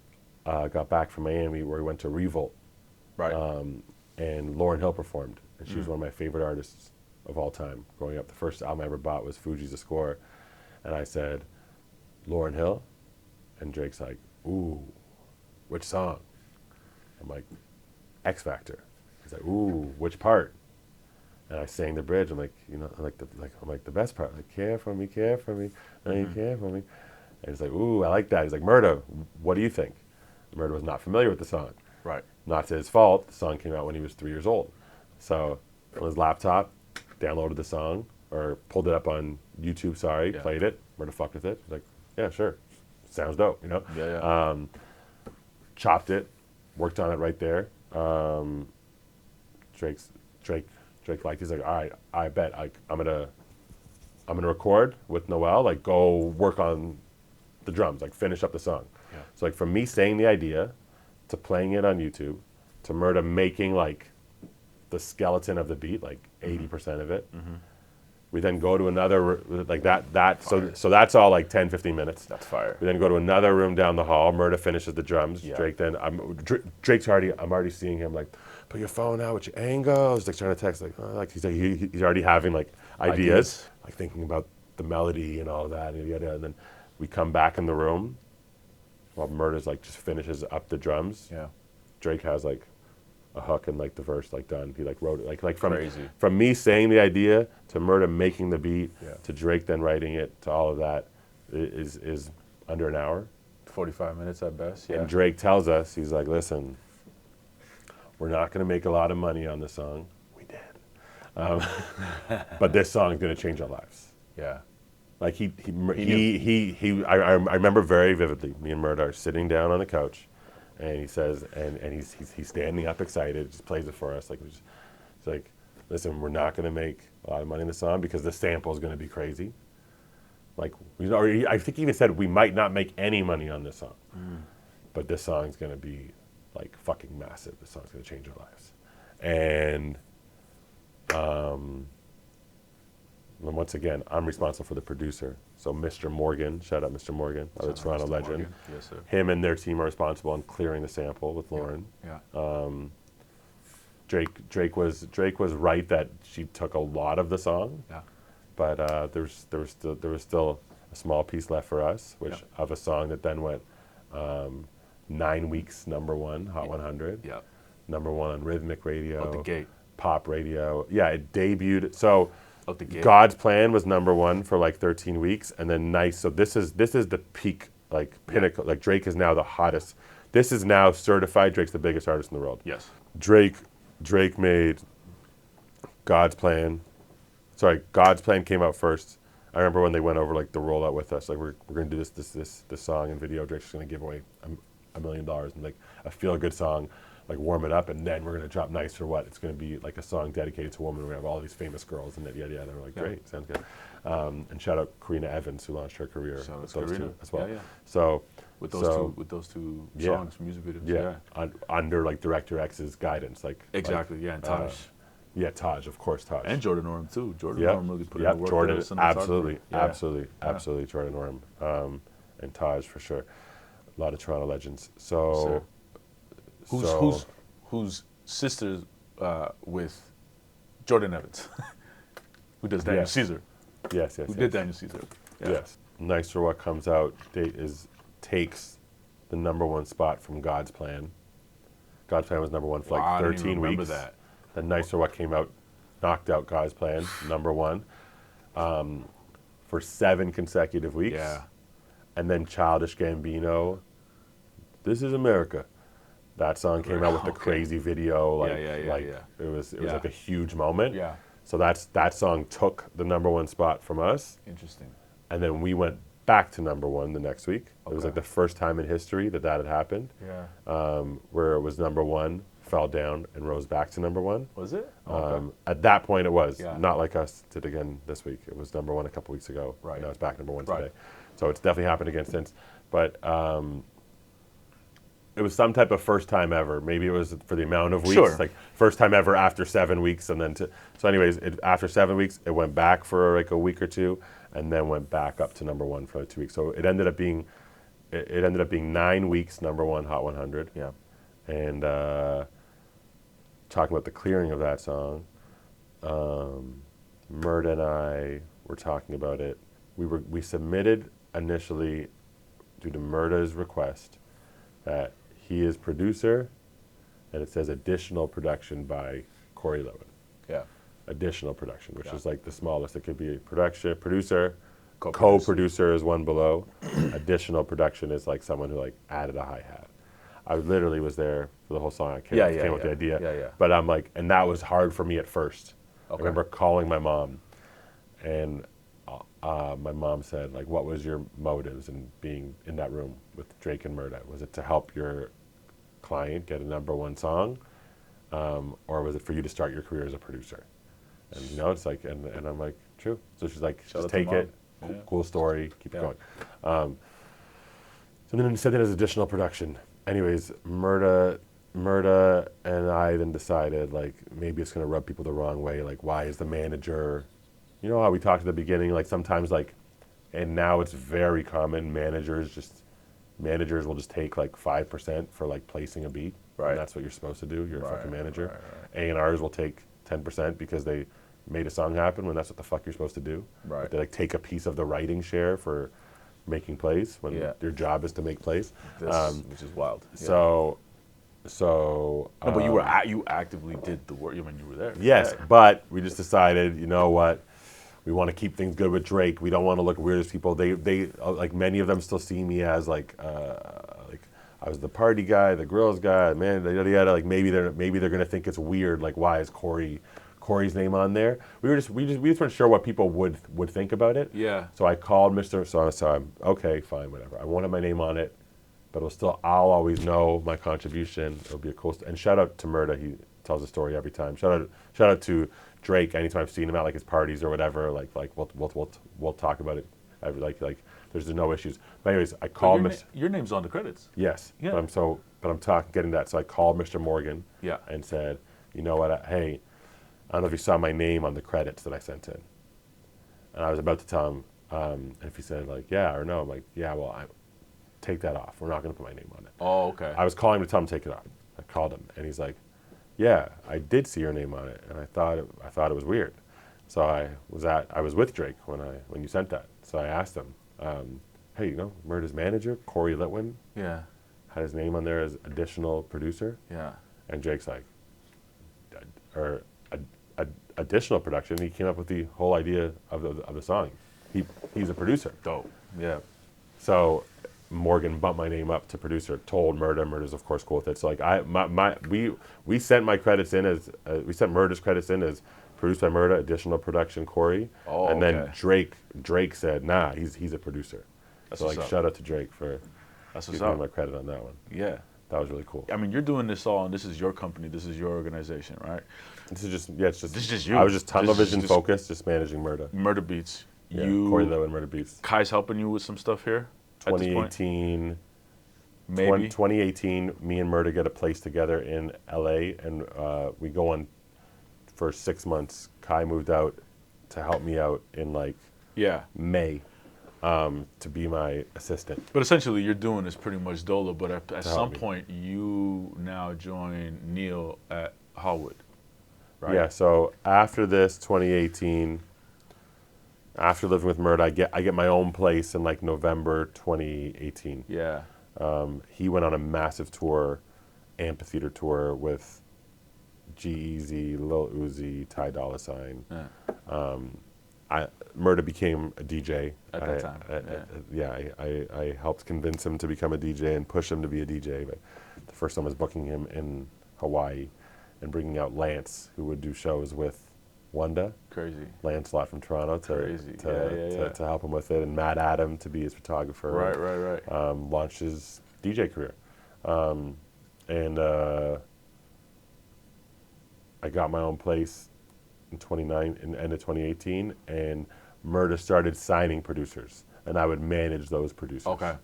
got back from Miami where we went to Revolt, and Lauryn Hill performed, and she was one of my favorite artists of all time. Growing up, the first album I ever bought was Fuji's A Score, and I said, Lauryn Hill, and Drake's like, ooh, which song? I'm like, X Factor. He's like, ooh, which part? And I sang the bridge. I'm like, I'm like the best part. Like, care for me, now you care for me. And he's like, ooh, I like that. He's like, Murda, what do you think? Murda was not familiar with the song. Right. Not his fault. The song came out when he was 3 years old. So on his laptop, downloaded the song or pulled it up on YouTube. Played it. Murda fucked with it. He's like, yeah, sure, sounds dope. Chopped it, worked on it right there. Drake liked. He's like, all right, I bet I'm gonna record with Noel. Like, go work on the drums. Like, finish up the song. Yeah. So like from me saying the idea, to playing it on YouTube, to Murda making like the skeleton of the beat, like 80% of it. Mm-hmm. We then go to another like that. So that's all like 10, 15 minutes. That's fire. We then go to another room down the hall. Murda finishes the drums. Yeah. Drake then I'm already seeing him like, put your phone out with your angle. He's like trying to text he's already having like ideas, like thinking about the melody and all that. And then we come back in the room while Murda's like just finishes up the drums. Yeah. Drake has like a hook and like the verse like done. He like wrote it like Crazy. from me saying the idea to Murda making the beat to Drake then writing it to all of that is under an hour. 45 minutes at best. Yeah. And Drake tells us, he's like, listen, we're not going to make a lot of money on this song. We did. But this song is going to change our lives. Yeah. Like I remember very vividly, me and Murda are sitting down on the couch, and he says, and he's standing up excited, just plays it for us. Like, it's like, listen, we're not going to make a lot of money in the song because the sample is going to be crazy. Like, I think he even said we might not make any money on this song, but this song's going to be like fucking massive. This song's going to change our lives. And once again, I'm responsible for the producer. So Mr. Morgan, shout out Mr. Morgan, the Toronto legend. Morgan. Yes, sir. Him and their team are responsible on clearing the sample with Lauren. Yeah. Drake was right that she took a lot of the song. Yeah. But there was still a small piece left for us, which of a song that then went 9 weeks #1 Hot 100. Yeah. #1 on rhythmic radio. Out the gate. Pop radio. Yeah, it debuted. So Out the gate. God's Plan was #1 for like 13 weeks, and then Nice. So this is the peak, like pinnacle. Like Drake is now the hottest. This is now certified. Drake's the biggest artist in the world. Yes. Drake made God's Plan. Sorry, God's Plan came out first. I remember when they went over like the rollout with us. Like we're gonna do this song and video. Drake's gonna give away $1 million and like a feel good song, like warm it up, and then we're gonna drop Nice for What. It's gonna be like a song dedicated to a woman. We have all these famous girls and yada yada. We're like, great, sounds good. And shout out Karina Evans who launched her career with those two as well. Yeah, yeah. So with those two songs, music videos. Yeah. Under like Director X's guidance, like exactly. Like, yeah, and Taj. Yeah, Taj, of course, Taj. And Jordan Orm too. Jordan Orm really put in the work. Jordan, there, absolutely, cinematography. absolutely, Jordan Orm, and Taj for sure. A lot of Toronto legends. So, who's sisters with Jordan Evans, who does Daniel Caesar. Yes. Who did Daniel Caesar? Yeah. Yes. Nice for What comes out takes the #1 spot from God's Plan. God's Plan was #1 for like 13 I didn't even remember weeks. that. Then Nice for What came out, knocked out God's Plan, #1, for 7 consecutive weeks. Yeah. And then Childish Gambino, This Is America. That song came out with the crazy video. Like, It was like a huge moment. Yeah. So that song took the #1 spot from us. Interesting. And then we went back to #1 the next week. It was Okay. like the first time in history that had happened. Yeah. Where it was #1, fell down, and rose back to #1. Was it? Okay. At that point, it was. Yeah. Not like us did again this week. It was #1 a couple weeks ago. Right. Now it's back #1 Right. today. So it's definitely happened again since. But it was some type of first time ever. Maybe it was for the amount of weeks. Sure. Like first time ever after 7 weeks. And then so anyways, after 7 weeks, it went back for like a week or two and then went back up to #1 for like 2 weeks. So it ended up being 9 weeks #1 Hot 100. Yeah. And talking about the clearing of that song, Murda and I were talking about it. We submitted initially due to Murda's request that he is producer, and it says additional production by Cory Litwin. Yeah. Additional production, which is like the smallest. It could be producer, Co-producer. co-producer is one below. Additional production is like someone who like added a hi-hat. I literally was there for the whole song. I came up with the idea. Yeah. But I'm like, and that was hard for me at first. Okay. I remember calling my mom, and my mom said, like, what was your motives in being in that room with Drake and Murda? Was it to help your client get a #1 song, or was it for you to start your career as a producer? And you know, it's like, and I'm like, true. So she's like, Shout just out to take Mom. it. Yeah. Cool story. Keep it Yeah. going. So then said that as additional production. Anyways, Murda and I then decided, like, maybe it's going to rub people the wrong way. Like, why is the manager, you know how we talked at the beginning, like sometimes like, and now it's very common, managers will just take like 5% for like placing a beat. Right. And that's what you're supposed to do. You're a fucking manager. Right. A&Rs will take 10% because they made a song happen when that's what the fuck you're supposed to do. Right. They like take a piece of the writing share for making plays when your job is to make plays. Which is wild. Yeah. So No, but you actively did the work. I mean, you were there. yes, Yeah. but we just decided, you know what? we want to keep things good with Drake. We don't want to look weird as people. They like many of them still see me as like I was the party guy, the girls guy, man, yada yada. Like maybe they're gonna think it's weird. Like why is Cory's name on there? We just weren't sure what people would think about it. Yeah. So I called Mr. So I'm okay, fine, whatever. I wanted my name on it, but I'll always know my contribution. It'll be a cool. And shout out to Murda. He tells a story every time. Shout out to Drake. Anytime I've seen him at like his parties or whatever, like we'll talk about it. Like there's no issues. But anyways, I called Mr. Your name's on the credits. Yes. Yeah. But I'm getting that. So I called Mr. Morgan. Yeah. And said, you know what? Hey, I don't know if you saw my name on the credits that I sent in. And I was about to tell him, and if he said like yeah or no, I'm like yeah. Well, take that off. We're not going to put my name on it. Oh, okay. I was calling him to tell him to take it off. I called him, and he's like, yeah, I did see your name on it, and I thought it was weird. So I was with Drake when you sent that. So I asked him, hey, you know, Murda's manager, Cory Litwin, Yeah. had his name on there as additional producer. Yeah. And Drake's like, or additional production. He came up with the whole idea of the song. He's a producer. Dope. Yeah. So Morgan bumped my name up to producer. Told Murda. Murda's of course cool with it. So like we sent my credits in as we sent Murda's credits in as produced by Murda, additional production Cory. Oh, and then okay. Drake said, nah, he's a producer. That's so what's like up. shout out to Drake for That's what's giving up. me my credit on that one. Yeah. That was really cool. I mean, you're doing this all, and this is your company. This is your organization, right? This is just you. I was just tunnel This is vision just- focused, just managing Murda. MurdaBeatz. Yeah, You, Cory Litwin, Murda Beatz. Kai's helping you with some stuff here. At this point? 2018. Maybe. 2018, me and Murda get a place together in LA, and we go on for 6 months. Kai moved out to help me out in like Yeah. May to be my assistant. But essentially, you're doing this pretty much dolo. But at help some me. point, you now join Neil at Hollywood, right? Yeah. So after this, 2018, after living with Murda, I get my own place in like November 2018. Yeah. He went on a massive tour, amphitheater tour with G-Eazy, Lil Uzi, Ty Dolla $ign. Yeah. Murda became a DJ. At that time, I helped convince him to become a DJ and push him to be a DJ. But the first time I was booking him in Hawaii and bringing out Lance, who would do shows with Wanda. Crazy. Lancelot from Toronto Crazy. to help him with it, and Matt Adam to be his photographer. Right. Launched his DJ career. And I got my own place in end of 2018, and Murda started signing producers, and I would manage those producers. Okay.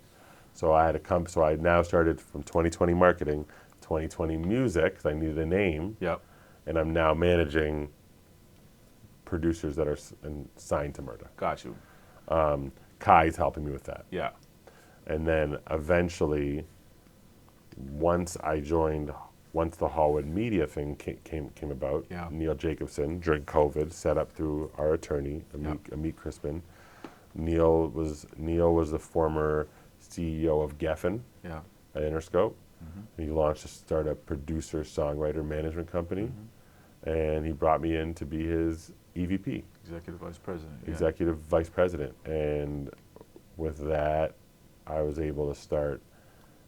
So I had so I now started from 2020 marketing, 2020 music, 'cause I needed a name, Yep. and I'm now managing producers that are signed to Murda. Got you. Kai's helping me with that. Yeah. And then eventually, once the Hollywood media thing came about, Yeah. Neil Jacobson, during COVID, set up through our attorney, Amit Crispin. Neil was the former CEO of Geffen Yeah. at Interscope. He launched a startup producer, songwriter management company, and he brought me in to be his EVP. Executive Vice President. Yeah. Executive Vice President. And with that, I was able to start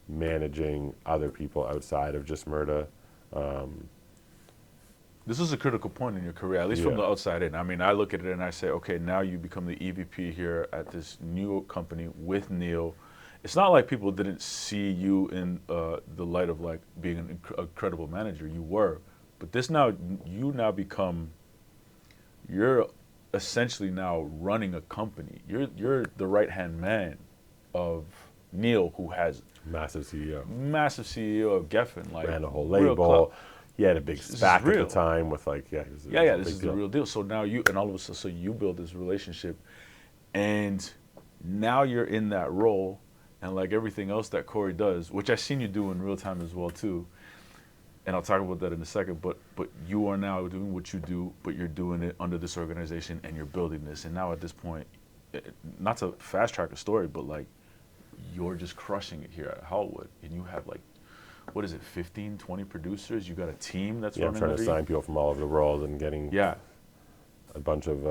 managing other people outside of just Murda. This is a critical point in your career, at least from Yeah. the outside in. I mean, I look at it and I say, okay, now you become the EVP here at this new company with Neil. It's not like people didn't see you in the light of like being an incredible manager. You were, but you now become. You're essentially now running a company. You're the right hand man of Neil, who has Massive CEO. massive CEO of Geffen, like Ran a whole real label. clout. He had a big is SPAC at real. the time with like, he was a Yeah, big this is deal. the real deal. So now you, and all of a sudden, so you build this relationship, and now you're in that role, and like everything else that Cory does, which I've seen you do in real time as well too, and I'll talk about that in a second, but you are now doing what you do, but you're doing it under this organization, and you're building this, and now at this point, not to fast track the story, but like, you're just crushing it here at Hollywood, and you have like, what is it, 15, 20 producers? You got a team that's Yeah, I'm running trying to everything? sign people from all over the world and getting Yeah. a bunch of,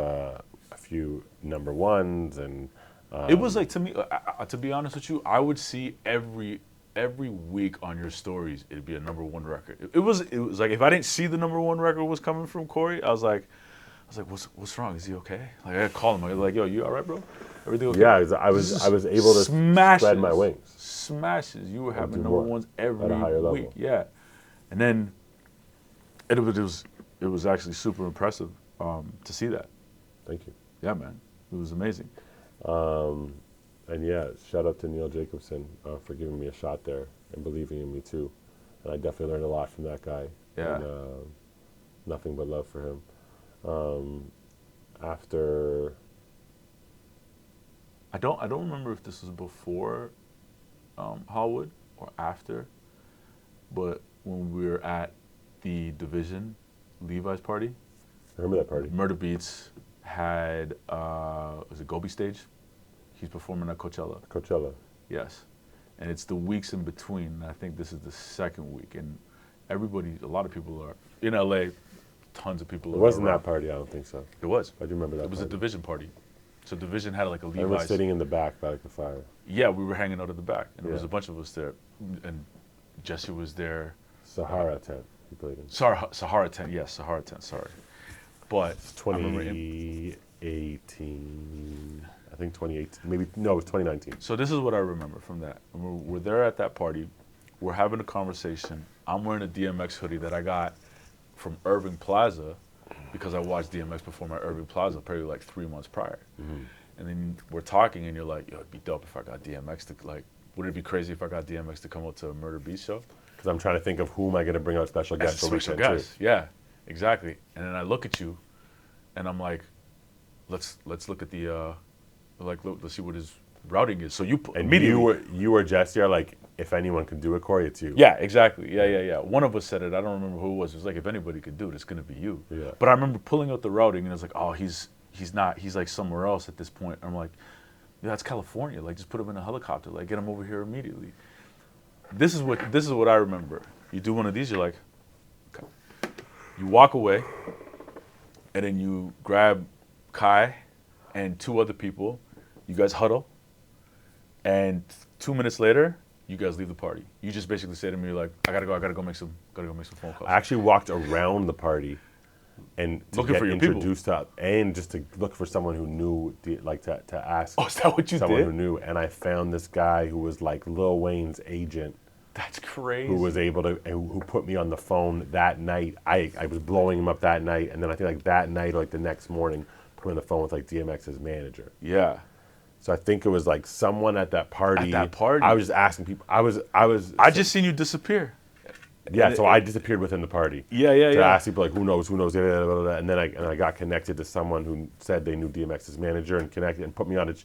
few number ones, and It was like, to me, to be honest with you, I would see every week on your stories, it'd be a number one record. It was like, if I didn't see the number one record was coming from Cory, I was like, what's wrong? Is he okay? Like, I call him. I was like, yo, you all right, bro? Everything okay? yeah, I was able to spread my wings. Smashes. You were having do number more ones at a every higher week. level. Yeah, and then it was actually super impressive to see that. Thank you. Yeah, man, it was amazing. And yeah, shout out to Neil Jacobson for giving me a shot there and believing in me too. And I definitely learned a lot from that guy. Yeah. And, nothing but love for him. After I don't remember if this was before Hollywood or after, but when we were at the Division Levi's party, I remember that party. Murda Beatz had was it Gobi Stage? He's performing at Coachella. Coachella. Yes, and it's the weeks in between. And I think this is the second week, and a lot of people are in LA. Tons of people. It wasn't that party, I don't think so. It was. I do remember that. It was party. a Division party. So Division had like a I Levi's. was sitting in the back by like the fire. Yeah, we were hanging out at the back, and there was Yeah. a bunch of us there, and Jesse was there. Sahara tent. He played in. Sahara tent, yes, Sahara tent. Sorry, but It's I remember 2018. I think 2018. Maybe no, it was 2019. So this is what I remember from that. We're there at that party. We're having a conversation. I'm wearing a DMX hoodie that I got from Irving Plaza because I watched DMX perform at Irving Plaza probably like 3 months prior. Mm-hmm. And then we're talking, and you're like, yo, it'd be dope if I got DMX to, like, would it be crazy if I got DMX to come out to a Murda Beatz show? Because I'm trying to think of who am I going to bring out special guests As a for special weekend guest. Yeah, exactly. And then I look at you, and I'm like, let's look at the, let's see what his routing is. So you And immediately. you were Jesse are like, if anyone can do it, Cory, it's you. Yeah, exactly. Yeah. One of us said it. I don't remember who it was. It was like, if anybody could do it, it's going to be you. Yeah. But I remember pulling out the routing, and it was like, oh, he's not. He's like somewhere else at this point. I'm like, yeah, that's California. Like, just put him in a helicopter. Like, get him over here immediately. This is what I remember. You do one of these, you're like, okay. You walk away, and then you grab Kai and 2 other people. You guys huddle, and 2 minutes later, you guys leave the party. You just basically say to me, like, I gotta go make some phone calls. I actually walked around the party and to Looking get for your people. introduced to, and just to look for someone who knew, like to ask Oh, is that what you someone did? who knew. And I found this guy who was like Lil Wayne's agent, That's crazy. who was able to, and who put me on the phone that night. I was blowing him up that night, and then I think like that night or like the next morning, put me on the phone with like DMX's manager. Yeah. So I think it was like someone at that party. At that party? I was just asking people. I just seen you disappear. Yeah, so I disappeared within the party. Yeah. To ask people like, who knows, blah, blah, blah, blah. And then I got connected to someone who said they knew DMX's manager and connected and put me on it,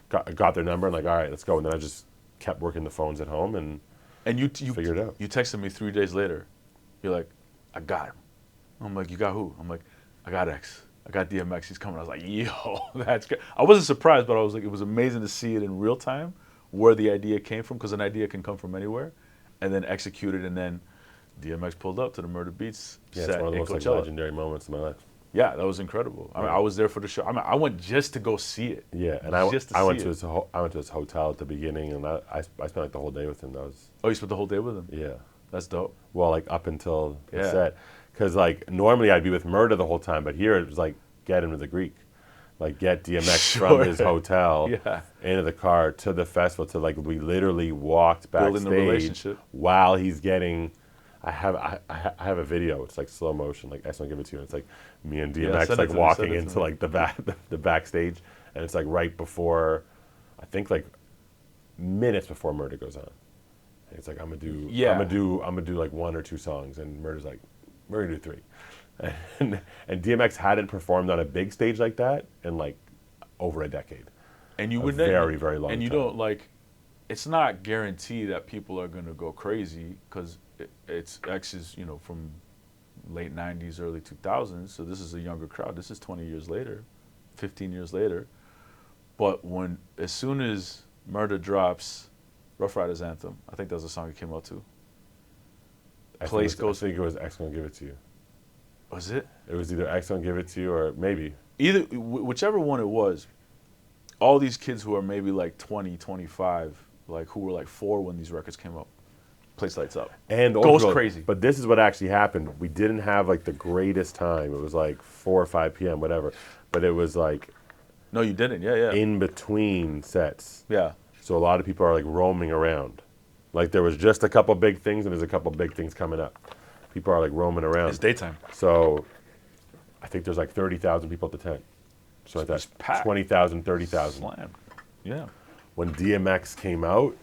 got their number and like, all right, let's go. And then I just kept working the phones at home and You figured it out. You texted me 3 days later. You're like, I got him. I'm like, you got who? I'm like, I got X. I got DMX. He's coming. I was like, yo, that's good. I wasn't surprised, but I was like, it was amazing to see it in real time where the idea came from, because an idea can come from anywhere, and then execute it, and then DMX pulled up to the Murda Beatz Yeah, set it's one of the in most like, Coachella. legendary moments of my life. Yeah, that was incredible. I mean, I was there for the show. I mean, I went just to go see it. Yeah, and Just to I went see to it. I went to his hotel at the beginning, and I spent like the whole day with him. That was Oh, you spent the whole day with him? yeah. That's dope. Well, like up until the Yeah. set, because like normally I'd be with Murda the whole time, but here it was like get him to the Greek, like get DMX from Sure. his hotel Yeah. into the car to the festival. To like we literally walked Building backstage the relationship. while he's getting. I have a video. It's like slow motion. Like I just want to give it to you. It's like me and Yeah, DMX send it like to me, walking send it to into me. like the backstage, and it's like right before, I think like minutes before Murda goes on. And it's like I'm gonna do like 1 or 2 songs, and Murda's like, we're gonna do 3, and DMX hadn't performed on a big stage like that in like over a decade. And you A would very, very long And you time. don't like. It's not guaranteed that people are going to go crazy, because it's X is from late '90s, early 2000s. So this is a younger crowd. This is 20 years later, 15 years later. But as soon as Murda drops Rough Riders Anthem, I think that was the song it came out to. I Place think goes. it was X Gonna Give It To You. Was it? It was either X Gonna Give It To You or maybe either whichever one it was, all these kids who are maybe like 20, 25, like who were like 4 when these records came up, place lights up. And goes also, crazy. But this is what actually happened. We didn't have like the greatest time. It was like 4 or 5 p.m., whatever. But it was like No, you didn't. Yeah. in between sets. Yeah. So a lot of people are like roaming around. Like there was just a couple big things and there's a couple big things coming up. People are like roaming around. It's daytime. So I think there's like 30,000 people at the tent. So like It's that packed. 20,000, 30,000. Slam. Yeah. When DMX came out,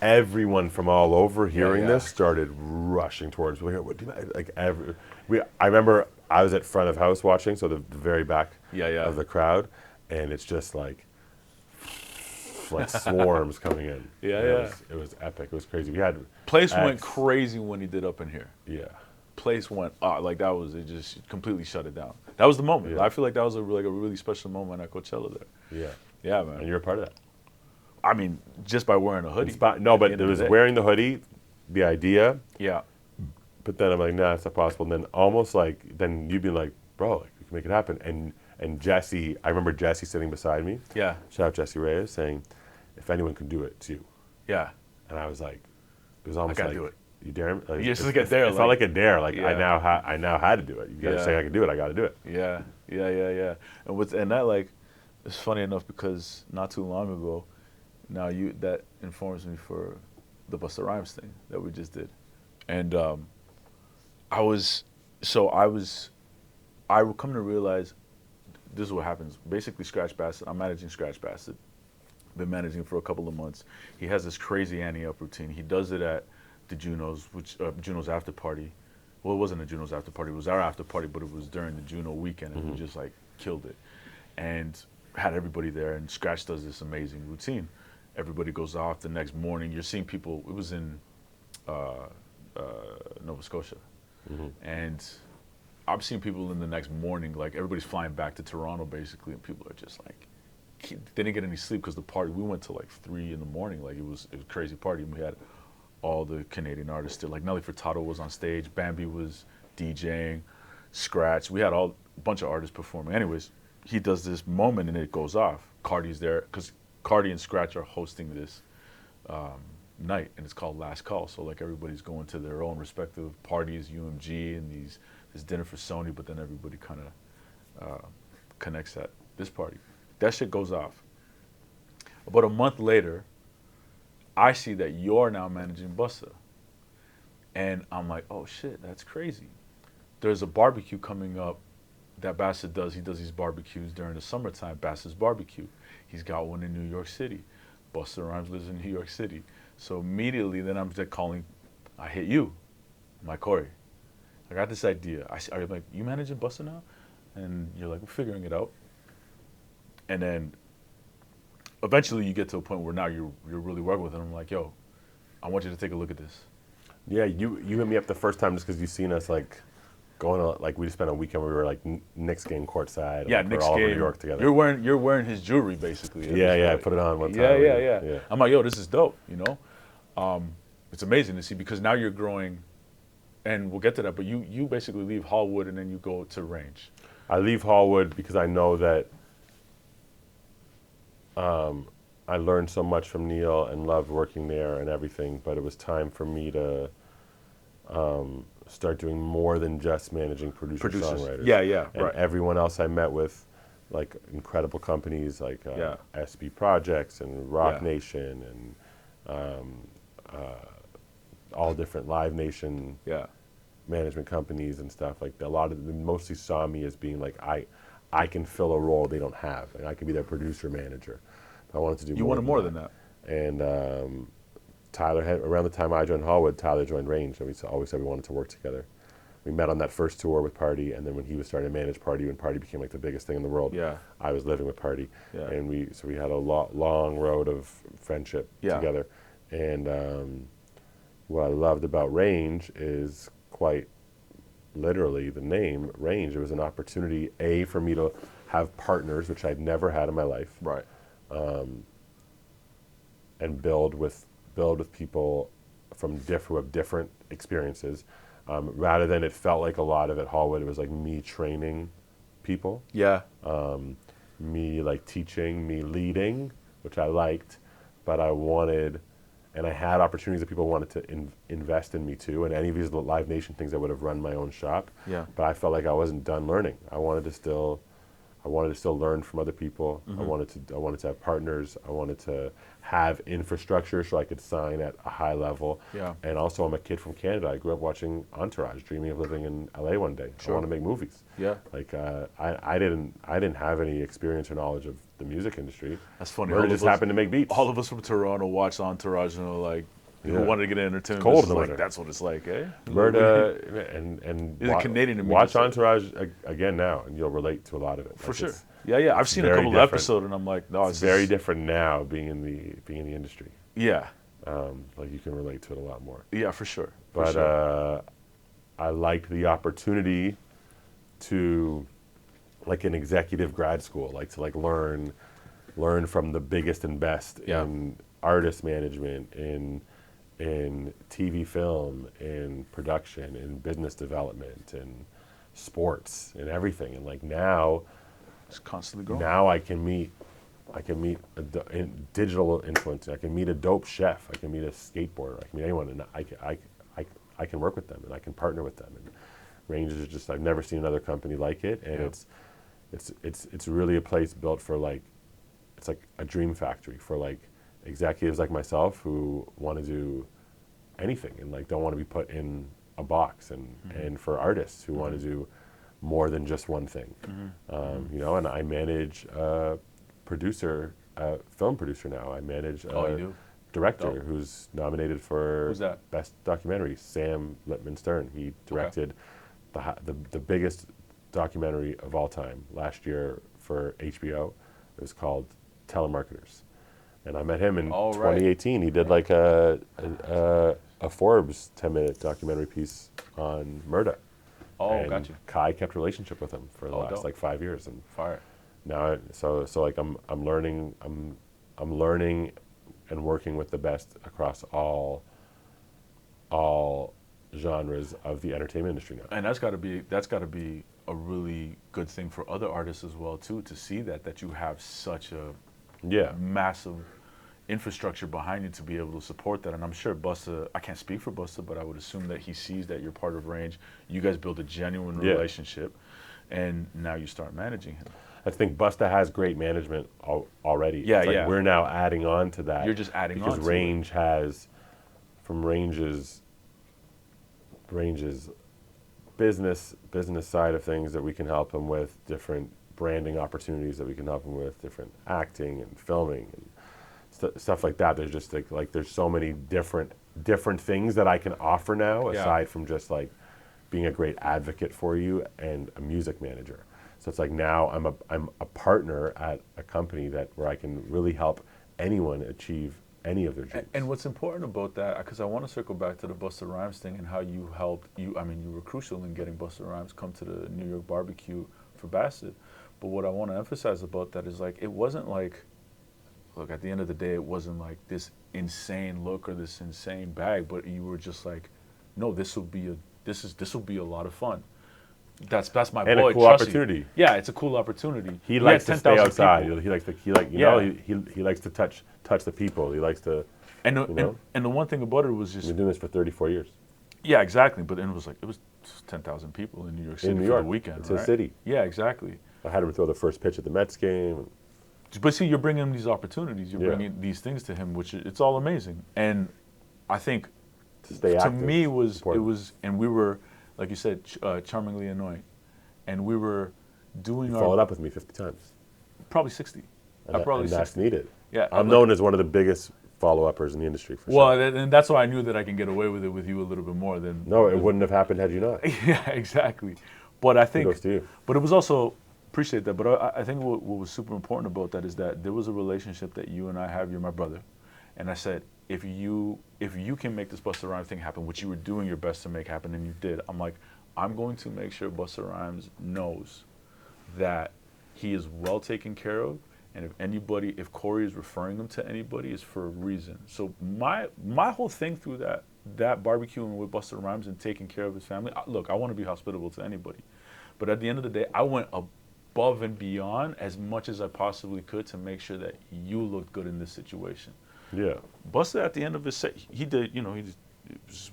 everyone from all over hearing yeah. this started rushing towards I remember I was at front of house watching, so the very back Yeah. of the crowd, and it's just like swarms coming in. Yeah. It was epic. It was crazy. We had Place went X. crazy when he did Up in Here. Yeah. Place went like that was it. Just completely shut it down. That was the moment. Yeah. I feel like that was a really special moment at Coachella there. Yeah. Yeah, man. And you're a part of that. I mean, just by wearing a hoodie. No, at but the end it of was the day. wearing the hoodie, the idea, Yeah. but then I'm like, nah, it's not possible. And then almost like, then you'd be like, bro, like, we can make it happen. And Jesse, I remember Jesse sitting beside me. Yeah. Shout out Jesse Reyes, saying, if anyone can do it, it's you. Yeah. And I was like, it was almost gotta like, do it. you dare me? Like, You just like a dare, It felt like- like a dare. Like Yeah. I now had to do it. You guys Yeah. saying I can do it, I got to do it. Yeah. And that like, it's funny enough because not too long ago, now that informs me for the Busta Rhymes thing that we just did, and I would come to realize this is what happens. Basically, Scratch Bassett. I'm managing Scratch Bassett. Been managing for a couple of months. He has this crazy ante-up routine. He does it at the Junos, which Junos after party. Well, it wasn't a Junos after party. It was our after party, but it was during the Juno weekend, and we just like killed it, and had everybody there. And Scratch does this amazing routine. Everybody goes off the next morning. You're seeing people. It was in Nova Scotia, and I'm seeing people in the next morning. Like everybody's flying back to Toronto, basically, and people are just like, they didn't get any sleep because the party. We went till like 3 in the morning. Like it was a crazy party, and we had all the Canadian artists there. Like Nelly Furtado was on stage, Bambi was DJing, Scratch. We had a bunch of artists performing. Anyways, he does this moment and it goes off. Cardi's there because Cardi and Scratch are hosting this night, and it's called Last Call. So like everybody's going to their own respective parties, UMG and this dinner for Sony, but then everybody kind of connects at this party. That shit goes off. About a month later, I see that you're now managing Busta. And I'm like, oh shit, that's crazy. There's a barbecue coming up that Bassett does. He does these barbecues during the summertime, Bassett's Barbecue. He's got one in New York City. Busta Rhymes lives in New York City. So immediately then I'm just calling, I hit you. I'm like, Cory, I got this idea. Are you like, you managing Busta now? And you're like, we're figuring it out. And then eventually you get to a point where now you're really working with him. I'm like, yo, I want you to take a look at this. Yeah, you hit me up the first time just because you've seen us like going to, like we just spent a weekend where we were like Knicks game courtside. Yeah, like, Knicks we're all over game. New York together. You're wearing his jewelry basically. Yeah, I put it on one time. Yeah. I'm like, yo, this is dope. You know, it's amazing to see because now you're growing, and we'll get to that. But you basically leave Hallwood and then you go to Range. I leave Hallwood because I know that I learned so much from Neil and loved working there and everything, but it was time for me to start doing more than just managing producers-songwriters. Yeah, and right. everyone else I met with, like incredible companies like SB Projects and Rock Nation and all different Live Nation management companies and stuff. Like a lot of them mostly saw me as being like I can fill a role they don't have, and I can be their producer manager. I wanted to do. You wanted more than that. And Tyler had, around the time I joined Hallwood, Tyler joined Range, and we always said we wanted to work together. We met on that first tour with Party, and then when he was starting to manage Party, when Party became like the biggest thing in the world, I was living with Party, and we had a long road of friendship together. And what I loved about Range is quite literally the name Range. It was an opportunity, for me to have partners, which I'd never had in my life, Right. and build with people from who have different experiences, rather than it felt like a lot of at Hallwood. It was like me training people. Yeah. Me like teaching, me leading, which I liked, but I wanted, and I had opportunities that people wanted to invest in me too. And any of these Live Nation things, I would have run my own shop. Yeah. But I felt like I wasn't done learning. I wanted to still learn from other people. I wanted to have partners. I wanted to have infrastructure so I could sign at a high level. Yeah. And also, I'm a kid from Canada. I grew up watching Entourage, dreaming of living in LA one day. Sure. I want to make movies. Yeah. Like I didn't have any experience or knowledge of the music industry. That's funny. Murda just happened to make beats. All of us from Toronto watched Entourage and were like, who Yeah. wanted to get into entertainment. Cold business, in the like, winter. that's what it's like, eh? Murda and He's a Canadian to me, watch just like- Entourage again now, and you'll relate to a lot of it. For Like, sure. it's Yeah. I've seen a very couple of different. episodes and I'm like, no, It's very different now being in the industry. Yeah. Like you can relate to it a lot more. Yeah, for sure. For But sure. I liked the opportunity to, like an executive grad school, like to like learn from the biggest and best Yeah. in artist management, in TV film, in production, in business development, in sports, and everything. And like now It's constantly growing. now I can meet digital influencer. I can meet a dope chef. I can meet a skateboarder. I can meet anyone, and I can work with them and I can partner with them. And Range is just, I've never seen another company like it, and Yeah. it's really a place built for like, it's like a dream factory for like executives like myself who want to do anything and like don't want to be put in a box, and for artists who want to do more than just one thing. You know, and I manage a film producer now. I manage Oh, you a do? director Dope. who's nominated for Who's that? Best Documentary, Sam Lippman-Stern. He directed the biggest documentary of all time last year for HBO. It was called Telemarketers. And I met him in Oh, right. 2018. He did like a Forbes 10-minute documentary piece on Murda. Oh, and got you. Kai kept relationship with him for the Oh, last dope. like 5 years, and Fire. now so like I'm learning and working with the best across all genres of the entertainment industry now. And that's got to be a really good thing for other artists as well too, to see that you have such a Yeah. massive infrastructure behind you to be able to support that. And I'm sure Busta, I can't speak for Busta, but I would assume that he sees that you're part of Range. You guys build a genuine Yeah. relationship, and now you start managing him. I think Busta has great management already. Yeah, It's like yeah. We're now adding on to that. You're just adding because on to Range has, from Range's business side of things that we can help him with, different branding opportunities that we can help him with, different acting and filming and stuff like that. There's just like there's so many different things that I can offer now, Yeah. aside from just like being a great advocate for you and a music manager. So it's like now I'm a partner at a company where I can really help anyone achieve any of their dreams. And what's important about that, because I want to circle back to the Busta Rhymes thing and how you helped, you were crucial in getting Busta Rhymes come to the New York barbecue for Bassett. But what I want to emphasize about that is like, it wasn't like, look, at the end of the day, it wasn't like this insane look or this insane bag, but you were just like, no, this will be a lot of fun. That's my And boy. a cool trust you. opportunity. Yeah, it's a cool opportunity. He We likes had to stay 10,000 outside. people. He likes to he likes to touch the people. He likes to. And you know? and the one thing about it was He's just, been doing this for 34 years. yeah, exactly. But then it was 10,000 people in New York City In New for York. the weekend. It's right? a city. Yeah, exactly. I had him throw the first pitch at the Mets game. But see, you're bringing him these opportunities. You're Yeah. bringing these things to him, which it's all amazing. And I think To stay to active. me Important. and we were, like you said, charmingly annoying, and we were doing He our followed up with me 50 times. probably 60. And, probably and that's 60. needed. Yeah, I'm known as one of the biggest follow-uppers in the industry for Well, sure. and that's why I knew that I can get away with it with you a little bit more than. No, it wouldn't have happened had you not. Yeah, exactly. But I think, Kudos to you. but it was also, appreciate that. But I think what was super important about that is that there was a relationship that you and I have. You're my brother, and I said, if you can make this Busta Rhymes thing happen, which you were doing your best to make happen, and you did. I'm like, I'm going to make sure Busta Rhymes knows that he is well taken care of. And if Cory is referring him to anybody, it's for a reason. So my whole thing through that barbecuing with Busta Rhymes and taking care of his family, look, I want to be hospitable to anybody. But at the end of the day, I went above and beyond as much as I possibly could to make sure that you looked good in this situation. Yeah. Busta at the end of his set, he did, he was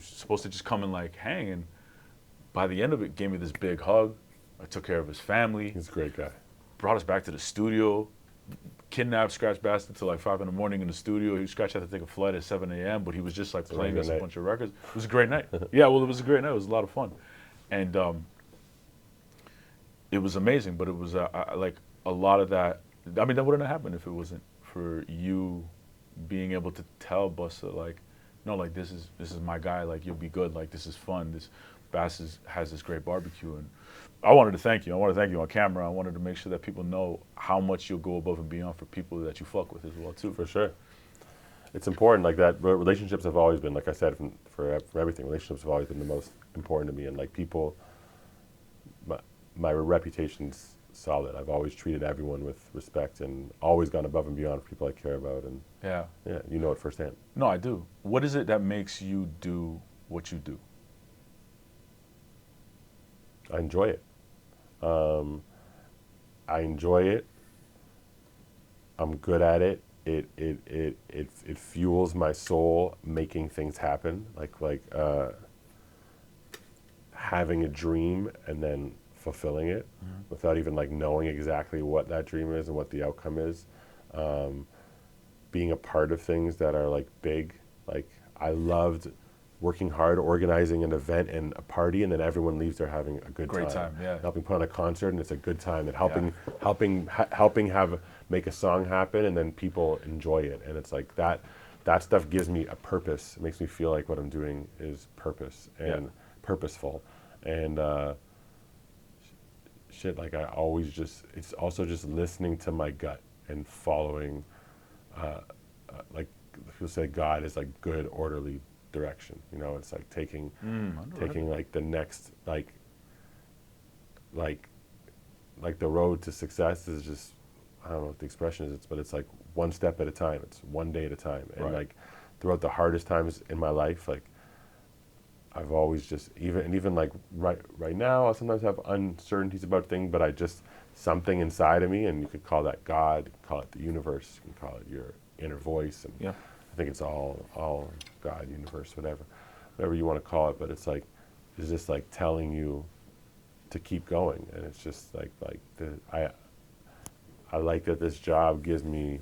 supposed to just come and like hang, and by the end of it, gave me this big hug. I took care of his family. He's a great guy. Brought us back to the studio. Kidnapped Scratch Bastard till like 5 a.m. in the studio. Scratch had to take a flight at 7 a.m., but he was just like playing us a bunch of records. It was a great night. Yeah, well, it was a great night. It was a lot of fun, and it was amazing. But it was like a lot of that. I mean, that wouldn't have happened if it wasn't for you being able to tell Busta like, no, like this is my guy. Like you'll be good. Like this is fun. This Bass has this great barbecue, and I wanted to thank you. I want to thank you on camera. I wanted to make sure that people know how much you'll go above and beyond for people that you fuck with as well too. For sure. It's important like that. Relationships have always been, like I said, for everything. Relationships have always been the most important to me. And like people, my reputation's solid. I've always treated everyone with respect and always gone above and beyond for people I care about. And Yeah. yeah, you know it firsthand. No, I do. What is it that makes you do what you do? I enjoy it. I enjoy it. I'm good at it. It fuels my soul, making things happen. Like having a dream and then fulfilling it without even like knowing exactly what that dream is and what the outcome is. Being a part of things that are like big. Like I loved working hard, organizing an event and a party, and then everyone leaves there having a good Great time, yeah. Helping put on a concert, and it's a good time. And helping make a song happen, and then people enjoy it. And it's like that stuff gives me a purpose. It makes me feel like what I'm doing is purpose and purposeful. And shit, like I always it's also just listening to my gut and following, like people say God is like good, orderly direction. You know, it's like taking like the next like the road to success is just, I don't know what the expression is, but it's like one step at a time. It's one day at a time. And like throughout the hardest times in my life, like I've always just even like right now I sometimes have uncertainties about things, but I just something inside of me, and you could call that God, you could call it the universe, you can call it your inner voice, and I think it's all God, universe, whatever you want to call it, but it's just like telling you to keep going. And it's just like I like that this job gives me,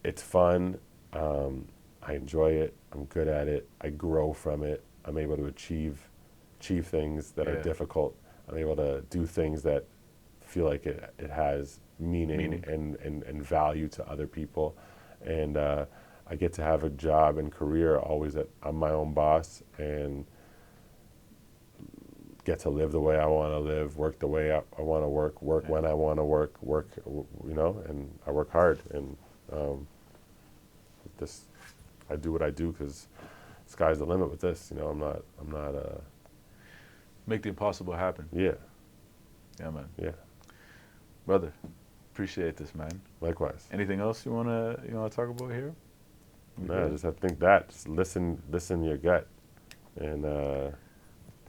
it's fun, I enjoy it, I'm good at it, I grow from it, I'm able to achieve things that are difficult, I'm able to do things that feel like it has meaning. And value to other people, and I get to have a job and career always that I'm my own boss and get to live the way I want to live, work the way I want to work when I want to work, you know, and I work hard. And I do what I do because sky's the limit with this. You know, I'm not Make the impossible happen. Yeah. Yeah, man. Yeah. Brother, appreciate this, man. Likewise. Anything else you wanna talk about here? No, just I think that just listen to your gut, and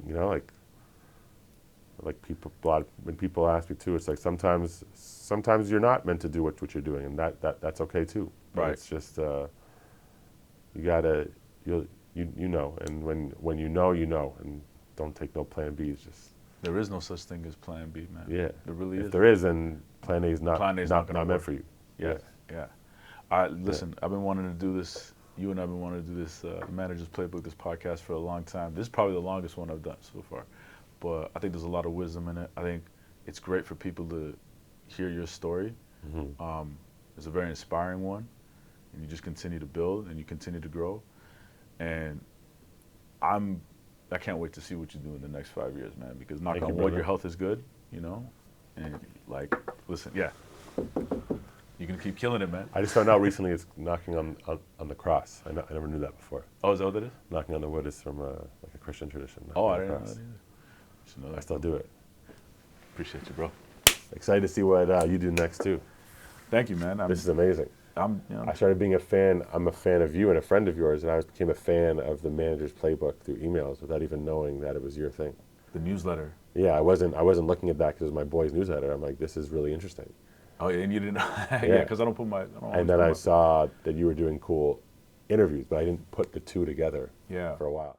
you know, like people, when people ask me too, it's like sometimes you're not meant to do what you're doing, and that's okay too. But Right. it's just you gotta you know, and when you know, and don't take no plan B's. Just There is no such thing as plan B, man. yeah, There really if is. there is, then plan A is not gonna meant work. for you. Yeah. Listen, I've been wanting to do this. You and I've been wanting to do this, the Manager's Playbook, this podcast for a long time. This is probably the longest one I've done so far. But I think there's a lot of wisdom in it. I think it's great for people to hear your story. It's a very inspiring one. And you just continue to build and you continue to grow. And I can't wait to see what you do in the next 5 years, man, because knock on wood, your health is good, you know? And like, listen, you're going to keep killing it, man. I just found out recently it's knocking on the cross. I never knew that before. Oh, is that what that is? Knocking on the wood is from like a Christian tradition. Oh, I knocking didn't on know the that cross. either. Should know that. I still do it. Appreciate you, bro. Excited to see what you do next too. Thank you, man. This is amazing. I started being a fan. I'm a fan of you and a friend of yours, and I became a fan of the Manager's Playbook through emails without even knowing that it was your thing. The newsletter. Yeah, I wasn't looking at that because it was my boy's newsletter. I'm like, this is really interesting. Oh, and you didn't. Yeah, because I don't put my. I don't And then I saw that you were doing cool interviews, but I didn't put the two together Yeah. for a while.